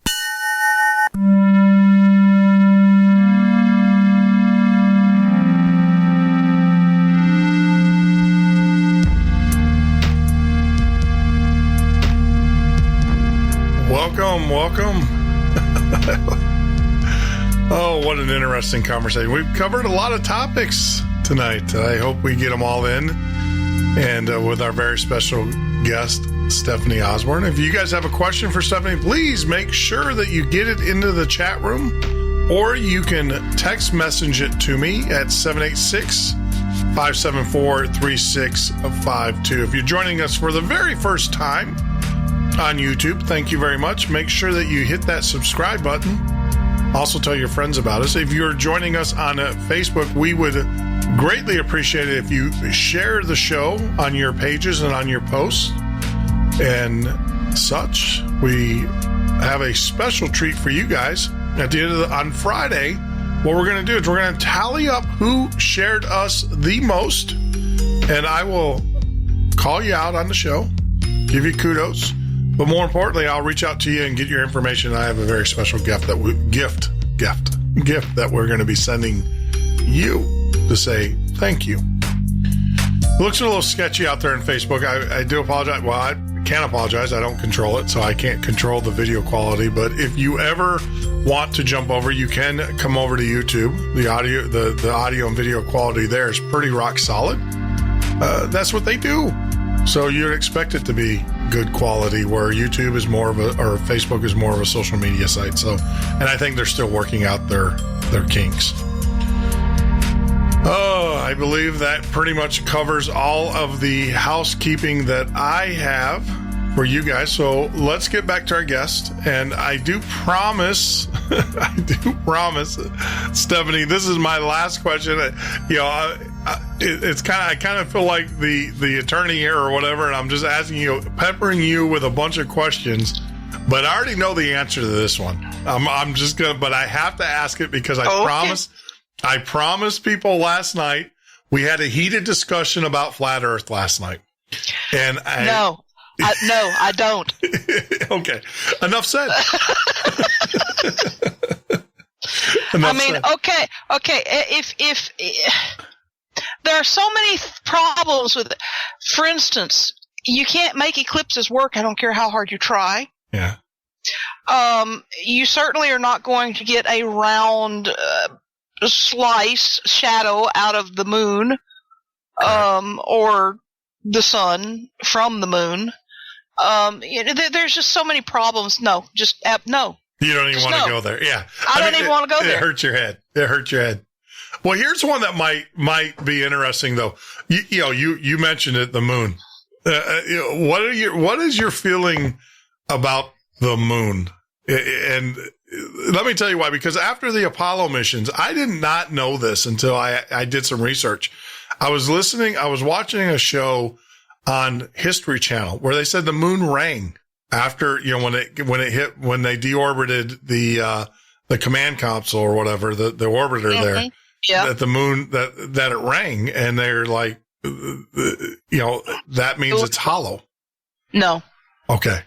Welcome. Oh, what an interesting conversation. We've covered a lot of topics tonight. I hope we get them all in. And with our very special guest, Stephanie Osborn. If you guys have a question for Stephanie, please make sure that you get it into the chat room, or you can text message it to me at 786-574-3652. If you're joining us for the very first time on YouTube, thank you very much. Make sure that you hit that subscribe button. Also tell your friends about us. If you're joining us on Facebook, we would greatly appreciate it if you share the show on your pages and on your posts and such. We have a special treat for you guys at the end of on Friday. What we're going to do is we're going to tally up who shared us the most, and I will call you out on the show, give you kudos. But more importantly, I'll reach out to you and get your information. I have a very special gift that we're going to be sending you to say thank you. It looks a little sketchy out there on Facebook. I do apologize. Well, I can't apologize. I don't control it, so I can't control the video quality. But if you ever want to jump over, you can come over to YouTube. The audio and video quality there is pretty rock solid. That's what they do. So you'd expect it to be good quality, where YouTube is more of or Facebook is more of a social media site. So, and I think they're still working out their kinks. Oh, I believe that pretty much covers all of the housekeeping that I have for you guys. So let's get back to our guest. And I do promise, Stephanie, this is my last question. It's I kind of feel like the attorney here or whatever, and I'm just asking you, peppering you with a bunch of questions, but I already know the answer to this one. I'm just gonna, but I have to ask it because I promised people last night. We had a heated discussion about flat Earth last night, and I don't. Okay, enough said. Okay. If there are so many problems with it. For instance, you can't make eclipses work. I don't care how hard you try. Yeah. You certainly are not going to get a round shadow out of the moon, or the sun from the moon. There's just so many problems. No. You don't even want to go there. Yeah. I don't even want to go there. It hurts your head. Well, here's one that might be interesting though. You mentioned it, the moon. What is your feeling about the moon? And let me tell you why, because after the Apollo missions, I did not know this until I did some research. I was watching a show on History Channel where they said the moon rang after, when they deorbited the command console or whatever, the orbiter there. Yeah. That the moon, that it rang, and they're like, that means it's hollow. No. Okay.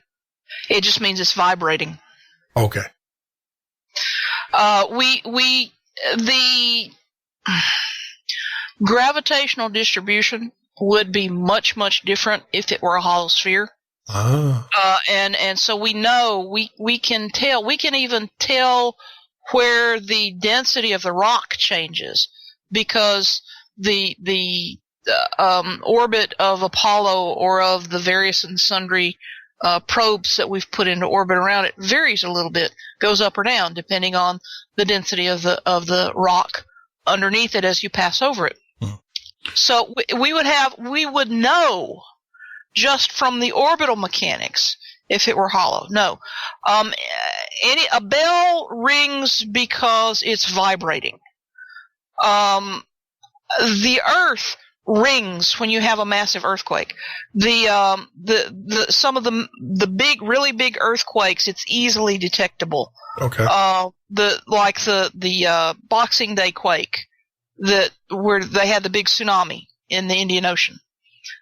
It just means it's vibrating. Okay. The gravitational distribution would be much, much different if it were a hollow sphere. Oh. And so we know, we can even tell where the density of the rock changes, because the orbit of Apollo or of the various and sundry probes that we've put into orbit around it varies a little bit, goes up or down depending on the density of the rock underneath it as you pass over it. So we would know just from the orbital mechanics if it were hollow. No. A bell rings because it's vibrating. The Earth rings when you have a massive earthquake. Some of the big, really big earthquakes, it's easily detectable. Okay. The Boxing Day quake, where they had the big tsunami in the Indian Ocean.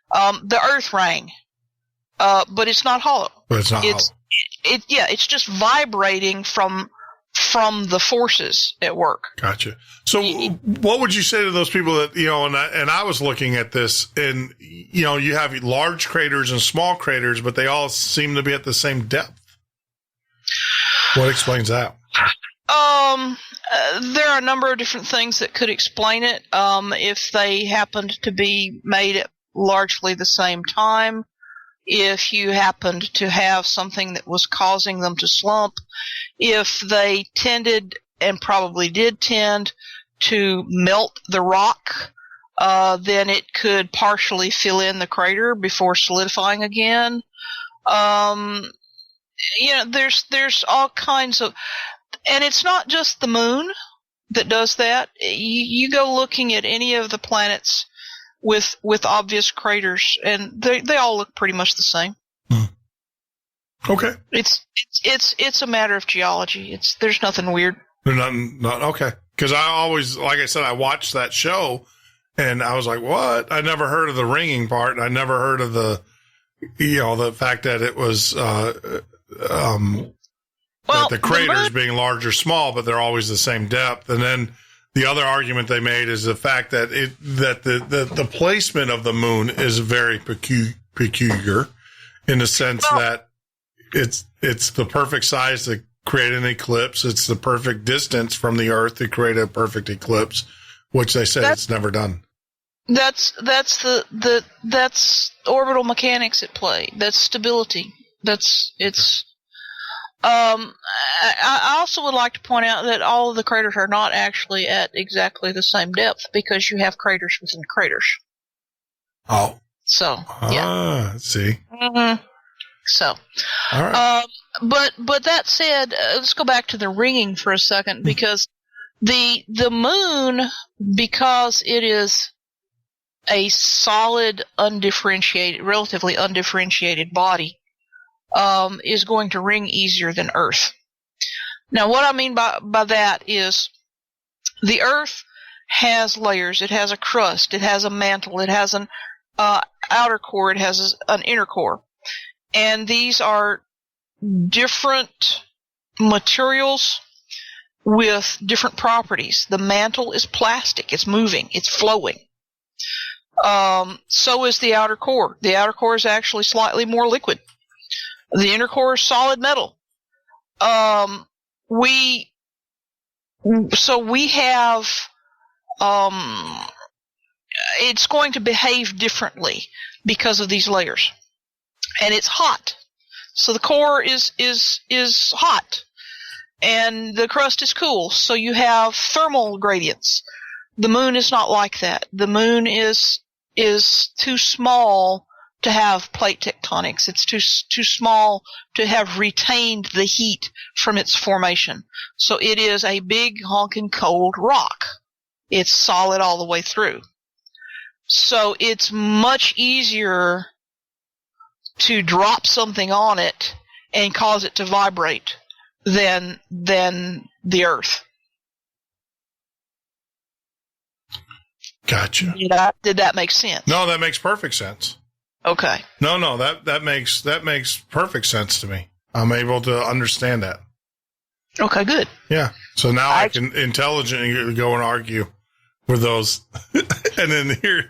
The Earth rang, but it's not hollow. But it's not hollow. It's just vibrating from the forces at work. Gotcha. So what would you say to those people that, and I was looking at this, and, you have large craters and small craters, but they all seem to be at the same depth. What explains that? There are a number of different things that could explain it. If they happened to be made at largely the same time, if you happened to have something that was causing them to slump, if they tended, and probably did tend, to melt the rock, then it could partially fill in the crater before solidifying again. There's all kinds of, and it's not just the moon that does that. You go looking at any of the planets with obvious craters, and they all look pretty much the same. Okay. It's a matter of geology. There's nothing weird. Not okay. Because I always, like I said, I watched that show, and I was like, "What?" I never heard of the ringing part. I never heard of the fact that it was that the craters being large or small, but they're always the same depth. And then the other argument they made is the fact that the placement of the moon is very peculiar in the sense that it's the perfect size to create an eclipse. It's the perfect distance from the Earth to create a perfect eclipse, which they say it's never done. That's orbital mechanics at play. That's stability. I also would like to point out that all of the craters are not actually at exactly the same depth, because you have craters within craters. Oh. So, yeah. See. Mm-hmm. So, all right. But that said, let's go back to the ringing for a second, because the moon, because it is a solid, relatively undifferentiated body, is going to ring easier than Earth. Now, what I mean by that is the Earth has layers. It has a crust. It has a mantle. It has an outer core. It has an inner core. And these are different materials with different properties. The mantle is plastic. It's moving. It's flowing. So is the outer core. The outer core is actually slightly more liquid. The inner core is solid metal. We have, it's going to behave differently because of these layers. And it's hot. So the core is hot. And the crust is cool. So you have thermal gradients. The moon is not like that. The moon is too small to have plate tectonics. It's too small to have retained the heat from its formation. So it is a big honking cold rock. It's solid all the way through. So it's much easier to drop something on it and cause it to vibrate than the Earth. Gotcha. Did that make sense? No, that makes perfect sense. Okay. No, that makes perfect sense to me. I'm able to understand that. Okay, good. Yeah. So now I can intelligently go and argue with those, and then hear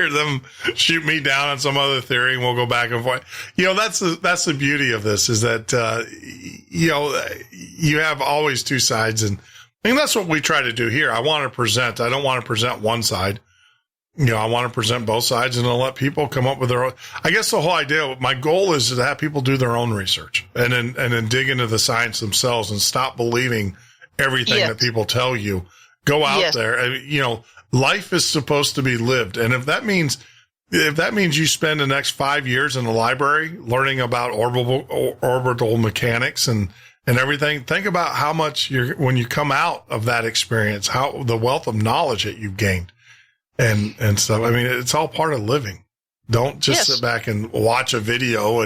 them shoot me down on some other theory, and we'll go back and forth. That's the beauty of this, is that you have always two sides, and I think that's what we try to do here. I want to present. I don't want to present one side. I want to present both sides, and I'll let people come up with their own. I guess the whole idea, my goal is to have people do their own research and then dig into the science themselves and stop believing everything that people tell you. Go out there. Life is supposed to be lived. And if that means you spend the next 5 years in the library learning about orbital mechanics and everything, think about how much when you come out of that experience, how the wealth of knowledge that you've gained. And stuff. I mean, it's all part of living. Don't just sit back and watch a video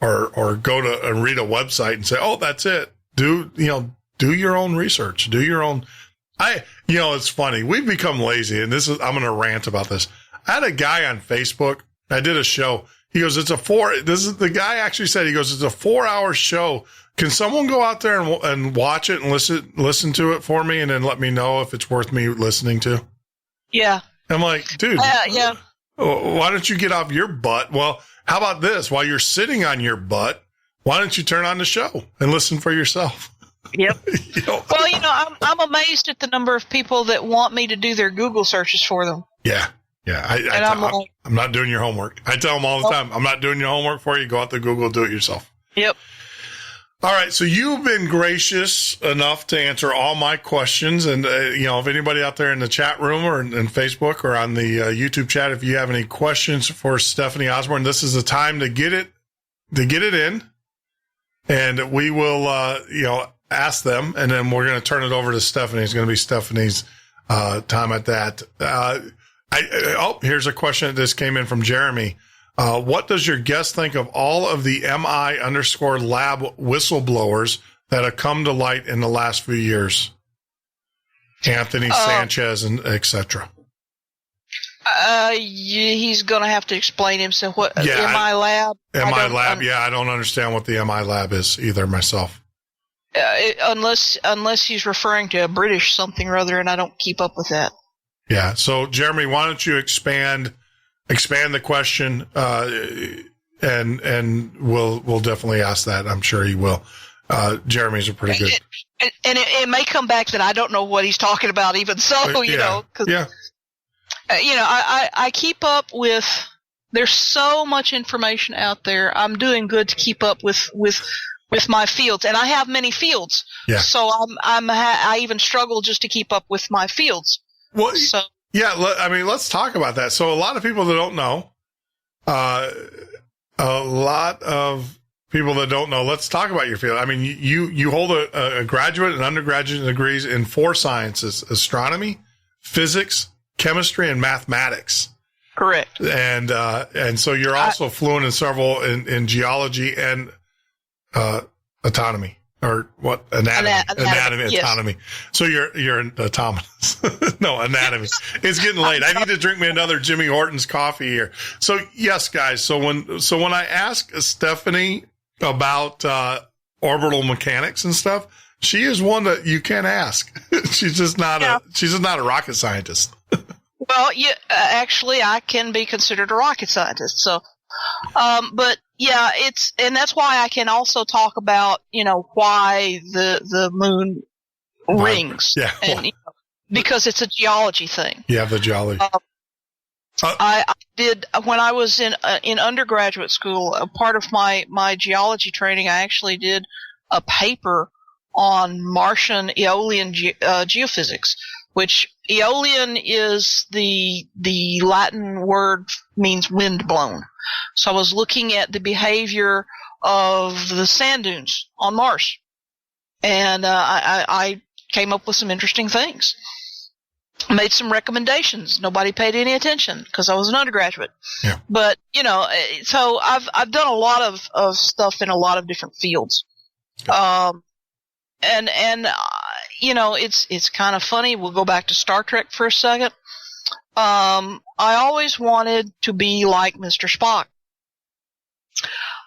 or go to and read a website and say, "Oh, that's it." Do your own research. Do your own. It's funny. We've become lazy, and I'm going to rant about this. I had a guy on Facebook. I did a show. He goes, the guy actually said, he goes, it's a 4-hour show. Can someone go out there and watch it and listen to it for me, and then let me know if it's worth me listening to? Yeah. I'm like, dude, why don't you get off your butt? Well, how about this? While you're sitting on your butt, why don't you turn on the show and listen for yourself? Yep. Well, I'm amazed at the number of people that want me to do their Google searches for them. Yeah. Yeah, I'm not doing your homework. I tell them all the time, I'm not doing your homework for you. Go out to Google, do it yourself. Yep. All right, so you've been gracious enough to answer all my questions, and if anybody out there in the chat room or in Facebook or on the YouTube chat, if you have any questions for Stephanie Osborn, this is the time to get it in, and we will ask them, and then we're going to turn it over to Stephanie. It's going to be Stephanie's time at that. Here's a question that just came in from Jeremy. What does your guest think of all of the MI_lab whistleblowers that have come to light in the last few years? Anthony Sanchez and et cetera. He's going to have to explain himself. What MI lab? I don't understand what the MI lab is either myself. Unless he's referring to a British something or other, and I don't keep up with that. Yeah. So Jeremy, why don't you expand the question, and we'll definitely ask that. I'm sure he will. Jeremy's a pretty good. And it may come back that I don't know what he's talking about even so, I keep up with, there's so much information out there. I'm doing good to keep up with my fields, and I have many fields. Yeah. So I even struggle just to keep up with my fields. Well, let's talk about that. So a lot of people that don't know, let's talk about your field. I mean, you hold a graduate and undergraduate degrees in 4 sciences: astronomy, physics, chemistry, and mathematics. Correct. And so you're also fluent in several in geology and autonomy. Or what? Anatomy, yes. Autonomy. So you're an autonomous. No, anatomy. It's getting late. I need to drink me another Jimmy Hortons coffee here. So yes, guys. So when I ask Stephanie about orbital mechanics and stuff, she is one that you can ask. She's just not a rocket scientist. Well, actually, I can be considered a rocket scientist. So, but yeah, and that's why I can also talk about, why the moon rings. Yeah. And, because it's a geology thing. Yeah, the geology. I did, when I was in undergraduate school, a part of my geology training, I actually did a paper on Martian aeolian geophysics, which aeolian is the Latin word means wind blown. So I was looking at the behavior of the sand dunes on Mars, and I came up with some interesting things. Made some recommendations. Nobody paid any attention because I was an undergraduate. Yeah. But so I've done a lot of stuff in a lot of different fields. It's kind of funny. We'll go back to Star Trek for a second. I always wanted to be like Mr. Spock.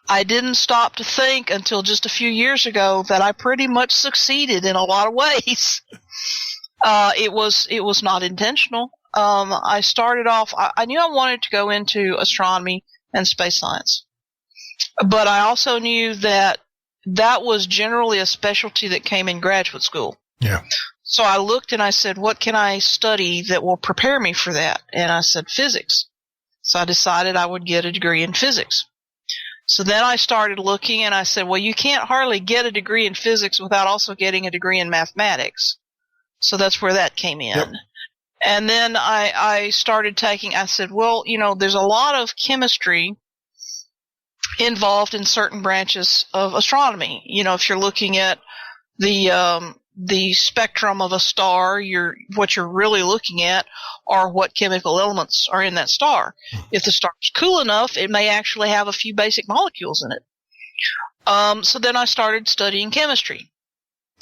I didn't stop to think until just a few years ago that I pretty much succeeded in a lot of ways. It was not intentional. I started off, I knew I wanted to go into astronomy and space science, but I also knew that was generally a specialty that came in graduate school. Yeah. So I looked and I said, what can I study that will prepare me for that? And I said physics. So I decided I would get a degree in physics. So then I started looking and I said, well, you can't hardly get a degree in physics without also getting a degree in mathematics. So that's where that came in. Yep. And then I started I said, well, there's a lot of chemistry involved in certain branches of astronomy. If you're looking at the spectrum of a star, what you're really looking at are what chemical elements are in that star. If the star is cool enough, it may actually have a few basic molecules in it. So then I started studying chemistry.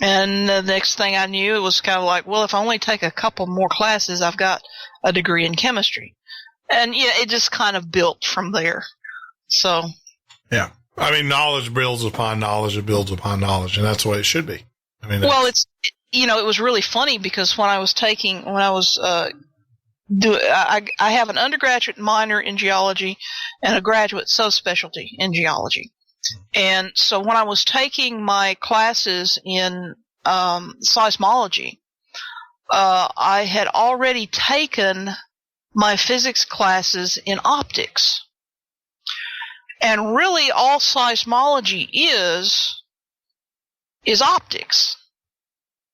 And the next thing I knew, it was kind of like, well, if I only take a couple more classes, I've got a degree in chemistry. And it just kind of built from there. So. Yeah. I mean, knowledge builds upon knowledge, it builds upon knowledge, and that's the way it should be. I mean, well, it was really funny because I have an undergraduate minor in geology and a graduate subspecialty in geology. And so when I was taking my classes in seismology, I had already taken my physics classes in optics. And really all seismology is optics.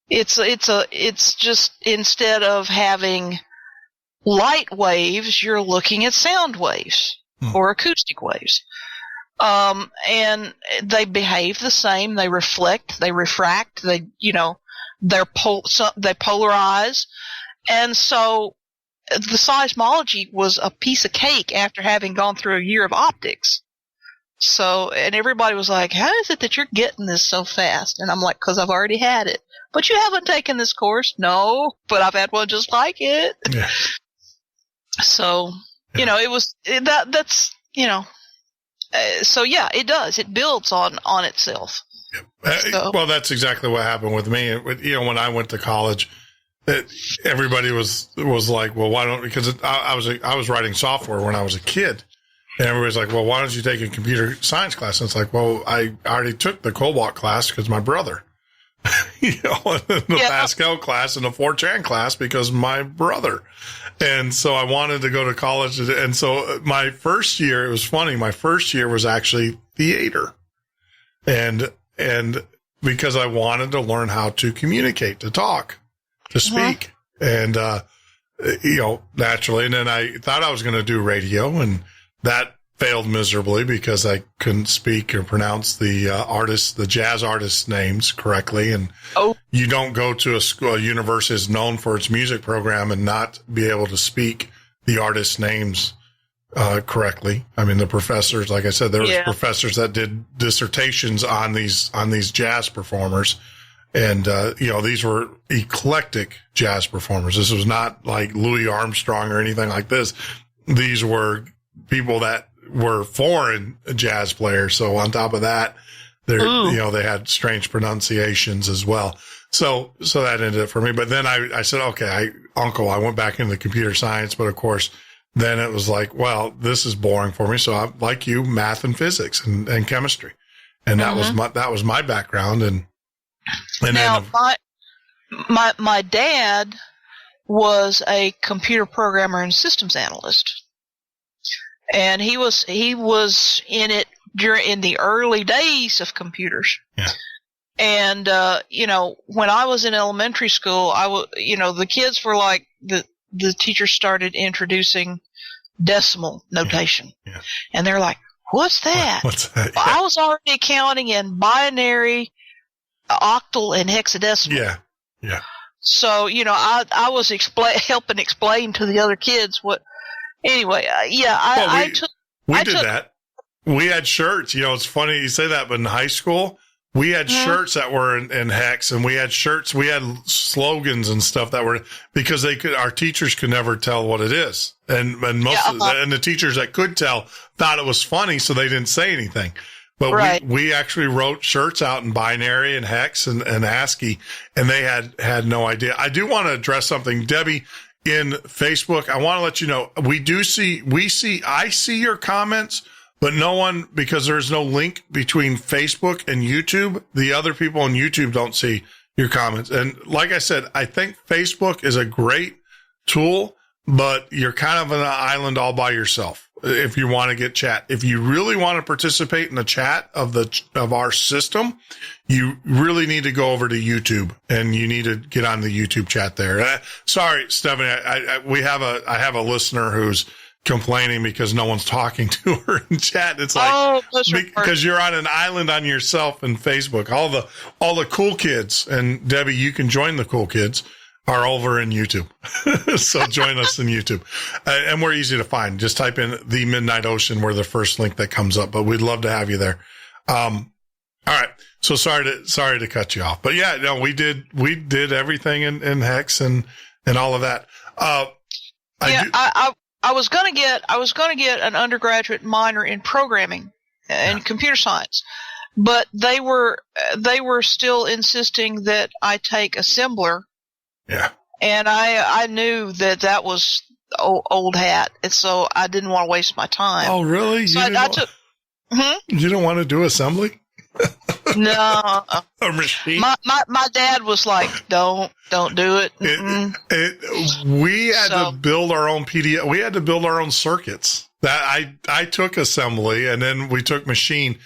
It's just, instead of having light waves, you're looking at sound waves or acoustic waves. And they behave the same. They reflect, they refract, they polarize. And so the seismology was a piece of cake after having gone through a year of optics. So, and everybody was like, how is it that you're getting this so fast? And I'm like, because I've already had it. But you haven't taken this course? No, but I've had one just like it. Yeah. So, so yeah, it does. It builds on itself. Yep. Well, that's exactly what happened with me. When I went to college, everybody was like, well, why don't, because I was writing software when I was a kid. And everybody's like, well, why don't you take a computer science class? And it's like, well, I already took the Cobalt class because my brother, the Pascal class and the 4chan class because my brother. And so I wanted to go to college. And so my first year, it was funny. My first year was actually theater. And because I wanted to learn how to communicate, to talk, to speak. And, naturally. And then I thought I was going to do radio, and that failed miserably because I couldn't speak or pronounce the jazz artists' names correctly. And you don't go to a university that's known for its music program and not be able to speak the artists' names correctly. I mean, the professors, like I said, there was professors that did dissertations on these jazz performers. And, these were eclectic jazz performers. This was not like Louis Armstrong or anything like this. These were people that were foreign jazz players. So on top of that, they had strange pronunciations as well. So that ended it for me. But then I said, okay, I went back into computer science, but of course, then it was like, well, this is boring for me. So I, like you, math and physics and chemistry. And that was my background. And now, then my dad was a computer programmer and systems analyst. And he was in it in the early days of computers. Yeah. And, when I was in elementary school, the kids were like, the teachers started introducing decimal notation. Yeah. And they're like, what's that? What's that? Yeah. I was already counting in binary, octal, and hexadecimal. Yeah. Yeah. So, I was helping explain to the other kids what. Anyway, we did that. We had shirts. It's funny you say that, but in high school, we had shirts that were in hex, and we had slogans and stuff that were, because our teachers could never tell what it is. And the teachers that could tell thought it was funny, so they didn't say anything. But we actually wrote shirts out in binary and hex and ASCII, and they had no idea. I do want to address something, Debbie. In Facebook, I want to let you know, I see your comments, but no one, because there's no link between Facebook and YouTube. The other people on YouTube don't see your comments. And like I said, I think Facebook is a great tool, but you're kind of on an island all by yourself. If you want to get chat, if you really want to participate in the chat of our system, you really need to go over to YouTube, and you need to get on the YouTube chat there. Sorry, Stephanie, I have a listener who's complaining because no one's talking to her in chat. It's like, because you're on an island on yourself in Facebook. All the cool kids, and Debbie, you can join the cool kids, are over in YouTube. So join us in YouTube. And we're easy to find. Just type in The Midnight Ocean. We're the first link that comes up, but we'd love to have you there. All right. So sorry to cut you off, but yeah, no, we did everything in hex and all of that. I was going to get an undergraduate minor in programming and computer science, but they were still insisting that I take assembler. Yeah. And I knew that was old hat, and so I didn't want to waste my time. Oh, really? So you don't want to do assembly? No. A machine. My dad was like, don't do it. We had to build our own PDF. We had to build our own circuits. That I took assembly, and then we took machine,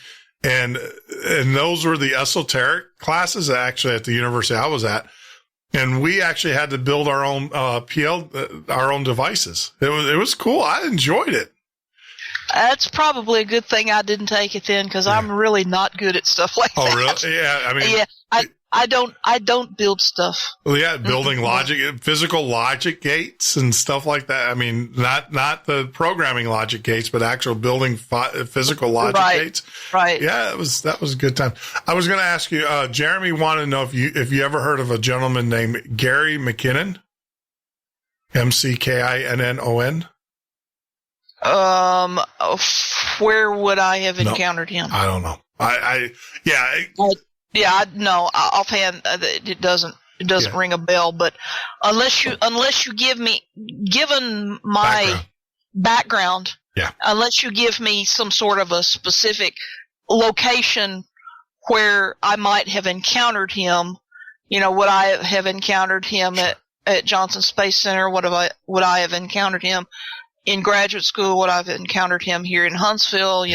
and those were the esoteric classes actually at the university I was at. And we actually had to build our own our own devices. It was cool. I enjoyed it. That's probably a good thing I didn't take it then, because I'm really not good at stuff like that. Oh, really? Yeah. I mean, yeah. I don't build stuff. Well, yeah, building logic, physical logic gates and stuff like that. I mean, not the programming logic gates, but actual building physical logic gates. Right. Yeah, that was a good time. I was going to ask you, Jeremy wanted to know if you ever heard of a gentleman named Gary McKinnon, McKinnon. Where would I have encountered him? I don't know. No, offhand, it doesn't ring a bell. But unless you given my background, unless you give me some sort of a specific location where I might have encountered him, would I have encountered him at Johnson Space Center? Would I have encountered him in graduate school? Would I have encountered him here in Huntsville?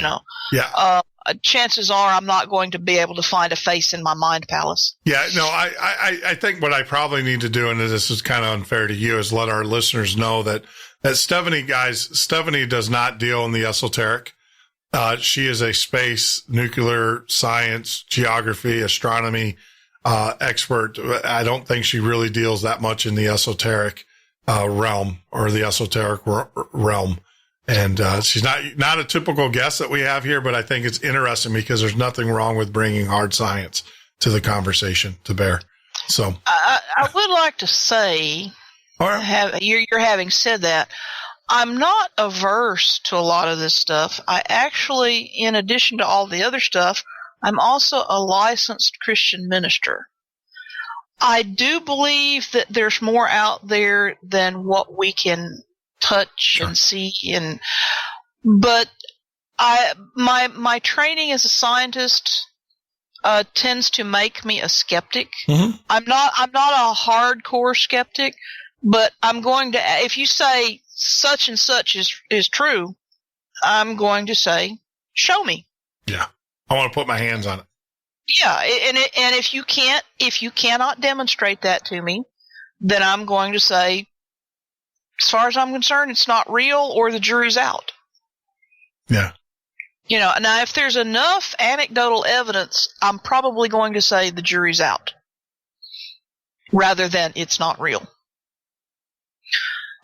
Chances are I'm not going to be able to find a face in my mind palace. Yeah, no, I think what I probably need to do, and this is kind of unfair to you, is let our listeners know that Stephanie does not deal in the esoteric. She is a space, nuclear science, geography, astronomy expert. I don't think she really deals that much in the esoteric realm or the esoteric realm. And she's not a typical guest that we have here, but I think it's interesting because there's nothing wrong with bringing hard science to the conversation to bear. So I would like to say, you're having said that, I'm not averse to a lot of this stuff. I actually, in addition to all the other stuff, I'm also a licensed Christian minister. I do believe that there's more out there than what we can touch and see, but my training as a scientist tends to make me a skeptic. Mm-hmm. I'm not a hardcore skeptic, but I'm going to, if you say such and such is true, I'm going to say, show me. Yeah, I want to put my hands on it. Yeah, and if you cannot demonstrate that to me, then I'm going to say, as far as I'm concerned, it's not real, or the jury's out. Yeah. Now if there's enough anecdotal evidence, I'm probably going to say the jury's out, rather than it's not real.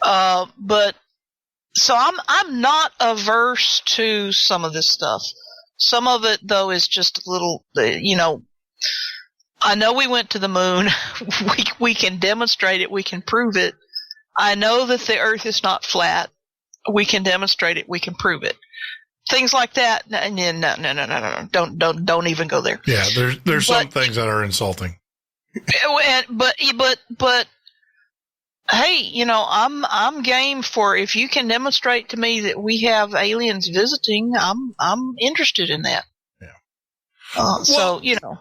But so I'm not averse to some of this stuff. Some of it, though, is just a little, I know we went to the moon. We can demonstrate it. We can prove it. I know that the Earth is not flat. We can demonstrate it. We can prove it. Things like that. No. Don't even go there. Yeah, there's some things that are insulting. But hey, I'm game for, if you can demonstrate to me that we have aliens visiting, I'm interested in that. Yeah.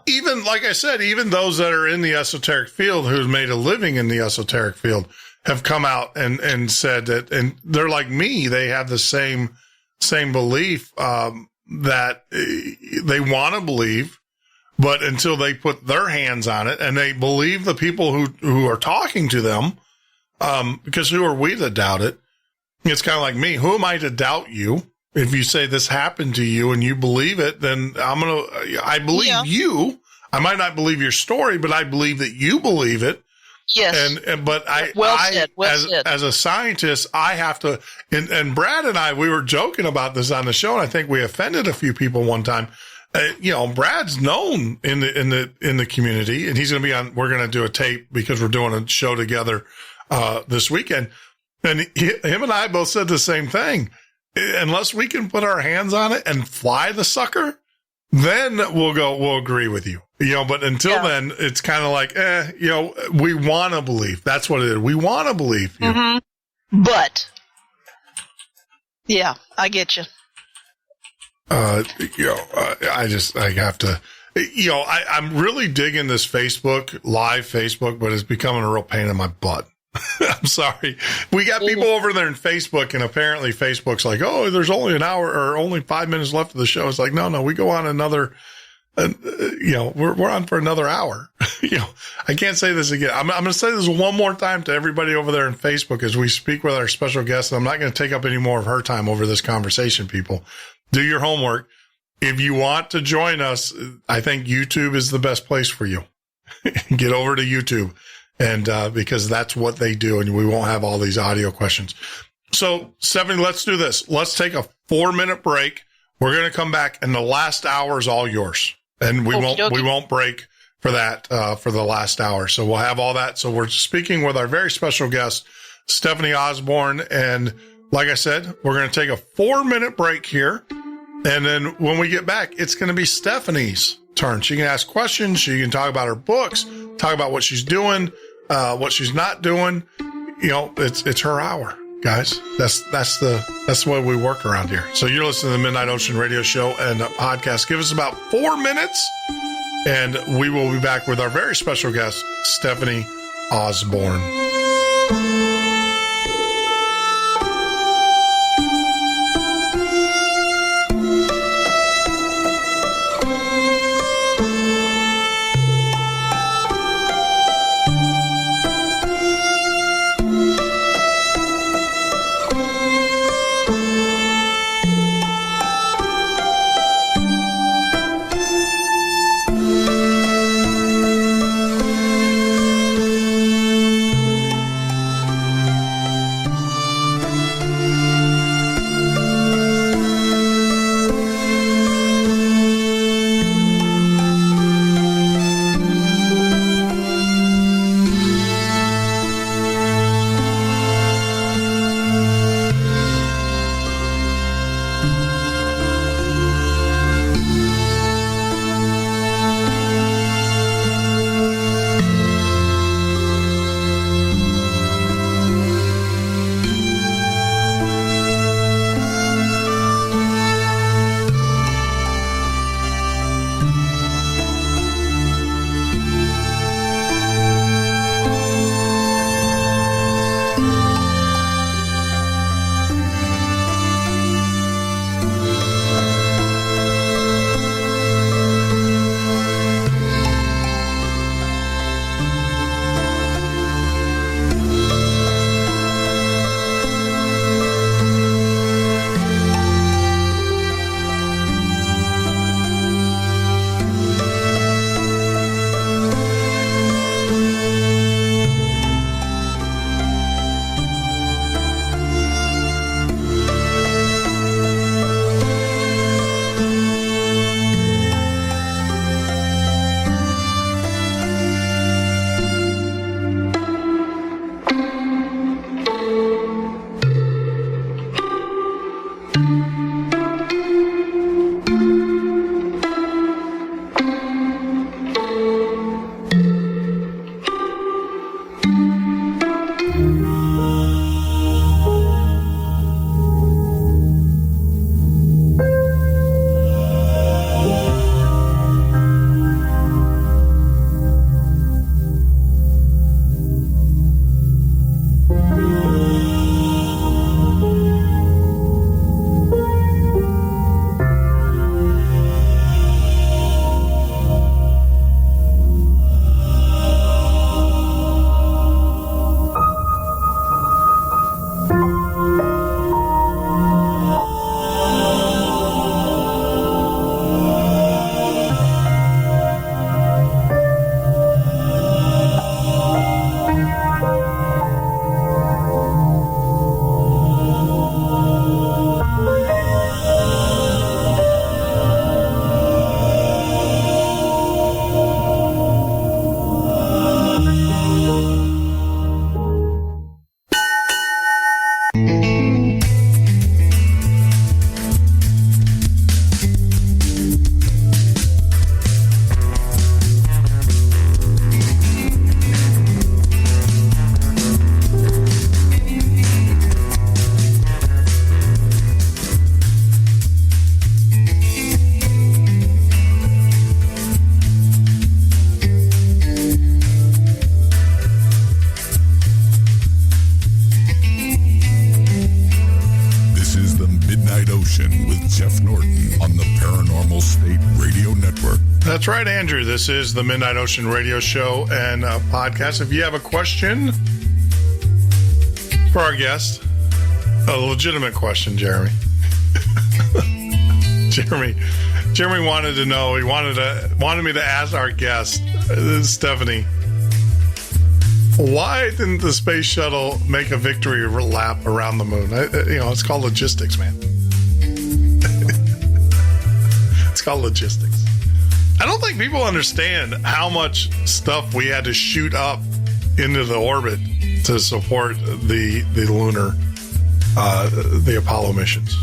Even like I said, even those that are in the esoteric field who've made a living in the esoteric field have come out and said that, and they're like me, they have the same belief, that they want to believe, but until they put their hands on it and they believe the people who are talking to them, because who are we to doubt it? It's kind of like me. Who am I to doubt you? If you say this happened to you and you believe it, then I believe you. I might not believe your story, but I believe that you believe it. Yes. But as a scientist, I have to, and Brad and I, we were joking about this on the show, and I think we offended a few people one time. Brad's known in the community, and he's going to be on, we're going to do a tape because we're doing a show together, this weekend. And him and I both said the same thing. Unless we can put our hands on it and fly the sucker, then we'll agree with you. But until then, it's kind of like, we want to believe. That's what it is. We want to believe you. Mm-hmm. But, yeah, I get you. I have to, You know, I'm really digging this live Facebook, but it's becoming a real pain in my butt. I'm sorry. We got people over there in Facebook, and apparently Facebook's like, oh, there's only an hour or only 5 minutes left of the show. It's like, no, we go on another, you know, we're on for another hour. You know, I can't say this again. I'm going to say this one more time to everybody over there in Facebook as we speak with our special guest. I'm not going to take up any more of her time over this conversation, people. Do your homework. If you want to join us, I think YouTube is the best place for you. Get over to YouTube. And because that's what they do, and we won't have all these audio questions. So, Stephanie, let's do this. Let's take a 4-minute break. We're going to come back, and the last hour is all yours, and we won't break for that for the last hour. So we'll have all that. So we're speaking with our very special guest, Stephanie Osborn, and like I said, we're going to take a 4-minute break here, and then when we get back, it's going to be Stephanie's turn. She can ask questions. She can talk about her books, talk about what she's doing. What she's not doing, you know, it's her hour, guys. That's the way we work around here. So you're listening to the Midnight Ocean Radio Show and podcast. Give us about 4 minutes, and we will be back with our very special guest, Stephanie Osborn. Ocean with Jeff Norton on the Paranormal State Radio Network. That's right, Andrew. This is the Midnight Ocean Radio Show and podcast. If you have a question for our guest, a legitimate question, Jeremy. Jeremy wanted to know. He wanted me to ask our guest, Stephanie, why didn't the space shuttle make a victory lap around the moon? It's called logistics, man. It's called logistics. I don't think people understand how much stuff we had to shoot up into the orbit to support the lunar, the Apollo missions.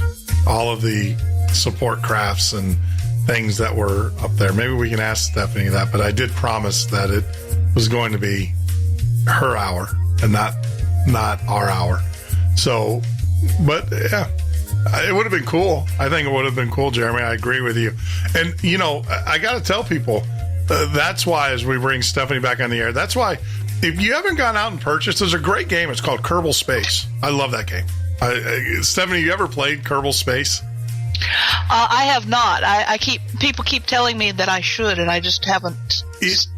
All of the support crafts and things that were up there. Maybe we can ask Stephanie that, but I did promise that it was going to be her hour and not our hour. So, but yeah, it would have been cool. I think it would have been cool, Jeremy. I agree with you. And, I got to tell people, that's why, as we bring Stephanie back on the air, that's why if you haven't gone out and purchased, there's a great game. It's called Kerbal Space. I love that game. Stephanie, you ever played Kerbal Space? I have not. People keep telling me that I should, and I just haven't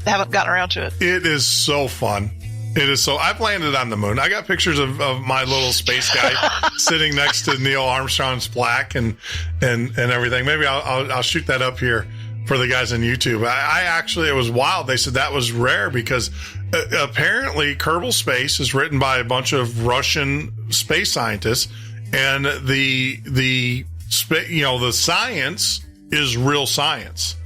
gotten around to it. It is so fun. It is so. I've landed on the moon. I got pictures of my little space guy sitting next to Neil Armstrong's plaque and everything. Maybe I'll shoot that up here for the guys on YouTube. I actually, it was wild. They said that was rare because apparently Kerbal Space is written by a bunch of Russian space scientists, and the science is real science.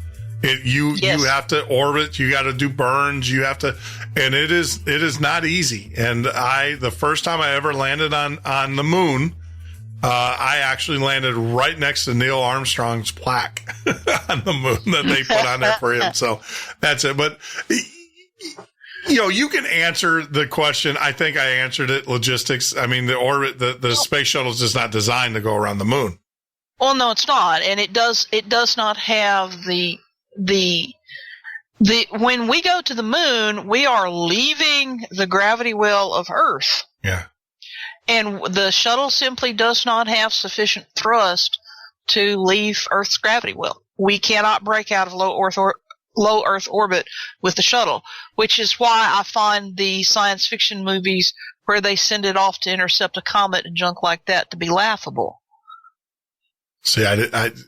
You have to orbit, you got to do burns, and it is not easy. And the first time I ever landed on the moon, I actually landed right next to Neil Armstrong's plaque on the moon that they put on there for him. So that's it. But you can answer the question. I think I answered it. Logistics. I mean, the orbit, the space shuttle is just not designed to go around the moon. Well, no, it's not, and it does not have the when we go to the moon, we are leaving the gravity well of Earth. Yeah. And the shuttle simply does not have sufficient thrust to leave Earth's gravity well. We cannot break out of low Earth orbit with the shuttle, which is why I find the science fiction movies where they send it off to intercept a comet and junk like that to be laughable. See, it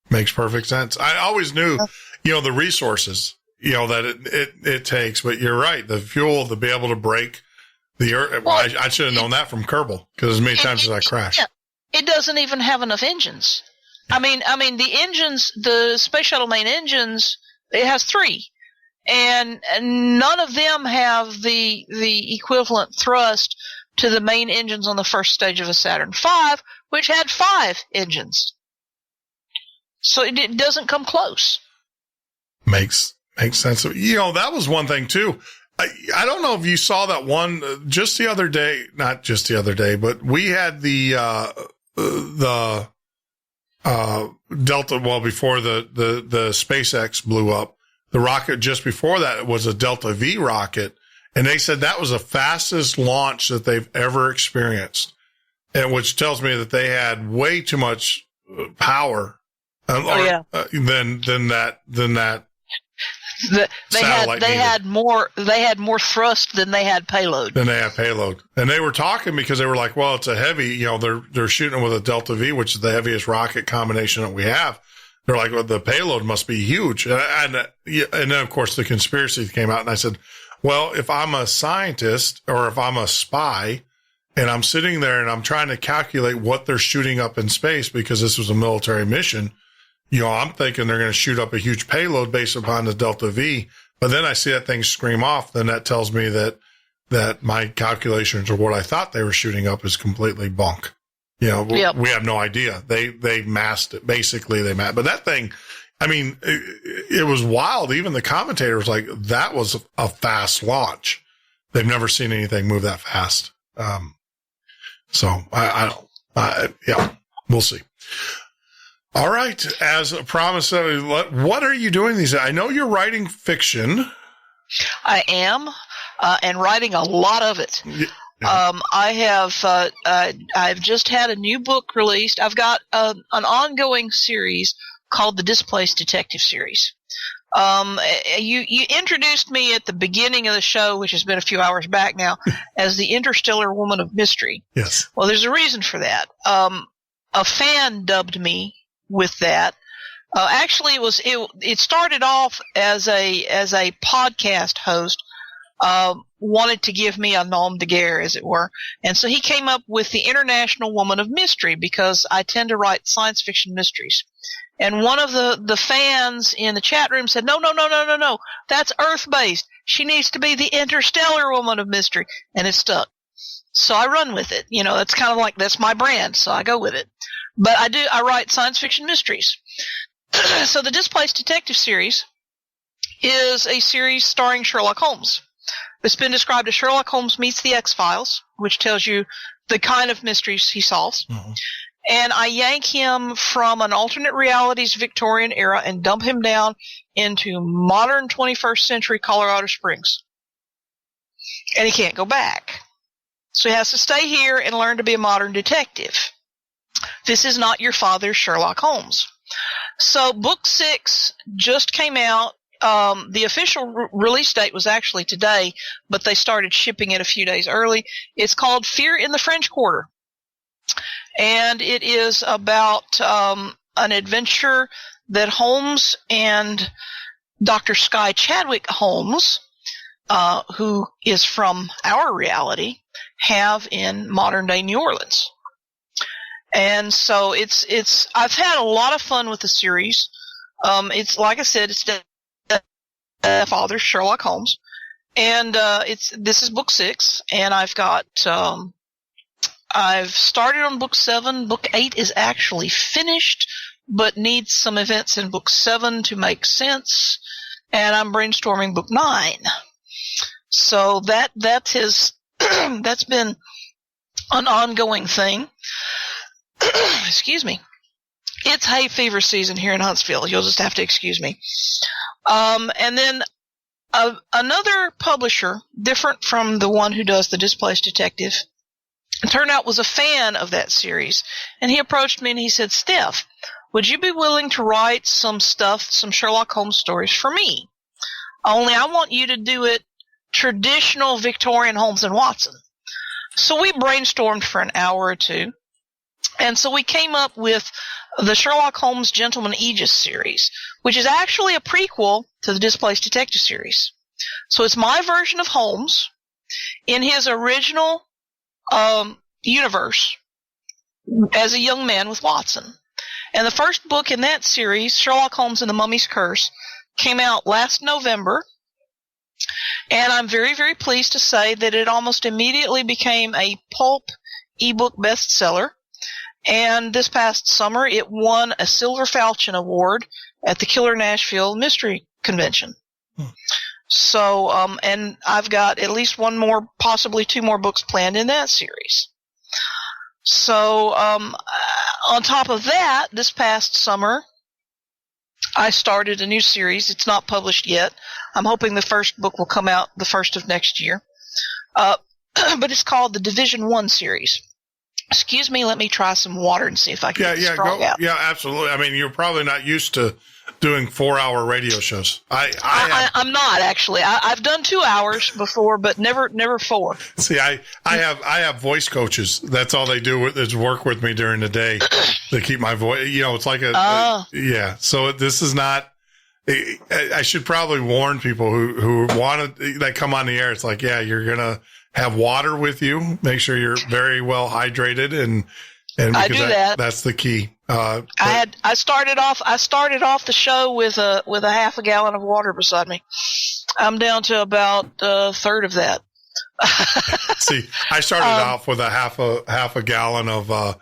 makes perfect sense. I always knew, the resources, that it takes, but you're right. The fuel to be able to break the Earth. Well, I should have known that from Kerbal, because as many times as I crashed. It doesn't even have enough engines. I mean, the engines, the space shuttle main engines, it has 3, and none of them have the equivalent thrust to the main engines on the first stage of a Saturn V, which had 5 engines. So it doesn't come close. Makes sense. That was one thing too. I don't know if you saw that one just the other day, not just the other day, but we had the Delta, well, before the SpaceX blew up, the rocket just before that was a Delta V rocket. And they said that was the fastest launch that they've ever experienced, and which tells me that they had way too much power than that. They had more thrust than they had payload. And they were talking because they were like, well, it's a heavy. They're shooting with a Delta V, which is the heaviest rocket combination that we have. They're like, well, the payload must be huge, and then of course the conspiracy came out, and I said, well, if I'm a scientist or if I'm a spy and I'm sitting there and I'm trying to calculate what they're shooting up in space because this was a military mission, I'm thinking they're going to shoot up a huge payload based upon the Delta V. But then I see that thing scream off. Then that tells me that my calculations or what I thought they were shooting up is completely bunk. We have no idea. They masked it. Basically, but that thing, I mean, it was wild. Even the commentator was like, that was a fast launch. They've never seen anything move that fast. So we'll see. All right. As promised, what are you doing these days? I know you're writing fiction. I am, and writing a lot of it. I've just had a new book released. I've got an ongoing series called the Displaced Detective series. You introduced me at the beginning of the show, which has been a few hours back now, as the Interstellar Woman of Mystery. Yes. Well, there's a reason for that. A fan dubbed me with that. Actually, it started off as a podcast host. Wanted to give me a nom de guerre, as it were. And so he came up with the International Woman of Mystery because I tend to write science fiction mysteries. And one of the fans in the chat room said, no, that's Earth-based. She needs to be the Interstellar Woman of Mystery. And it stuck. So I run with it. That's kind of like, that's my brand, so I go with it. But I write science fiction mysteries. So the Displaced Detective series is a series starring Sherlock Holmes. It's been described as Sherlock Holmes meets the X-Files, which tells you the kind of mysteries he solves. Mm-hmm. And I yank him from an alternate realities Victorian era and dump him down into modern 21st century Colorado Springs. And he can't go back. So he has to stay here and learn to be a modern detective. This is not your father's Sherlock Holmes. So book 6 just came out. The official release date was actually today, but they started shipping it a few days early. It's called Fear in the French Quarter. And it is about an adventure that Holmes and Dr. Sky Chadwick Holmes, who is from our reality, have in modern-day New Orleans. And so I've had a lot of fun with the series. It's, like I said, it's father Sherlock Holmes. And this is book 6, and I've started on book 7. Book 8 is actually finished, but needs some events in book 7 to make sense. And I'm brainstorming book 9. So that has that's been an ongoing thing. Excuse me. It's hay fever season here in Huntsville. You'll just have to excuse me. And then another publisher, different from the one who does the Displaced Detective, it turned out was a fan of that series. And he approached me and he said, Steph, would you be willing to write some Sherlock Holmes stories for me? Only I want you to do it traditional Victorian Holmes and Watson. So we brainstormed for an hour or two. And so we came up with the Sherlock Holmes Gentleman Aegis series, which is actually a prequel to the Displaced Detective series. So it's my version of Holmes in his original universe as a young man with Watson. And the first book in that series, Sherlock Holmes and the Mummy's Curse, came out last November. And I'm very, very pleased to say that it almost immediately became a pulp ebook bestseller. And this past summer, it won a Silver Falchion Award at the Killer Nashville Mystery Convention. So, and I've got at least one more, possibly 2 more books planned in that series. So, on top of that, this past summer, I started a new series. It's not published yet. I'm hoping the first book will come out the first of next year. But it's called the Division 1 series. Excuse me, let me try some water and see if I can get strong out. Yeah, absolutely. I mean, you're probably not used to doing 4-hour radio shows. I'm not actually. I've done 2 hours before, but never 4. See, I have voice coaches. That's all they do is work with me during the day to keep my voice. It's like yeah. So this is not. I should probably warn people who want to that come on the air. It's like, yeah, you're gonna have water with you. Make sure you're very well hydrated, and I do that. That's the key. I started off the show with a half a gallon of water beside me. I'm down to about a third of that. See, I started off with a half a gallon of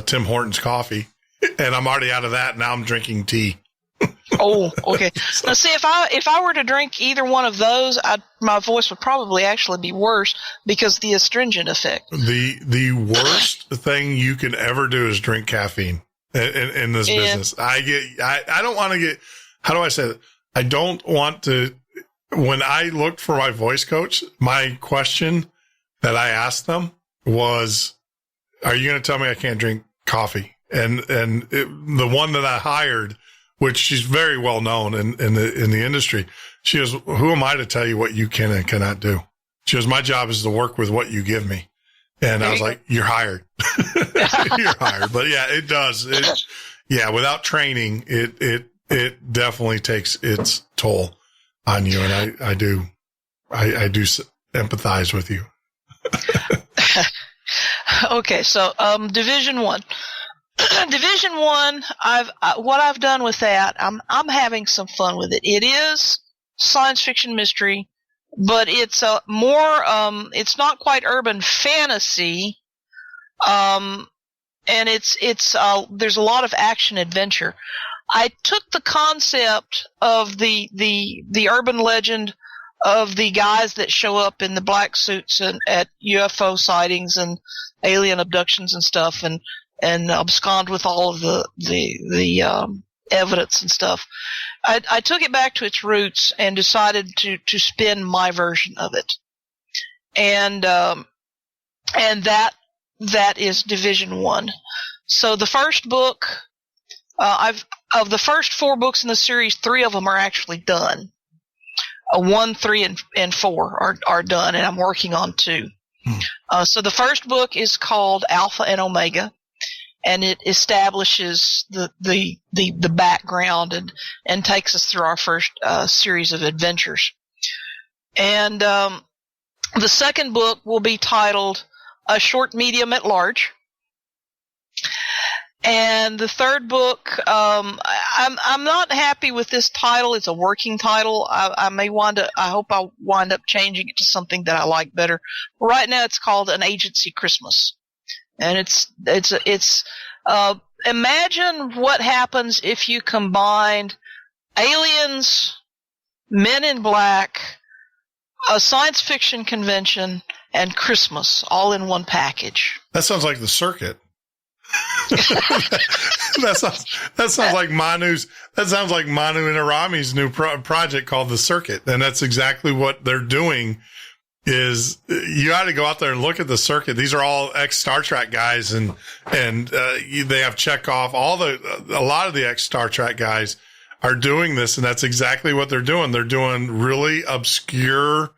Tim Hortons coffee, and I'm already out of that. Now I'm drinking tea. Oh, okay. Now, see, if I were to drink either one of those, my voice would probably actually be worse because of the astringent effect. The worst thing you can ever do is drink caffeine in this business. I don't want to get. How do I say that? I don't want to. When I looked for my voice coach, my question that I asked them was, are you going to tell me I can't drink coffee? And the one that I hired, which she's very well known in the industry, she goes, who am I to tell you what you can and cannot do? She goes, my job is to work with what you give me. And I was like, you're hired. You're hired. But yeah, it does. Without training, it definitely takes its toll on you. And I do empathize with you. Okay. So, Division 1. Division 1, what I've done with that, I'm having some fun with it. It is science fiction mystery, but it's it's not quite urban fantasy. And there's a lot of action adventure. I took the concept of the urban legend of the guys that show up in the black suits at UFO sightings and alien abductions and stuff, and abscond with all of the evidence and stuff. I took it back to its roots and decided to spin my version of it, and that is Division 1. So the first book, of the first 4 books in the series, 3 of them are actually done. 1, 3, and 4 are done, and I'm working on 2. So the first book is called Alpha and Omega, and it establishes the background and takes us through our first series of adventures. And the second book will be titled A Short Medium at Large. And the third book, I'm not happy with this title. It's a working title. I hope I'll wind up changing it to something that I like better. Right now it's called An Agency Christmas. And it's imagine what happens if you combined aliens, Men in Black, a science fiction convention, and Christmas all in one package. That sounds like The Circuit. that sounds like Manu and Arami's new project called The Circuit, and that's exactly what they're doing. Is you ought to go out there and look at The Circuit. These are all ex-Star Trek guys, and they have Chekhov. A lot of the ex-Star Trek guys are doing this, and that's exactly what they're doing. They're doing really obscure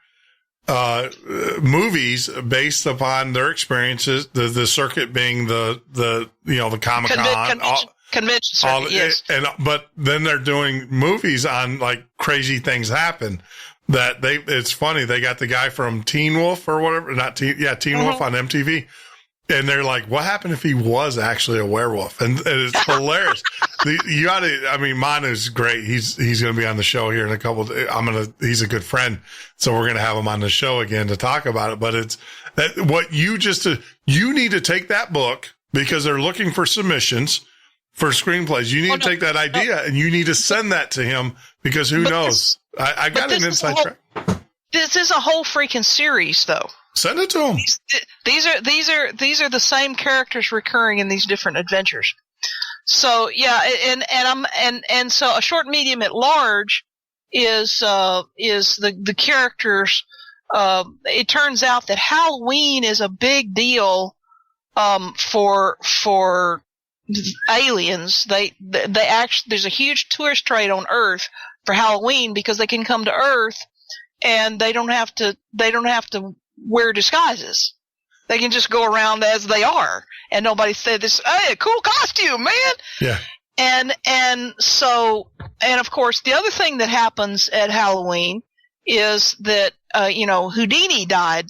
movies based upon their experiences. The Circuit being the Comic-Con, convention circuit, yes. But then they're doing movies on like crazy things happen. It's funny. They got the guy from Teen Wolf or whatever, Teen Wolf on MTV. And they're like, what happened if he was actually a werewolf? And it's hilarious. Manu's great. He's going to be on the show here in a couple of, he's a good friend. So we're going to have him on the show again to talk about it. But it's that what you need to take that book because they're looking for submissions for screenplays. You need to take that idea and you need to send that to him because who knows? I got an inside track. This is a whole freaking series, though. Send it to him. These are the same characters recurring in these different adventures. So yeah, and so A Short Medium at Large is the characters. It turns out that Halloween is a big deal for aliens. They actually, there's a huge tourist trade on Earth for Halloween because they can come to Earth and they don't have to wear disguises. They can just go around as they are, and nobody said this. Hey, cool costume, man. Yeah. And so of course the other thing that happens at Halloween is that Houdini died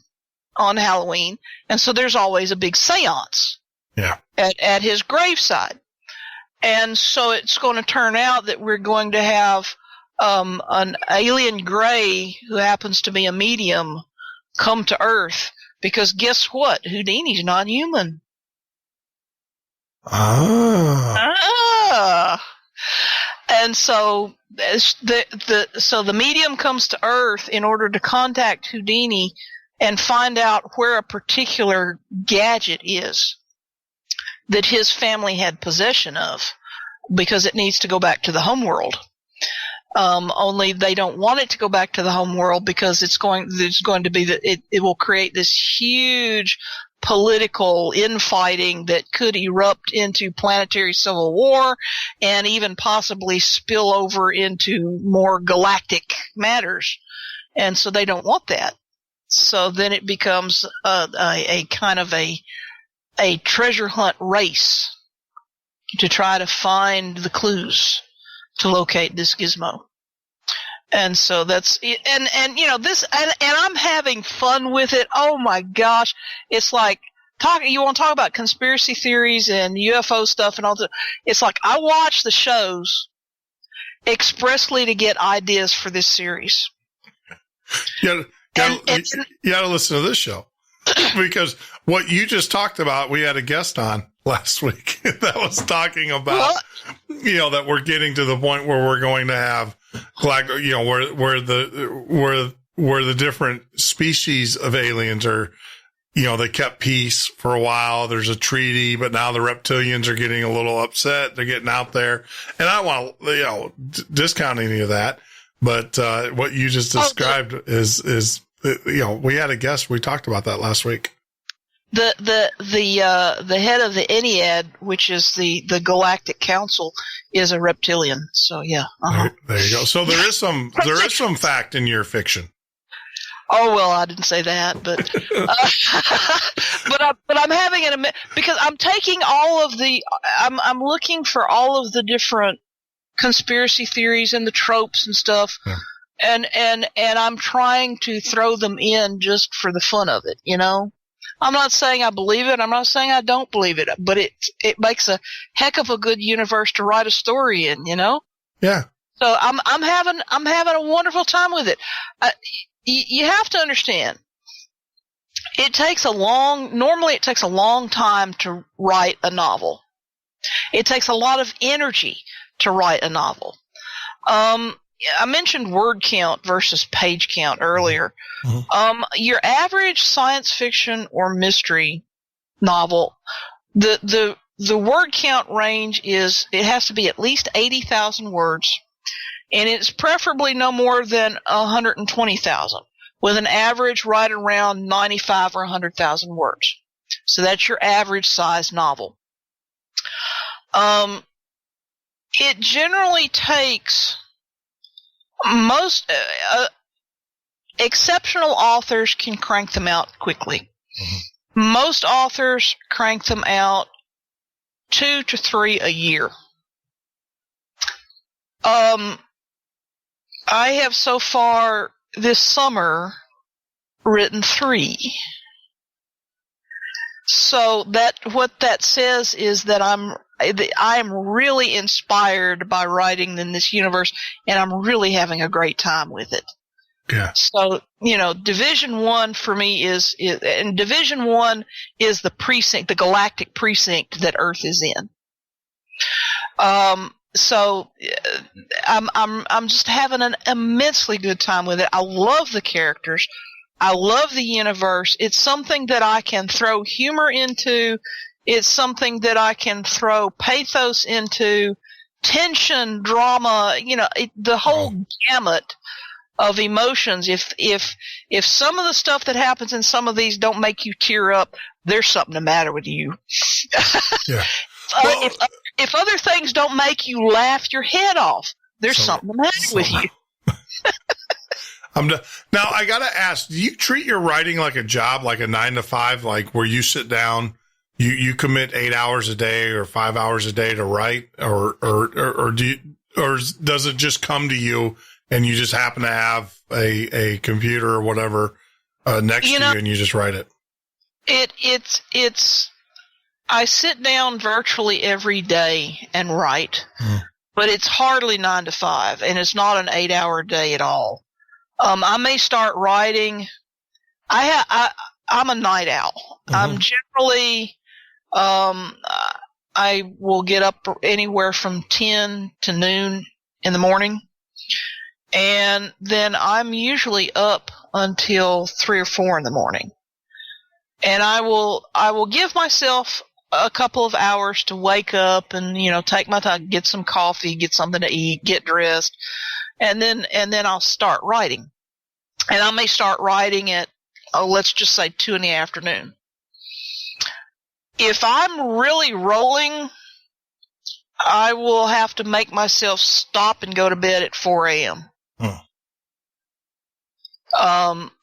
on Halloween, and so there's always a big seance. Yeah. At his graveside, and so it's going to turn out that we're going to have an alien gray who happens to be a medium come to Earth because guess what? Houdini's not human. And so the medium comes to Earth in order to contact Houdini and find out where a particular gadget is that his family had possession of because it needs to go back to the homeworld. Only they don't want it to go back to the home world because there's going to be it will create this huge political infighting that could erupt into planetary civil war and even possibly spill over into more galactic matters. And so they don't want that. So then it becomes a kind of a treasure hunt race to try to find the clues to locate this gizmo. And so that's, and you know, this, and I'm having fun with it. Oh my gosh. It's like, you want to talk about conspiracy theories and UFO stuff and all that. It's like, I watch the shows expressly to get ideas for this series. You gotta listen to this show. Because what you just talked about, we had a guest on last week that was talking about, that we're getting to the point where we're going to have, where the different species of aliens are, they kept peace for a while. There's a treaty, but now the reptilians are getting a little upset. They're getting out there. And I want to, discount any of that. But, what you just described is, we had a guest. We talked about that last week. The head of the Ennead, which is the Galactic Council, is a reptilian. So yeah. Uh-huh. There you go. So there is some fact in your fiction. Oh well, I didn't say that, but but I'm having because I'm taking I'm looking for all of the different conspiracy theories and the tropes and stuff. Yeah. And I'm trying to throw them in just for the fun of it, I'm not saying I believe it. I'm not saying I don't believe it, but it makes a heck of a good universe to write a story in, Yeah. So I'm having a wonderful time with it. You have to understand, normally it takes a long time to write a novel. It takes a lot of energy to write a novel. I mentioned word count versus page count earlier. Mm-hmm. Your average science fiction or mystery novel, the word count range it has to be at least 80,000 words, and it's preferably no more than 120,000, with an average right around 95 or 100,000 words. So that's your average size novel. It generally takes most exceptional authors can crank them out quickly. Mm-hmm. Most authors crank them out 2 to 3 a year. I have so far this summer written 3. So what that says is that I am really inspired by writing in this universe, and I'm really having a great time with it. Yeah. So, Division 1 for me is Division 1 is the precinct, the galactic precinct that Earth is in. So I'm just having an immensely good time with it. I love the characters. I love the universe. It's something that I can throw humor into. It's something that I can throw pathos into, tension, drama, the whole gamut of emotions. If some of the stuff that happens in some of these don't make you tear up, there's something the matter with you. Yeah. Well, if other things don't make you laugh your head off, there's something the matter with you. Now, I got to ask, do you treat your writing like a job, like a 9 to 5, like where you sit down, you commit 8 hours a day or 5 hours a day to write, or does it just come to you and you just happen to have a computer or whatever next to you and you just write it? I sit down virtually every day and write, but it's hardly 9 to 5, and it's not an 8-hour day at all. I may start writing. I'm a night owl. Mm-hmm. I'm generally, I will get up anywhere from 10 to noon in the morning, and then I'm usually up until 3 or 4 in the morning. And I will give myself a couple of hours to wake up and, take my time, get some coffee, get something to eat, get dressed, and then I'll start writing. And I may start writing at, let's just say 2 p.m. If I'm really rolling, I will have to make myself stop and go to bed at 4 a.m.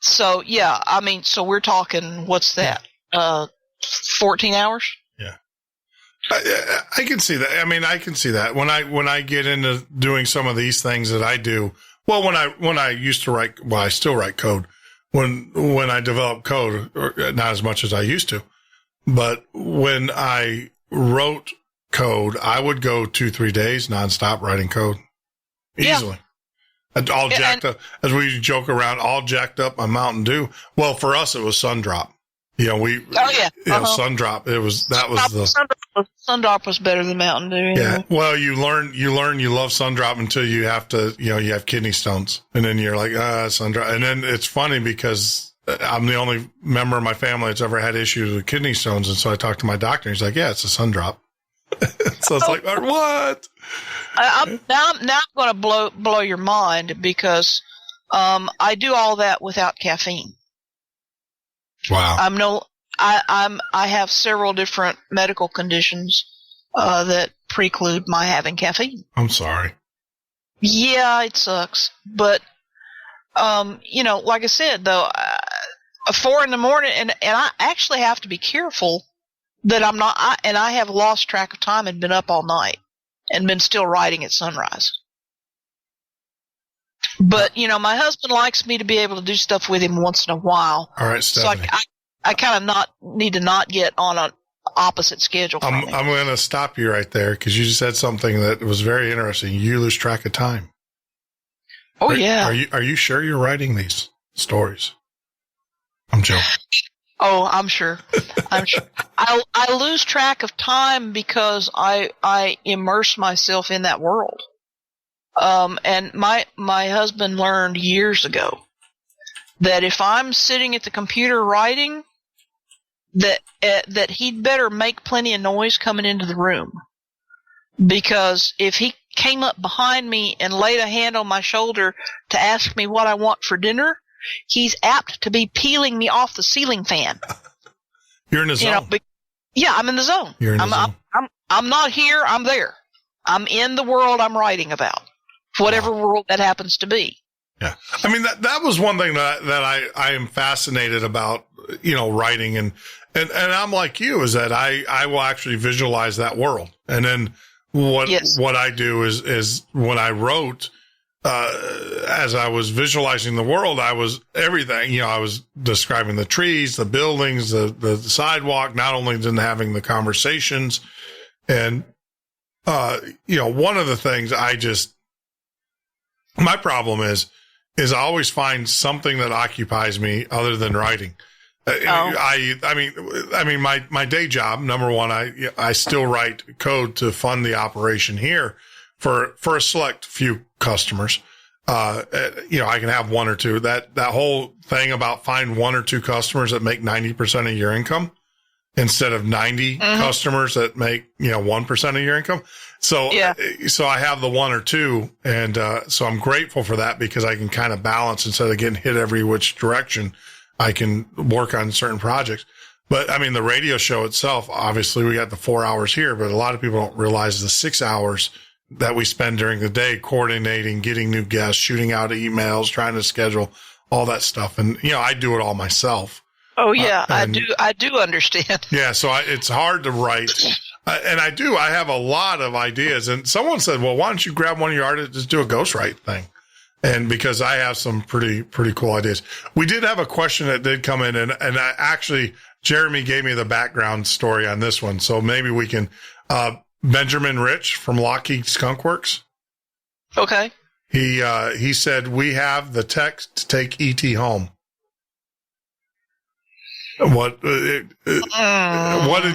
So yeah, I mean, so we're talking, what's that? 14 hours? Yeah. I can see that. I mean, I can see that when I get into doing some of these things that I do. Well, when I used to write, well, I still write code. When I develop code, or not as much as I used to, but when I wrote code, I would go 2-3 days nonstop writing code easily. Yeah. All jacked up, as we joke around, all jacked up on Mountain Dew. Well, for us, it was Sundrop. Sundrop. Sundrop was better than Mountain Dew. Yeah. Well, you learn you love Sundrop until you have to, you have kidney stones, and then you're like, Sundrop. And then it's funny because I'm the only member of my family that's ever had issues with kidney stones, and so I talked to my doctor, and he's like, yeah, it's a Sundrop. So it's like, what? Now I'm going to blow your mind because I do all that without caffeine. Wow. I have several different medical conditions that preclude my having caffeine. I'm sorry. Yeah, it sucks, but like I said though, 4 a.m, and I actually have to be careful that I'm not. I have lost track of time and been up all night and been still writing at sunrise. But, my husband likes me to be able to do stuff with him once in a while. All right, Stephanie. So I kind of need to not get on an opposite schedule from him. I'm going to stop you right there because you just said something that was very interesting. You lose track of time. Oh, yeah. Are you sure you're writing these stories? I'm joking. Oh, I'm sure. I'm sure. I lose track of time because I immerse myself in that world. And my husband learned years ago that if I'm sitting at the computer writing, that he'd better make plenty of noise coming into the room, because if he came up behind me and laid a hand on my shoulder to ask me what I want for dinner, he's apt to be peeling me off the ceiling fan. You're in the zone. Yeah, I'm in the zone. You're in the zone. I'm not here. I'm there. I'm in the world I'm writing about, whatever world that happens to be. Yeah. I mean, that was one thing that I am fascinated about, writing and I'm like you, is that I will actually visualize that world. And then what I do is when I wrote, as I was visualizing the world, I was everything, I was describing the trees, the buildings, the sidewalk, not only than having the conversations. And, one of the things my problem is I always find something that occupies me other than writing. I mean, my day job, number one, I still write code to fund the operation here for a select few customers. I can have one or two. That whole thing about find one or two customers that make 90% of your income instead of 90 customers that make, 1% of your income. So I have the one or two. And, so I'm grateful for that because I can kind of balance instead of getting hit every which direction. I can work on certain projects. But I mean, the radio show itself, obviously we got the 4 hours here, but a lot of people don't realize the 6 hours that we spend during the day coordinating, getting new guests, shooting out emails, trying to schedule all that stuff. And, I do it all myself. Oh yeah, I do understand. Yeah. So it's hard to write. And I have a lot of ideas. And someone said, well, why don't you grab one of your artists, just do a ghostwrite thing? And because I have some pretty cool ideas. We did have a question that did come in and I actually, Jeremy gave me the background story on this one. So maybe we can, Benjamin Rich from Lockheed Skunk Works. Okay. He said, we have the tech to take ET home. What did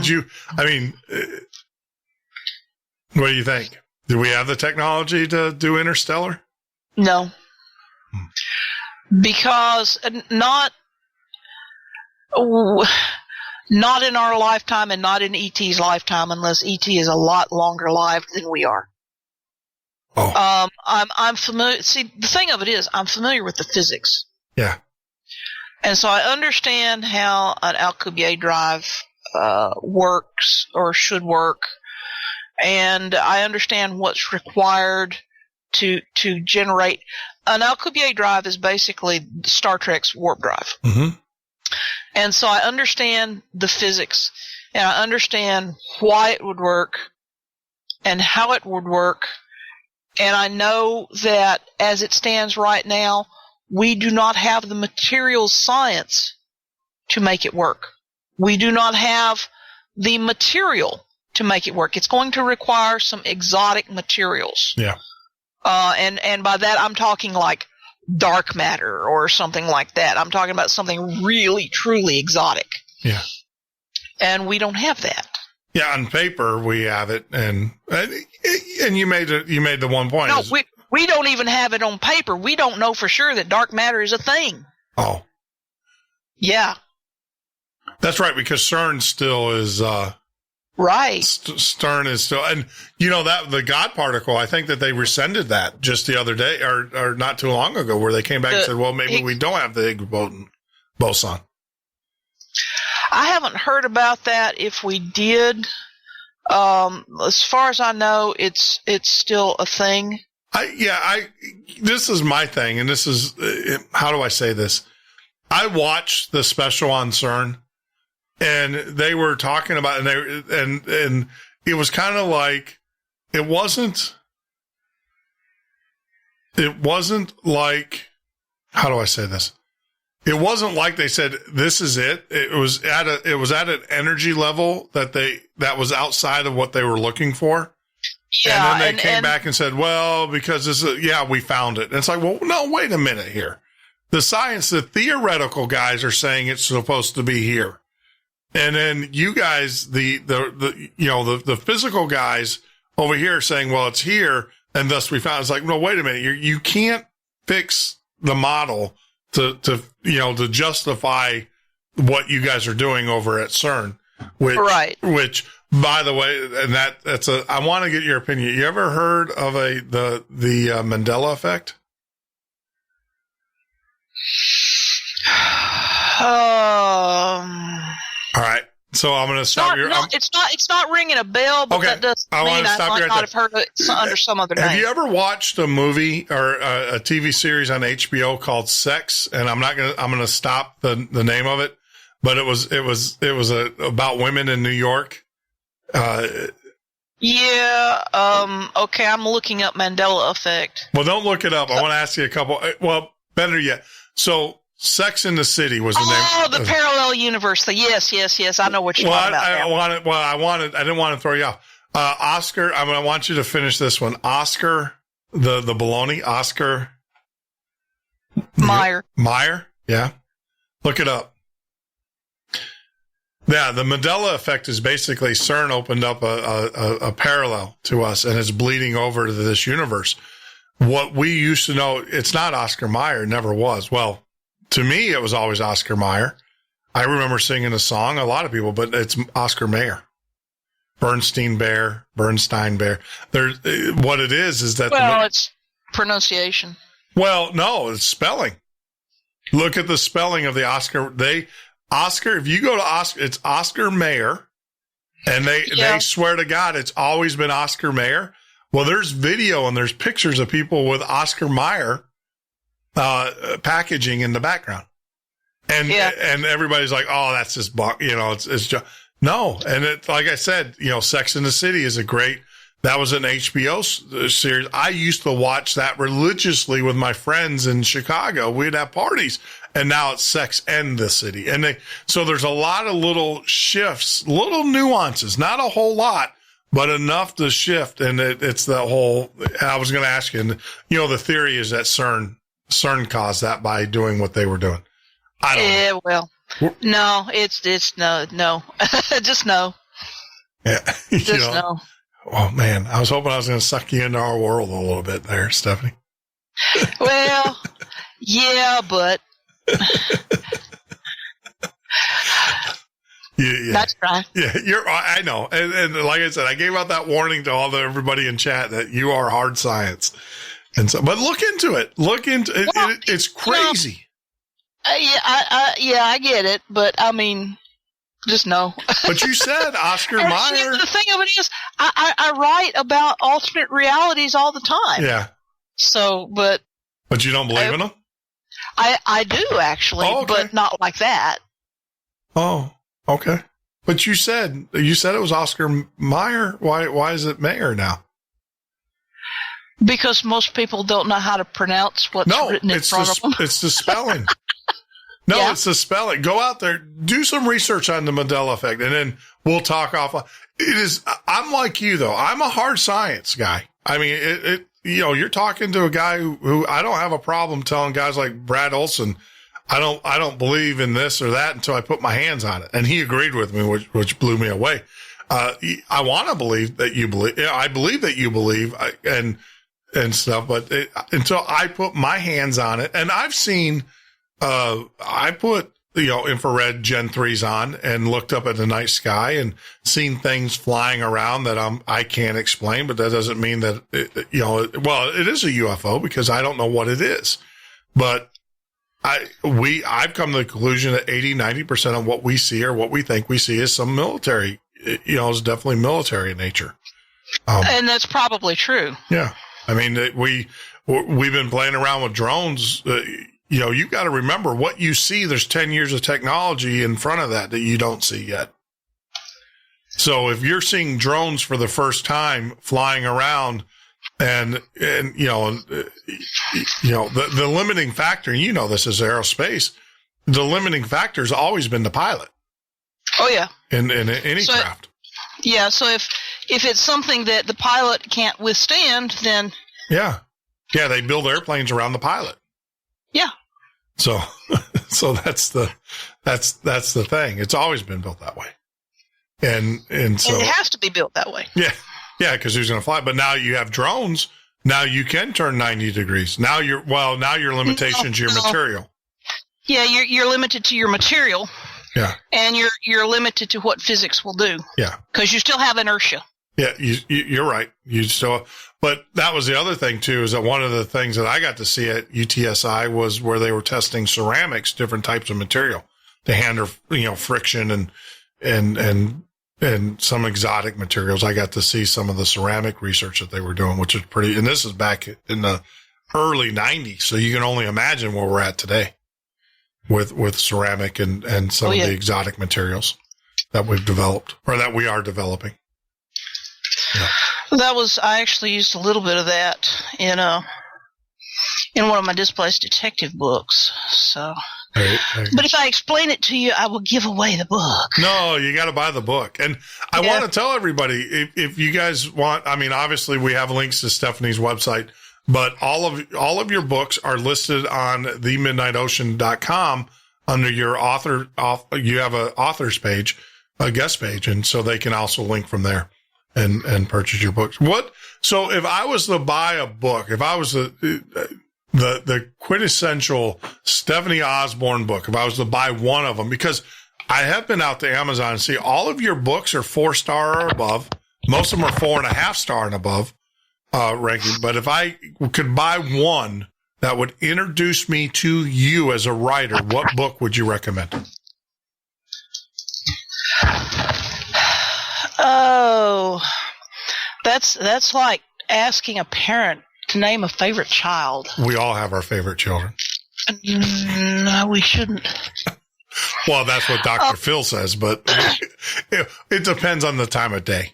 you, what do you think? Do we have the technology to do Interstellar? No, because not in our lifetime and not in ET's lifetime unless ET is a lot longer lived than we are. Oh. I'm familiar. See, the thing of it is, I'm familiar with the physics. Yeah. And so I understand how an Alcubierre drive works or should work, and I understand what's required to generate. An Alcubierre drive is basically Star Trek's warp drive. Mm-hmm. And so I understand the physics, and I understand why it would work and how it would work. And I know that as it stands right now, we do not have the materials science to make it work. We do not have the material to make it work. It's going to require some exotic materials. Yeah. And by that, I'm talking like dark matter or something like that. I'm talking about something really, truly exotic. Yeah. And we don't have that. Yeah, on paper we have it, and you made the one point. No, we don't even have it on paper. We don't know for sure that dark matter is a thing. Oh. Yeah. That's right, because CERN still is right. CERN is still, and that the God particle, I think that they rescinded that just the other day or not too long ago, where they came back and said, well, maybe we don't have the Higgs boson. I haven't heard about that. If we did, as far as I know, it's still a thing. This is my thing, and this is, how do I say this? I watched the special on CERN, and they were talking about, and it was kind of like, it wasn't like, how do I say this? It wasn't like they said, this is it. It was at an energy level that was outside of what they were looking for. Yeah, and then they came back and said, well, because we found it. And it's like, well, no, wait a minute here. The theoretical guys are saying it's supposed to be here. And then you guys, the physical guys over here are saying, well, it's here. And thus we found, it's like, no, wait a minute. You can't fix the model to justify what you guys are doing over at CERN, which, by the way, and that's I want to get your opinion. You ever heard of the Mandela effect? All right. So I'm going to stop you. It's not ringing a bell, but that does mean I might not have heard it under some other name. Have you ever watched a movie or a TV series on HBO called Sex? And I'm going to stop the name of it, but it was about women in New York. Okay. I'm looking up Mandela effect. Well, don't look it up. I want to ask you a couple. Well, better yet. So, Sex in the City was the name. Oh, the parallel universe. Yes. I know what you're talking about. I didn't want to throw you off. Oscar, I want you to finish this one. Oscar, the baloney, Oscar Meyer. Yeah. Look it up. Yeah, the Mandela effect is basically CERN opened up a parallel to us, and it's bleeding over to this universe. What we used to know, it's not Oscar Mayer, it never was. Well, to me, it was always Oscar Mayer. I remember singing a song, a lot of people, but it's Oscar Mayer. Bernstein Bear. What it is that... Well, it's pronunciation. Well, no, it's spelling. Look at the spelling of the Oscar. If you go to Oscar, it's Oscar Mayer, and they swear to God it's always been Oscar Mayer. Well, there's video and there's pictures of people with Oscar Mayer packaging in the background, and everybody's like, "Oh, that's just it's just no." And it, like I said, Sex in the City is that was an HBO series. I used to watch that religiously with my friends in Chicago. We'd have parties, and now it's Sex and the City, so there's a lot of little shifts, little nuances, not a whole lot, but enough to shift. And it's the whole. I was going to ask you, the theory is that CERN caused that by doing what they were doing. I don't know. Well, no, it's no, just no. Yeah. Just no. Oh man, I was hoping I was going to suck you into our world a little bit there, Stephanie. Well, yeah, but Yeah. That's right. Yeah, I know. And like I said, I gave out that warning to everybody in chat that you are hard science. And so, but look into it. Well, it's crazy. I get it, but I mean, just no. But you said Oscar Mayer. The thing of it is, I write about alternate realities all the time. Yeah. So, but you don't believe in them? I do actually, but not like that. Oh, okay. But you said it was Oscar Mayer. Why is it Mayer now? Because most people don't know how to pronounce what's written in front of them. It's the spelling. It's the spelling. Go out there, do some research on the Mandela effect, and then we'll talk offline. I'm like you though. I'm a hard science guy. I mean, you're talking to a guy who I don't have a problem telling guys like Brad Olson, I don't believe in this or that until I put my hands on it. And he agreed with me, which blew me away. I want to believe that you believe. I believe that you believe and stuff, but until I put my hands on it, and I've seen, I put, infrared Gen 3s on and looked up at the night sky and seen things flying around that I can't explain, but that doesn't mean that, it is a UFO because I don't know what it is. But I've come to the conclusion that 80-90% of what we see or what we think we see is some military, is definitely military in nature. And that's probably true. Yeah. I mean, we've been playing around with drones. You've got to remember what you see. There's 10 years of technology in front of that you don't see yet. So if you're seeing drones for the first time flying around and the limiting factor, this is aerospace, the limiting factor has always been the pilot. Oh, yeah. In any craft. Yeah. So if it's something that the pilot can't withstand, then. Yeah. Yeah. They build airplanes around the pilot. Yeah. So that's the thing. It's always been built that way. And so it has to be built that way. Yeah. Yeah. Cause who's going to fly? But now you have drones. Now you can turn 90 degrees. Now your limitations, your material. Yeah. You're limited to your material. Yeah. And you're limited to what physics will do. Yeah. Cause you still have inertia. Yeah. You're right. But that was the other thing too, is that one of the things that I got to see at UTSI was where they were testing ceramics, different types of material to handle, friction and some exotic materials. I got to see some of the ceramic research that they were doing, which is pretty, and this is back in the early 90s. So you can only imagine where we're at today with ceramic and some of the exotic materials that we've developed or that we are developing. Yeah. I actually used a little bit of that in one of my displaced detective books. So, but if I explain it to you, I will give away the book. No, you got to buy the book. And I want to tell everybody, if you guys want, I mean, obviously we have links to Stephanie's website, but all of your books are listed on themidnightocean.com under your author. You have an author's page, a guest page, and so they can also link from there. And purchase your books. So if I was to buy a book, if I was the quintessential Stephanie Osborn book, if I was to buy one of them, because I have been out to Amazon and see all of your books are 4-star or above. Most of them are 4.5-star and above, ranking. But if I could buy one that would introduce me to you as a writer, what book would you recommend? Oh, that's like asking a parent to name a favorite child. We all have our favorite children. No, we shouldn't. Well, that's what Dr. Phil says, but it depends on the time of day.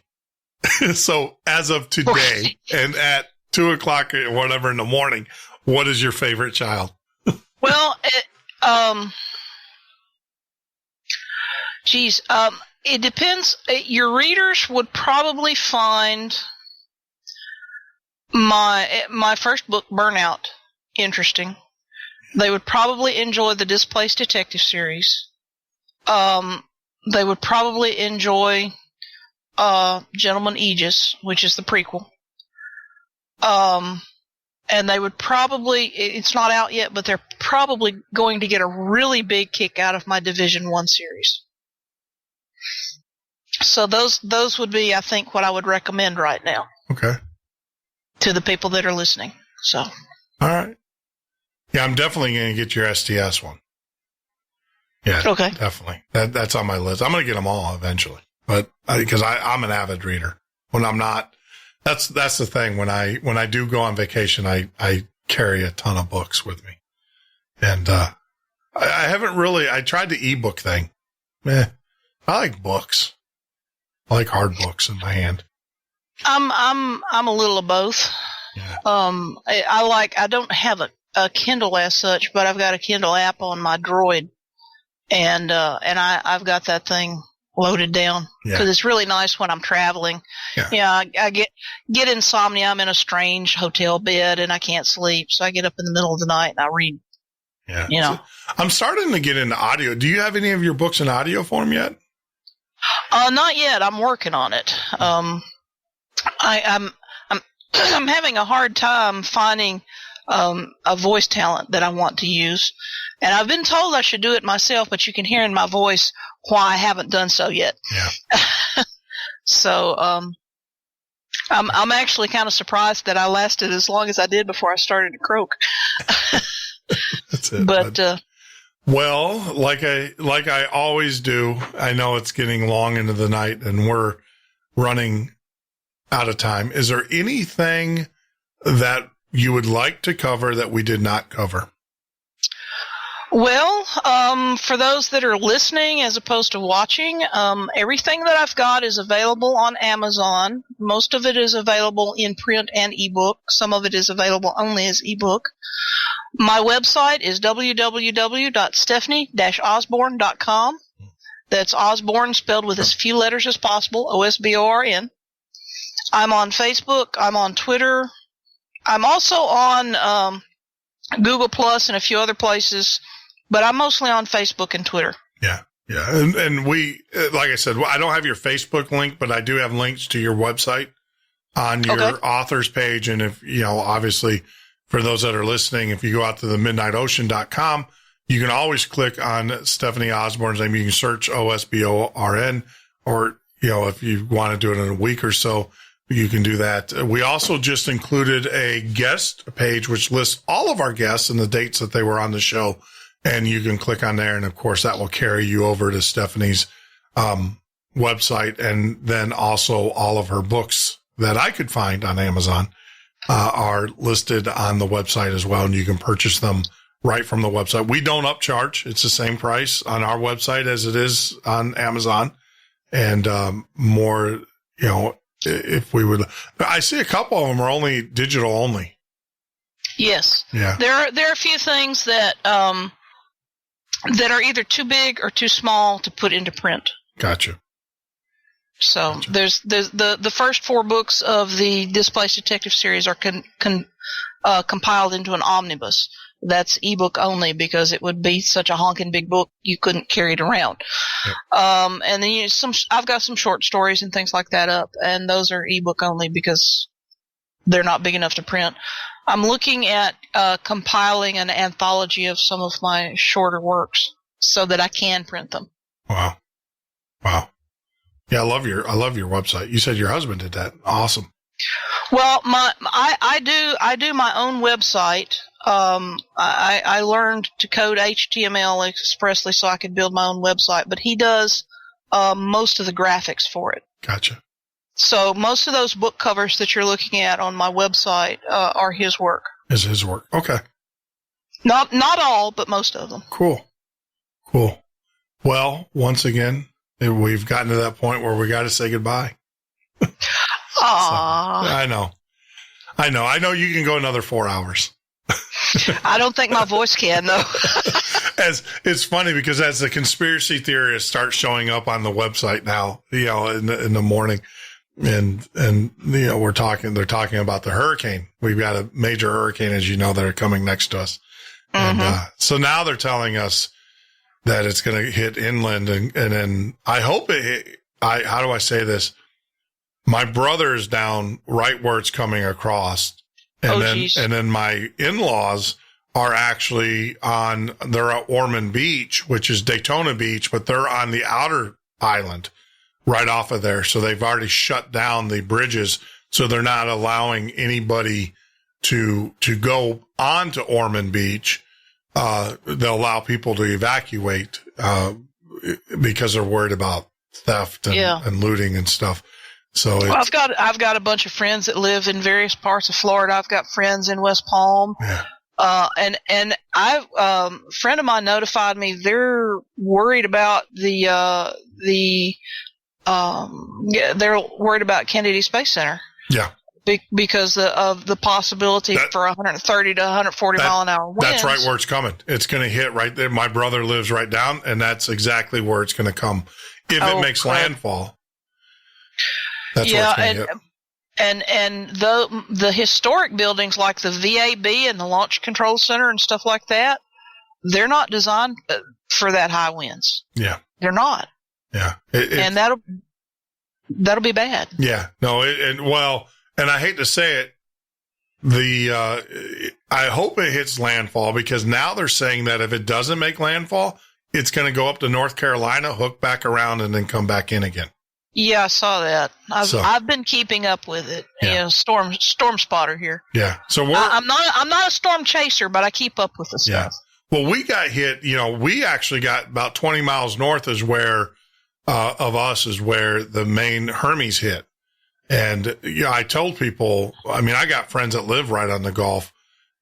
So as of today and at 2:00 or whatever in the morning, what is your favorite child? Well, it depends. Your readers would probably find my first book, Burnout, interesting. They would probably enjoy the Displaced Detective series. They would probably enjoy Gentleman Aegis, which is the prequel. And they would probably, it's not out yet, but they're probably going to get a really big kick out of my Division 1 series. So those would be, I think, what I would recommend right now. Okay. To the people that are listening. So. All right. Yeah, I'm definitely going to get your STS one. Yeah. Okay. Definitely. That's on my list. I'm going to get them all eventually, but because I'm an avid reader. When I'm not, that's the thing. When I do go on vacation, I carry a ton of books with me, and I haven't really. I tried the ebook thing. I like books. I like hard books in my hand. I'm a little of both. Yeah. I don't have a Kindle as such, but I've got a Kindle app on my Droid, and I've got that thing loaded down because it's really nice when I'm traveling. Yeah, I get insomnia. I'm in a strange hotel bed and I can't sleep, so I get up in the middle of the night and I read. Yeah, So I'm starting to get into audio. Do you have any of your books in audio form yet? Not yet. I'm working on it. I'm having a hard time finding a voice talent that I want to use, and I've been told I should do it myself, but you can hear in my voice why I haven't done so yet. Yeah. So I'm actually kind of surprised that I lasted as long as I did before I started to croak. That's it. But well, like I always do, I know it's getting long into the night and we're running out of time. Is there anything that you would like to cover that we did not cover? Well, for those that are listening as opposed to watching, everything that I've got is available on Amazon. Most of it is available in print and ebook. Some of it is available only as ebook. My website is www.stephanie-osborn.com. That's Osborn spelled with as few letters as possible, OSBORN. I'm on Facebook. I'm on Twitter. I'm also on Google Plus and a few other places, but I'm mostly on Facebook and Twitter. Yeah. And we, like I said, I don't have your Facebook link, but I do have links to your website on your author's page. And if, obviously for those that are listening, if you go out to the midnightocean.com, you can always click on Stephanie Osborn's name. You can search OSBORN, or, if you want to do it in a week or so, you can do that. We also just included a guest page, which lists all of our guests and the dates that they were on the show. And you can click on there. And of course, that will carry you over to Stephanie's website. And then also all of her books that I could find on Amazon are listed on the website as well. And you can purchase them right from the website. We don't upcharge. It's the same price on our website as it is on Amazon. And more, if we would, I see a couple of them are only digital only. Yes. Yeah. There are a few things that are either too big or too small to put into print. Gotcha. So there's the first 4 books of the Displaced Detective series are compiled into an omnibus. That's ebook only because it would be such a honking big book you couldn't carry it around. Yep. And then I've got some short stories and things like that up, and those are ebook only because they're not big enough to print. I'm looking at compiling an anthology of some of my shorter works so that I can print them. Wow. Yeah, I love your website. You said your husband did that. Awesome. Well, I do my own website. I learned to code HTML expressly so I could build my own website, but he does most of the graphics for it. Gotcha. So most of those book covers that you're looking at on my website are his work. Is his work. Okay. Not all, but most of them. Cool. Well, once again, we've gotten to that point where we got to say goodbye. Aww. I know. You can go another 4 hours. I don't think my voice can, though. It's funny because as the conspiracy theorists start showing up on the website now, in the morning, and they're talking about the hurricane. We've got a major hurricane, as you know, that are coming next to us. Mm-hmm. And so now they're telling us that it's going to hit inland, and then I hope how do I say this? My brother is down right where it's coming across. And then my in-laws are actually they're at Ormond Beach, which is Daytona Beach, but they're on the outer island right off of there. So they've already shut down the bridges. So they're not allowing anybody to go onto Ormond Beach. They'll allow people to evacuate, because they're worried about theft and looting and stuff. So I've got a bunch of friends that live in various parts of Florida. I've got friends in West Palm. Yeah. And a friend of mine notified me they're worried about they're worried about Kennedy Space Center. Yeah. Because of the possibility for 130 to 140 mile an hour winds. That's right where it's coming. It's going to hit right there. My brother lives right down, and that's exactly where it's going to come. If it makes landfall. That's where it's going to hit. And the historic buildings like the VAB and the Launch Control Center and stuff like that, they're not designed for that high winds. Yeah. They're not. Yeah. And that'll be bad. Yeah. No, and I hate to say it, I hope it hits landfall, because now they're saying that if it doesn't make landfall, it's going to go up to North Carolina, hook back around, and then come back in again. Yeah, I saw that. I've been keeping up with it. Yeah. Storm spotter here. Yeah. So I'm not a storm chaser, but I keep up with the stuff. Well, we got hit, we actually got about 20 miles north of us is where the main Hermes hit. And I told people, I got friends that live right on the Gulf,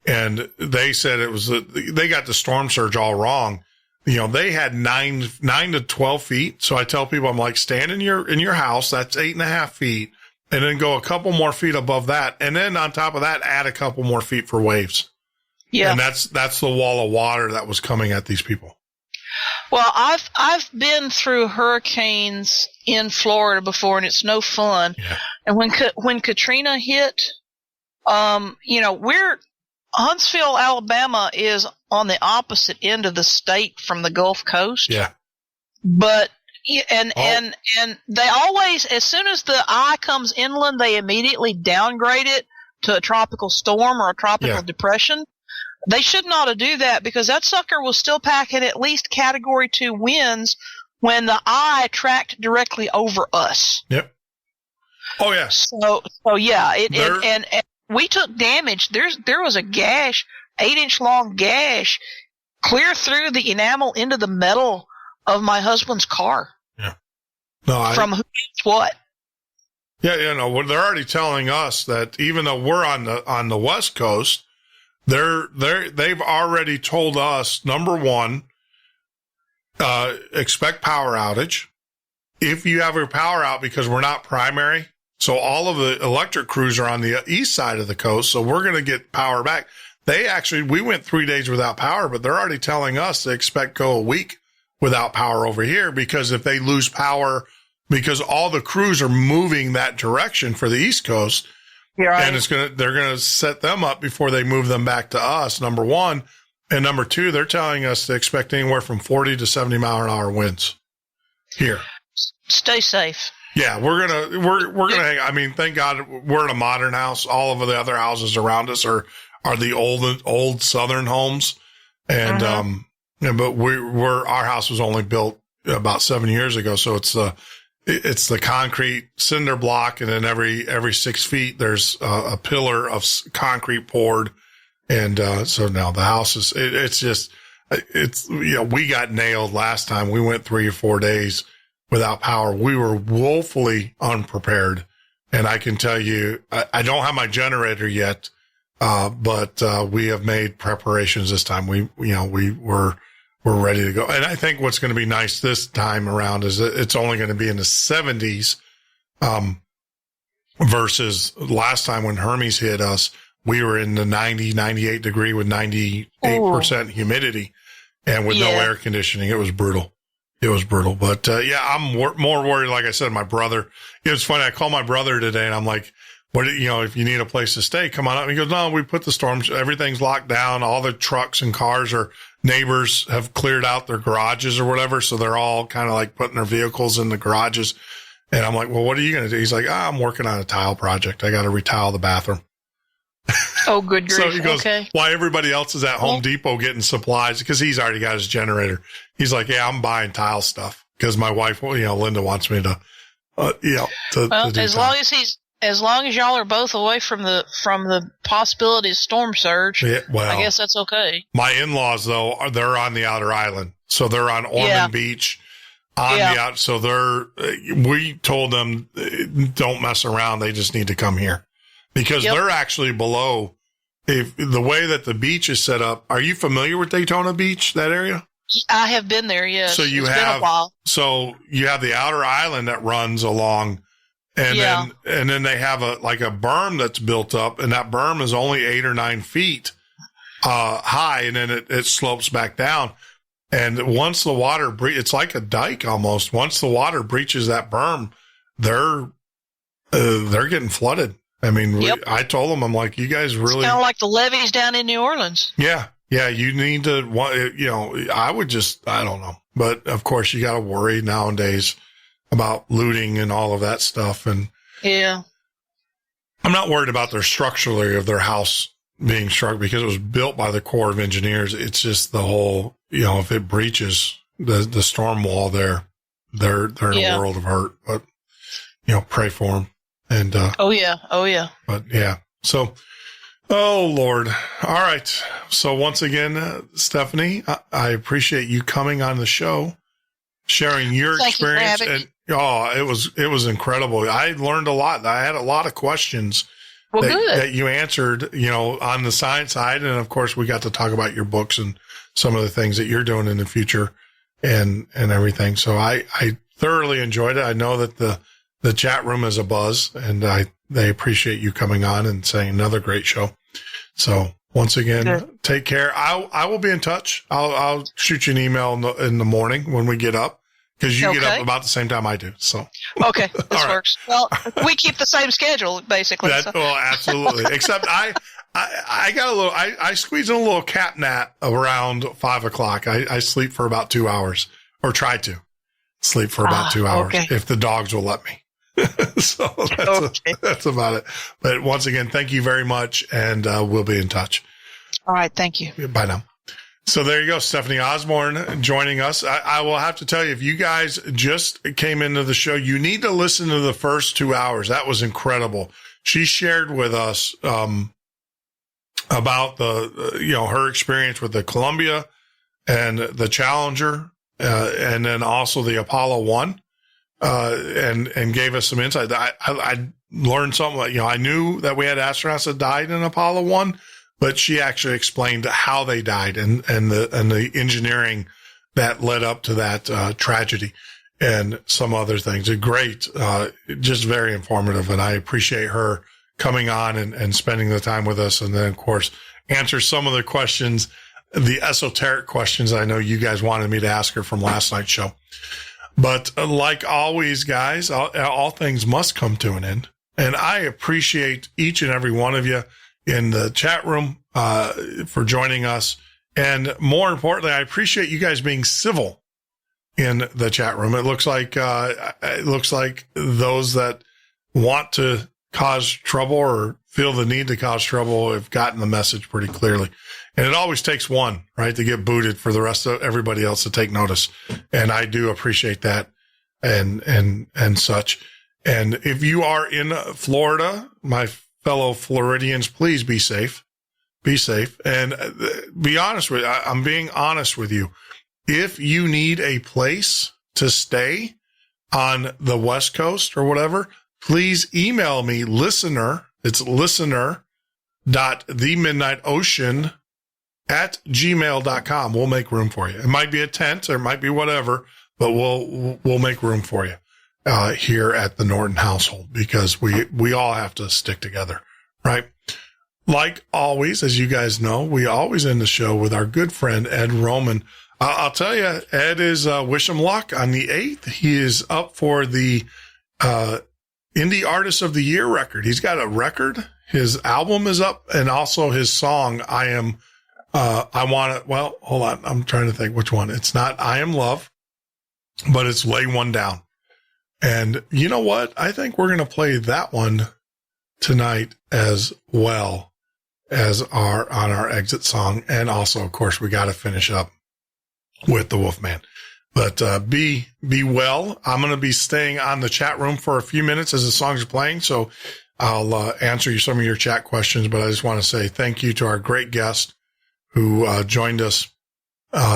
and they said they got the storm surge all wrong. They had 9 to 12 feet. So I tell people, I'm like, stand in your house. That's 8.5 feet, and then go a couple more feet above that. And then on top of that, add a couple more feet for waves. Yeah. And that's the wall of water that was coming at these people. Well, I've been through hurricanes in Florida before, and it's no fun. Yeah. And when Katrina hit, Huntsville, Alabama is on the opposite end of the state from the Gulf Coast. Yeah. But and they always, as soon as the eye comes inland, they immediately downgrade it to a tropical storm or a tropical depression. They should not do that, because that sucker was still packing at least Category 2 winds when the eye tracked directly over us. Yep. Oh yeah. So yeah, and we took damage. There was a gash, 8-inch long gash, clear through the enamel into the metal of my husband's car. Yeah. No, from who knows what. Yeah, they're already telling us that even though we're on the West Coast, they've already told us, number one, expect power outage. If you have your power out, because we're not primary, so all of the electric crews are on the east side of the coast, so we're going to get power back. We went 3 days without power, but they're already telling us to expect go a week without power over here, because if they lose power, because all the crews are moving that direction for the East Coast, and they're going to set them up before they move them back to us, number one. And number two, they're telling us to expect anywhere from 40 to 70 mile an hour winds here. Stay safe. Yeah, we're gonna hang. Thank God we're in a modern house. All of the other houses around us are the old Southern homes, and but our house was only built about 7 years ago, so it's the concrete cinder block, and then every 6 feet there's a pillar of concrete poured, and so now the house is we got nailed last time. We went 3 or 4 days without power. We were woefully unprepared, and I can tell you, I don't have my generator yet, but we have made preparations this time. We're ready to go. And I think what's going to be nice this time around is that it's only going to be in the 70s, versus last time when Hermes hit us, we were in the 90, 98 degree with 98% humidity and with no air conditioning. It was brutal. But, I'm more worried. Like I said, my brother, it was funny. I called my brother today and I'm like, if you need a place to stay, come on up. And he goes, no, we put the storms, everything's locked down. All the trucks and cars neighbors have cleared out their garages or whatever. So they're all kind of like putting their vehicles in the garages. And I'm like, well, what are you going to do? He's like, I'm working on a tile project. I got to retile the bathroom. Oh, good grief. So he goes, why everybody else is at Home Depot getting supplies, because he's already got his generator. He's like, yeah, I'm buying tile stuff because my wife, Linda wants me to As long as y'all are both away from the possibility of storm surge, I guess that's okay. My in-laws, though, they're on the outer island, so they're on Ormond Beach. So we told them don't mess around. They just need to come here because they're actually below. If the way that the beach is set up, are you familiar with Daytona Beach, that area? I have been there. Yes. So it's been a while. So you have the outer island that runs along. And then they have a berm that's built up, and that berm is only 8 or 9 feet high, and then it slopes back down. And once the water it's like a dike almost. Once the water breaches that berm, they're getting flooded. I mean, I told them, I'm like, you guys really it's kind of like the levees down in New Orleans. Yeah, you need to. I don't know, but of course you got to worry nowadays about looting and all of that stuff. And I'm not worried about their structurally of their house being struck because it was built by the Corps of Engineers. It's just the whole, if it breaches the storm wall there, they're in a world of hurt, but pray for them. And, but so, oh Lord. All right. So once again, Stephanie, I appreciate you coming on the show, sharing your experience. And it was incredible. I learned a lot. I had a lot of questions that you answered, on the science side. And of course, we got to talk about your books and some of the things that you're doing in the future and everything. So I thoroughly enjoyed it. I know that the chat room is a buzz, and they appreciate you coming on and saying another great show. So once again, take care. I will be in touch. I'll shoot you an email in the morning when we get up. Because you get up about the same time I do. So okay, this works. Well, we keep the same schedule basically. Well, absolutely. Except I got a little. I squeeze in a little cat nap around 5 o'clock. I sleep for about 2 hours, or try to sleep for about 2 hours if the dogs will let me. So that's about it. But once again, thank you very much, and we'll be in touch. All right, thank you. Bye now. So there you go, Stephanie Osborn joining us. I will have to tell you, if you guys just came into the show, you need to listen to the first 2 hours. That was incredible. She shared with us about her experience with the Columbia and the Challenger, and then also the Apollo 1, and gave us some insight. I learned something. I knew that we had astronauts that died in Apollo 1. But she actually explained how they died and the engineering that led up to that tragedy and some other things. Great, just very informative. And I appreciate her coming on and spending the time with us. And then, of course, answer some of the questions, the esoteric questions I know you guys wanted me to ask her from last night's show. But like always, guys, all things must come to an end. And I appreciate each and every one of you in the chat room for joining us. And more importantly, I appreciate you guys being civil in the chat room. It looks like those that want to cause trouble or feel the need to cause trouble have gotten the message pretty clearly. And it always takes one, right, to get booted for the rest of everybody else to take notice. And I do appreciate that and such. And if you are in Florida, my fellow Floridians, please be safe. Be safe. And be honest with you. I'm being honest with you. If you need a place to stay on the West Coast or whatever, please email me, listener. It's listener.themidnightocean@gmail.com. We'll make room for you. It might be a tent or it might be whatever, but we'll make room for you. Here at the Norton household, because we all have to stick together, right? Like always, as you guys know, we always end the show with our good friend, Ed Roman. I'll tell you, Ed is, wish him luck on the 8th. He is up for the, Indie Artist of the Year record. He's got a record. His album is up, and also his song, hold on. I'm trying to think which one. It's not I Am Love, but it's Lay One Down. And you know what? I think we're going to play that one tonight as well as our exit song. And also, of course, we got to finish up with the Wolfman. But be well. I'm going to be staying on the chat room for a few minutes as the songs are playing, so I'll answer you some of your chat questions. But I just want to say thank you to our great guest who joined us,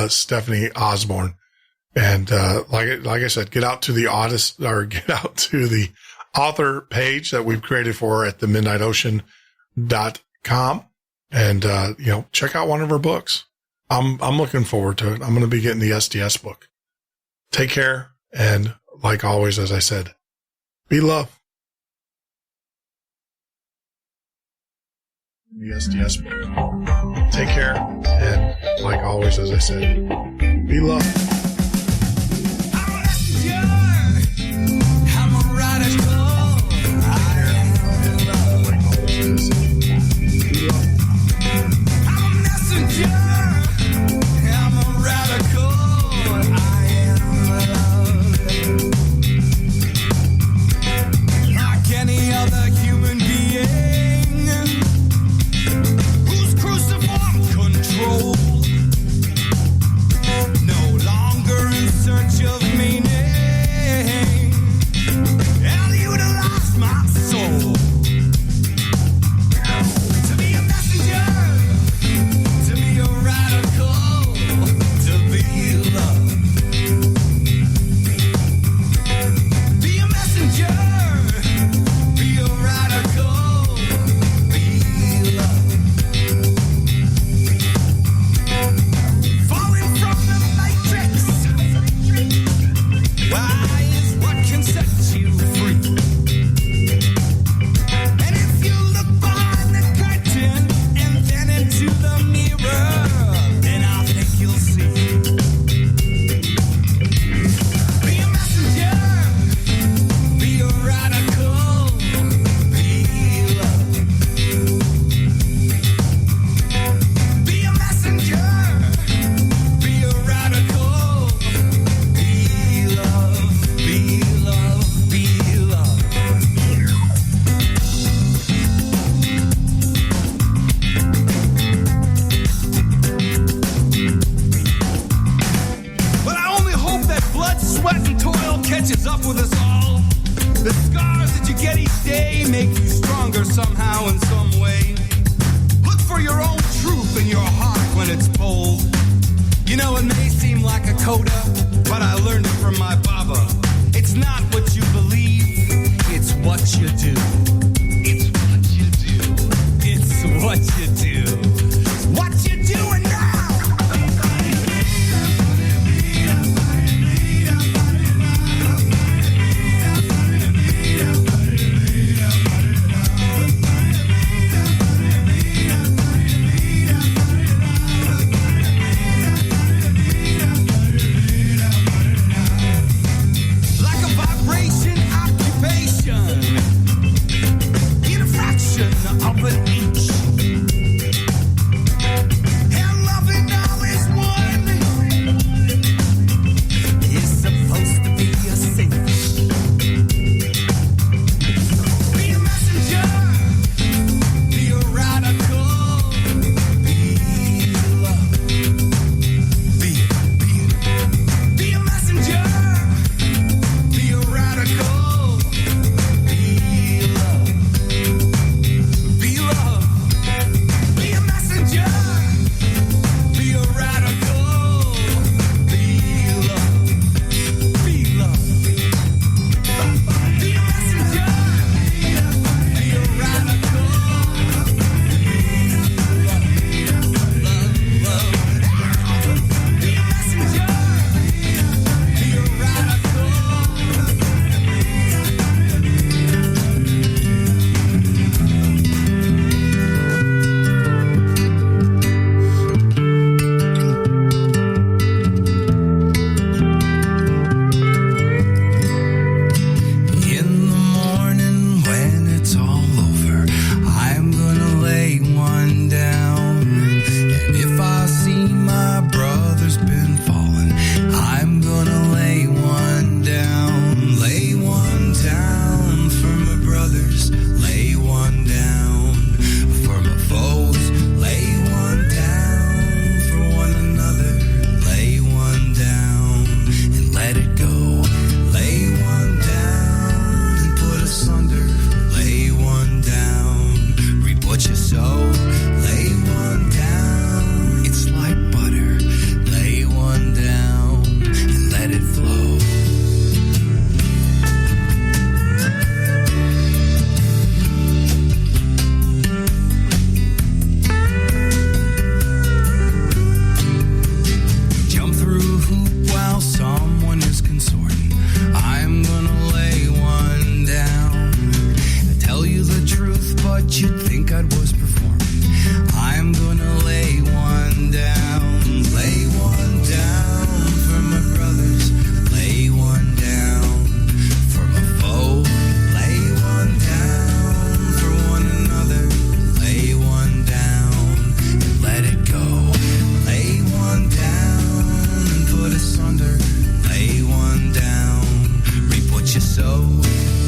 Stephanie Osborn. And like I said, get out to the author page that we've created for her at themidnightocean.com, and check out one of her books. I'm looking forward to it. I'm going to be getting the SDS book. Take care, and like always, as I said, be love. The SDS book. Take care, and like always, as I said, be love.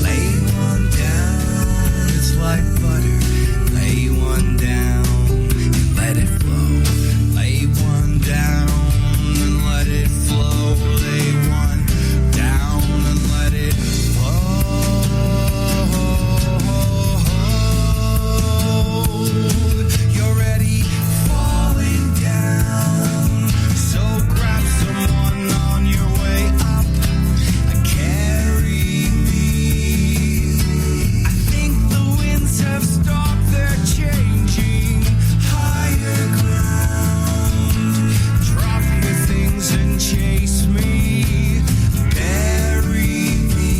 Lay one down, it's like butter. Lay one down and let it flow. Lay one down and let it flow. Lay one down and let it flow. You're ready, falling down. So grab someone on your way up and carry me. I think the winds have stopped, they're changing. Higher ground. Drop your things and chase me. Bury me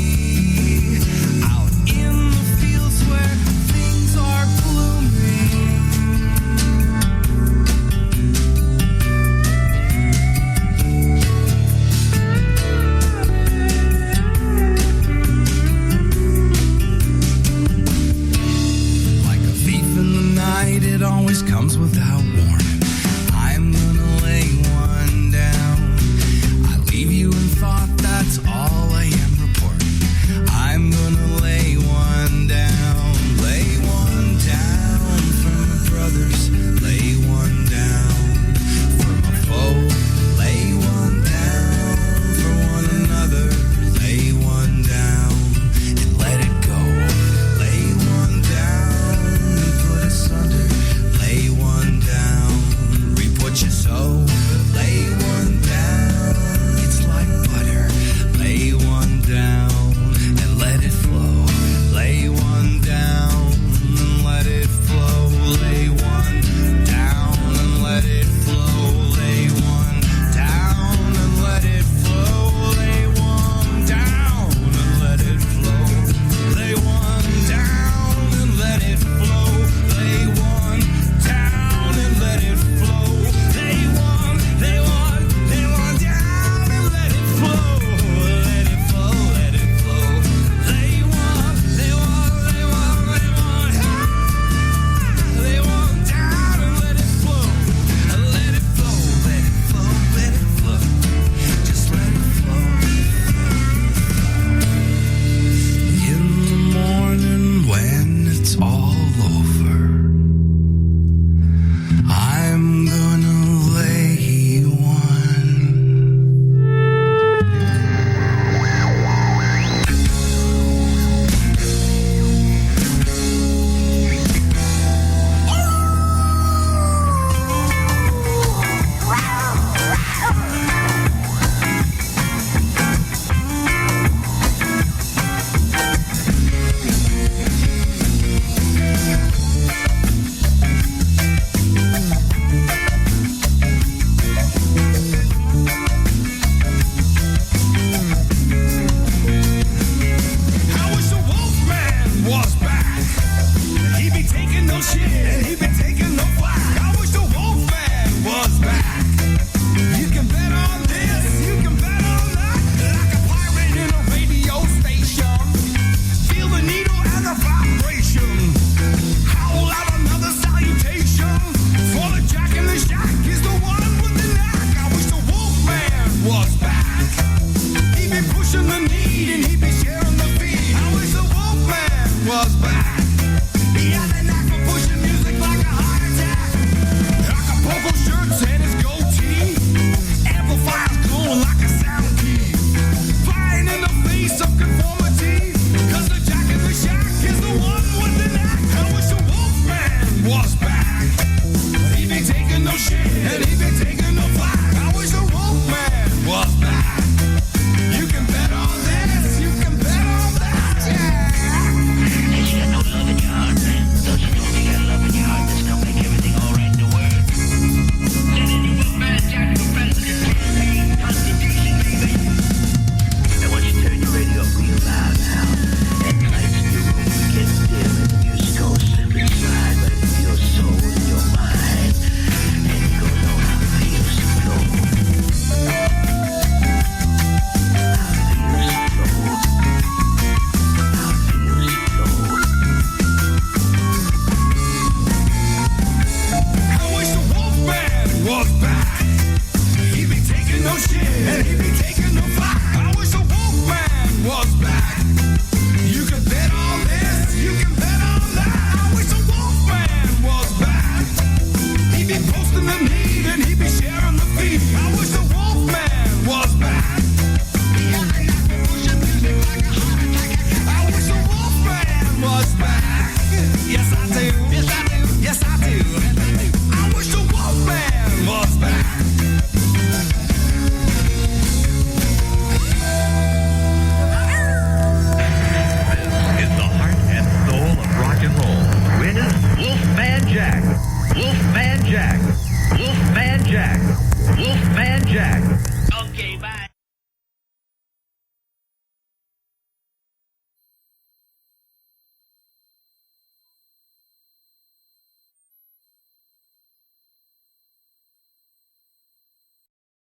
out in the fields where things are blooming. Like a thief in the night, it always comes without warning. I'm gonna lay one down. I leave you in thought, that's all I am reporting. I'm gonna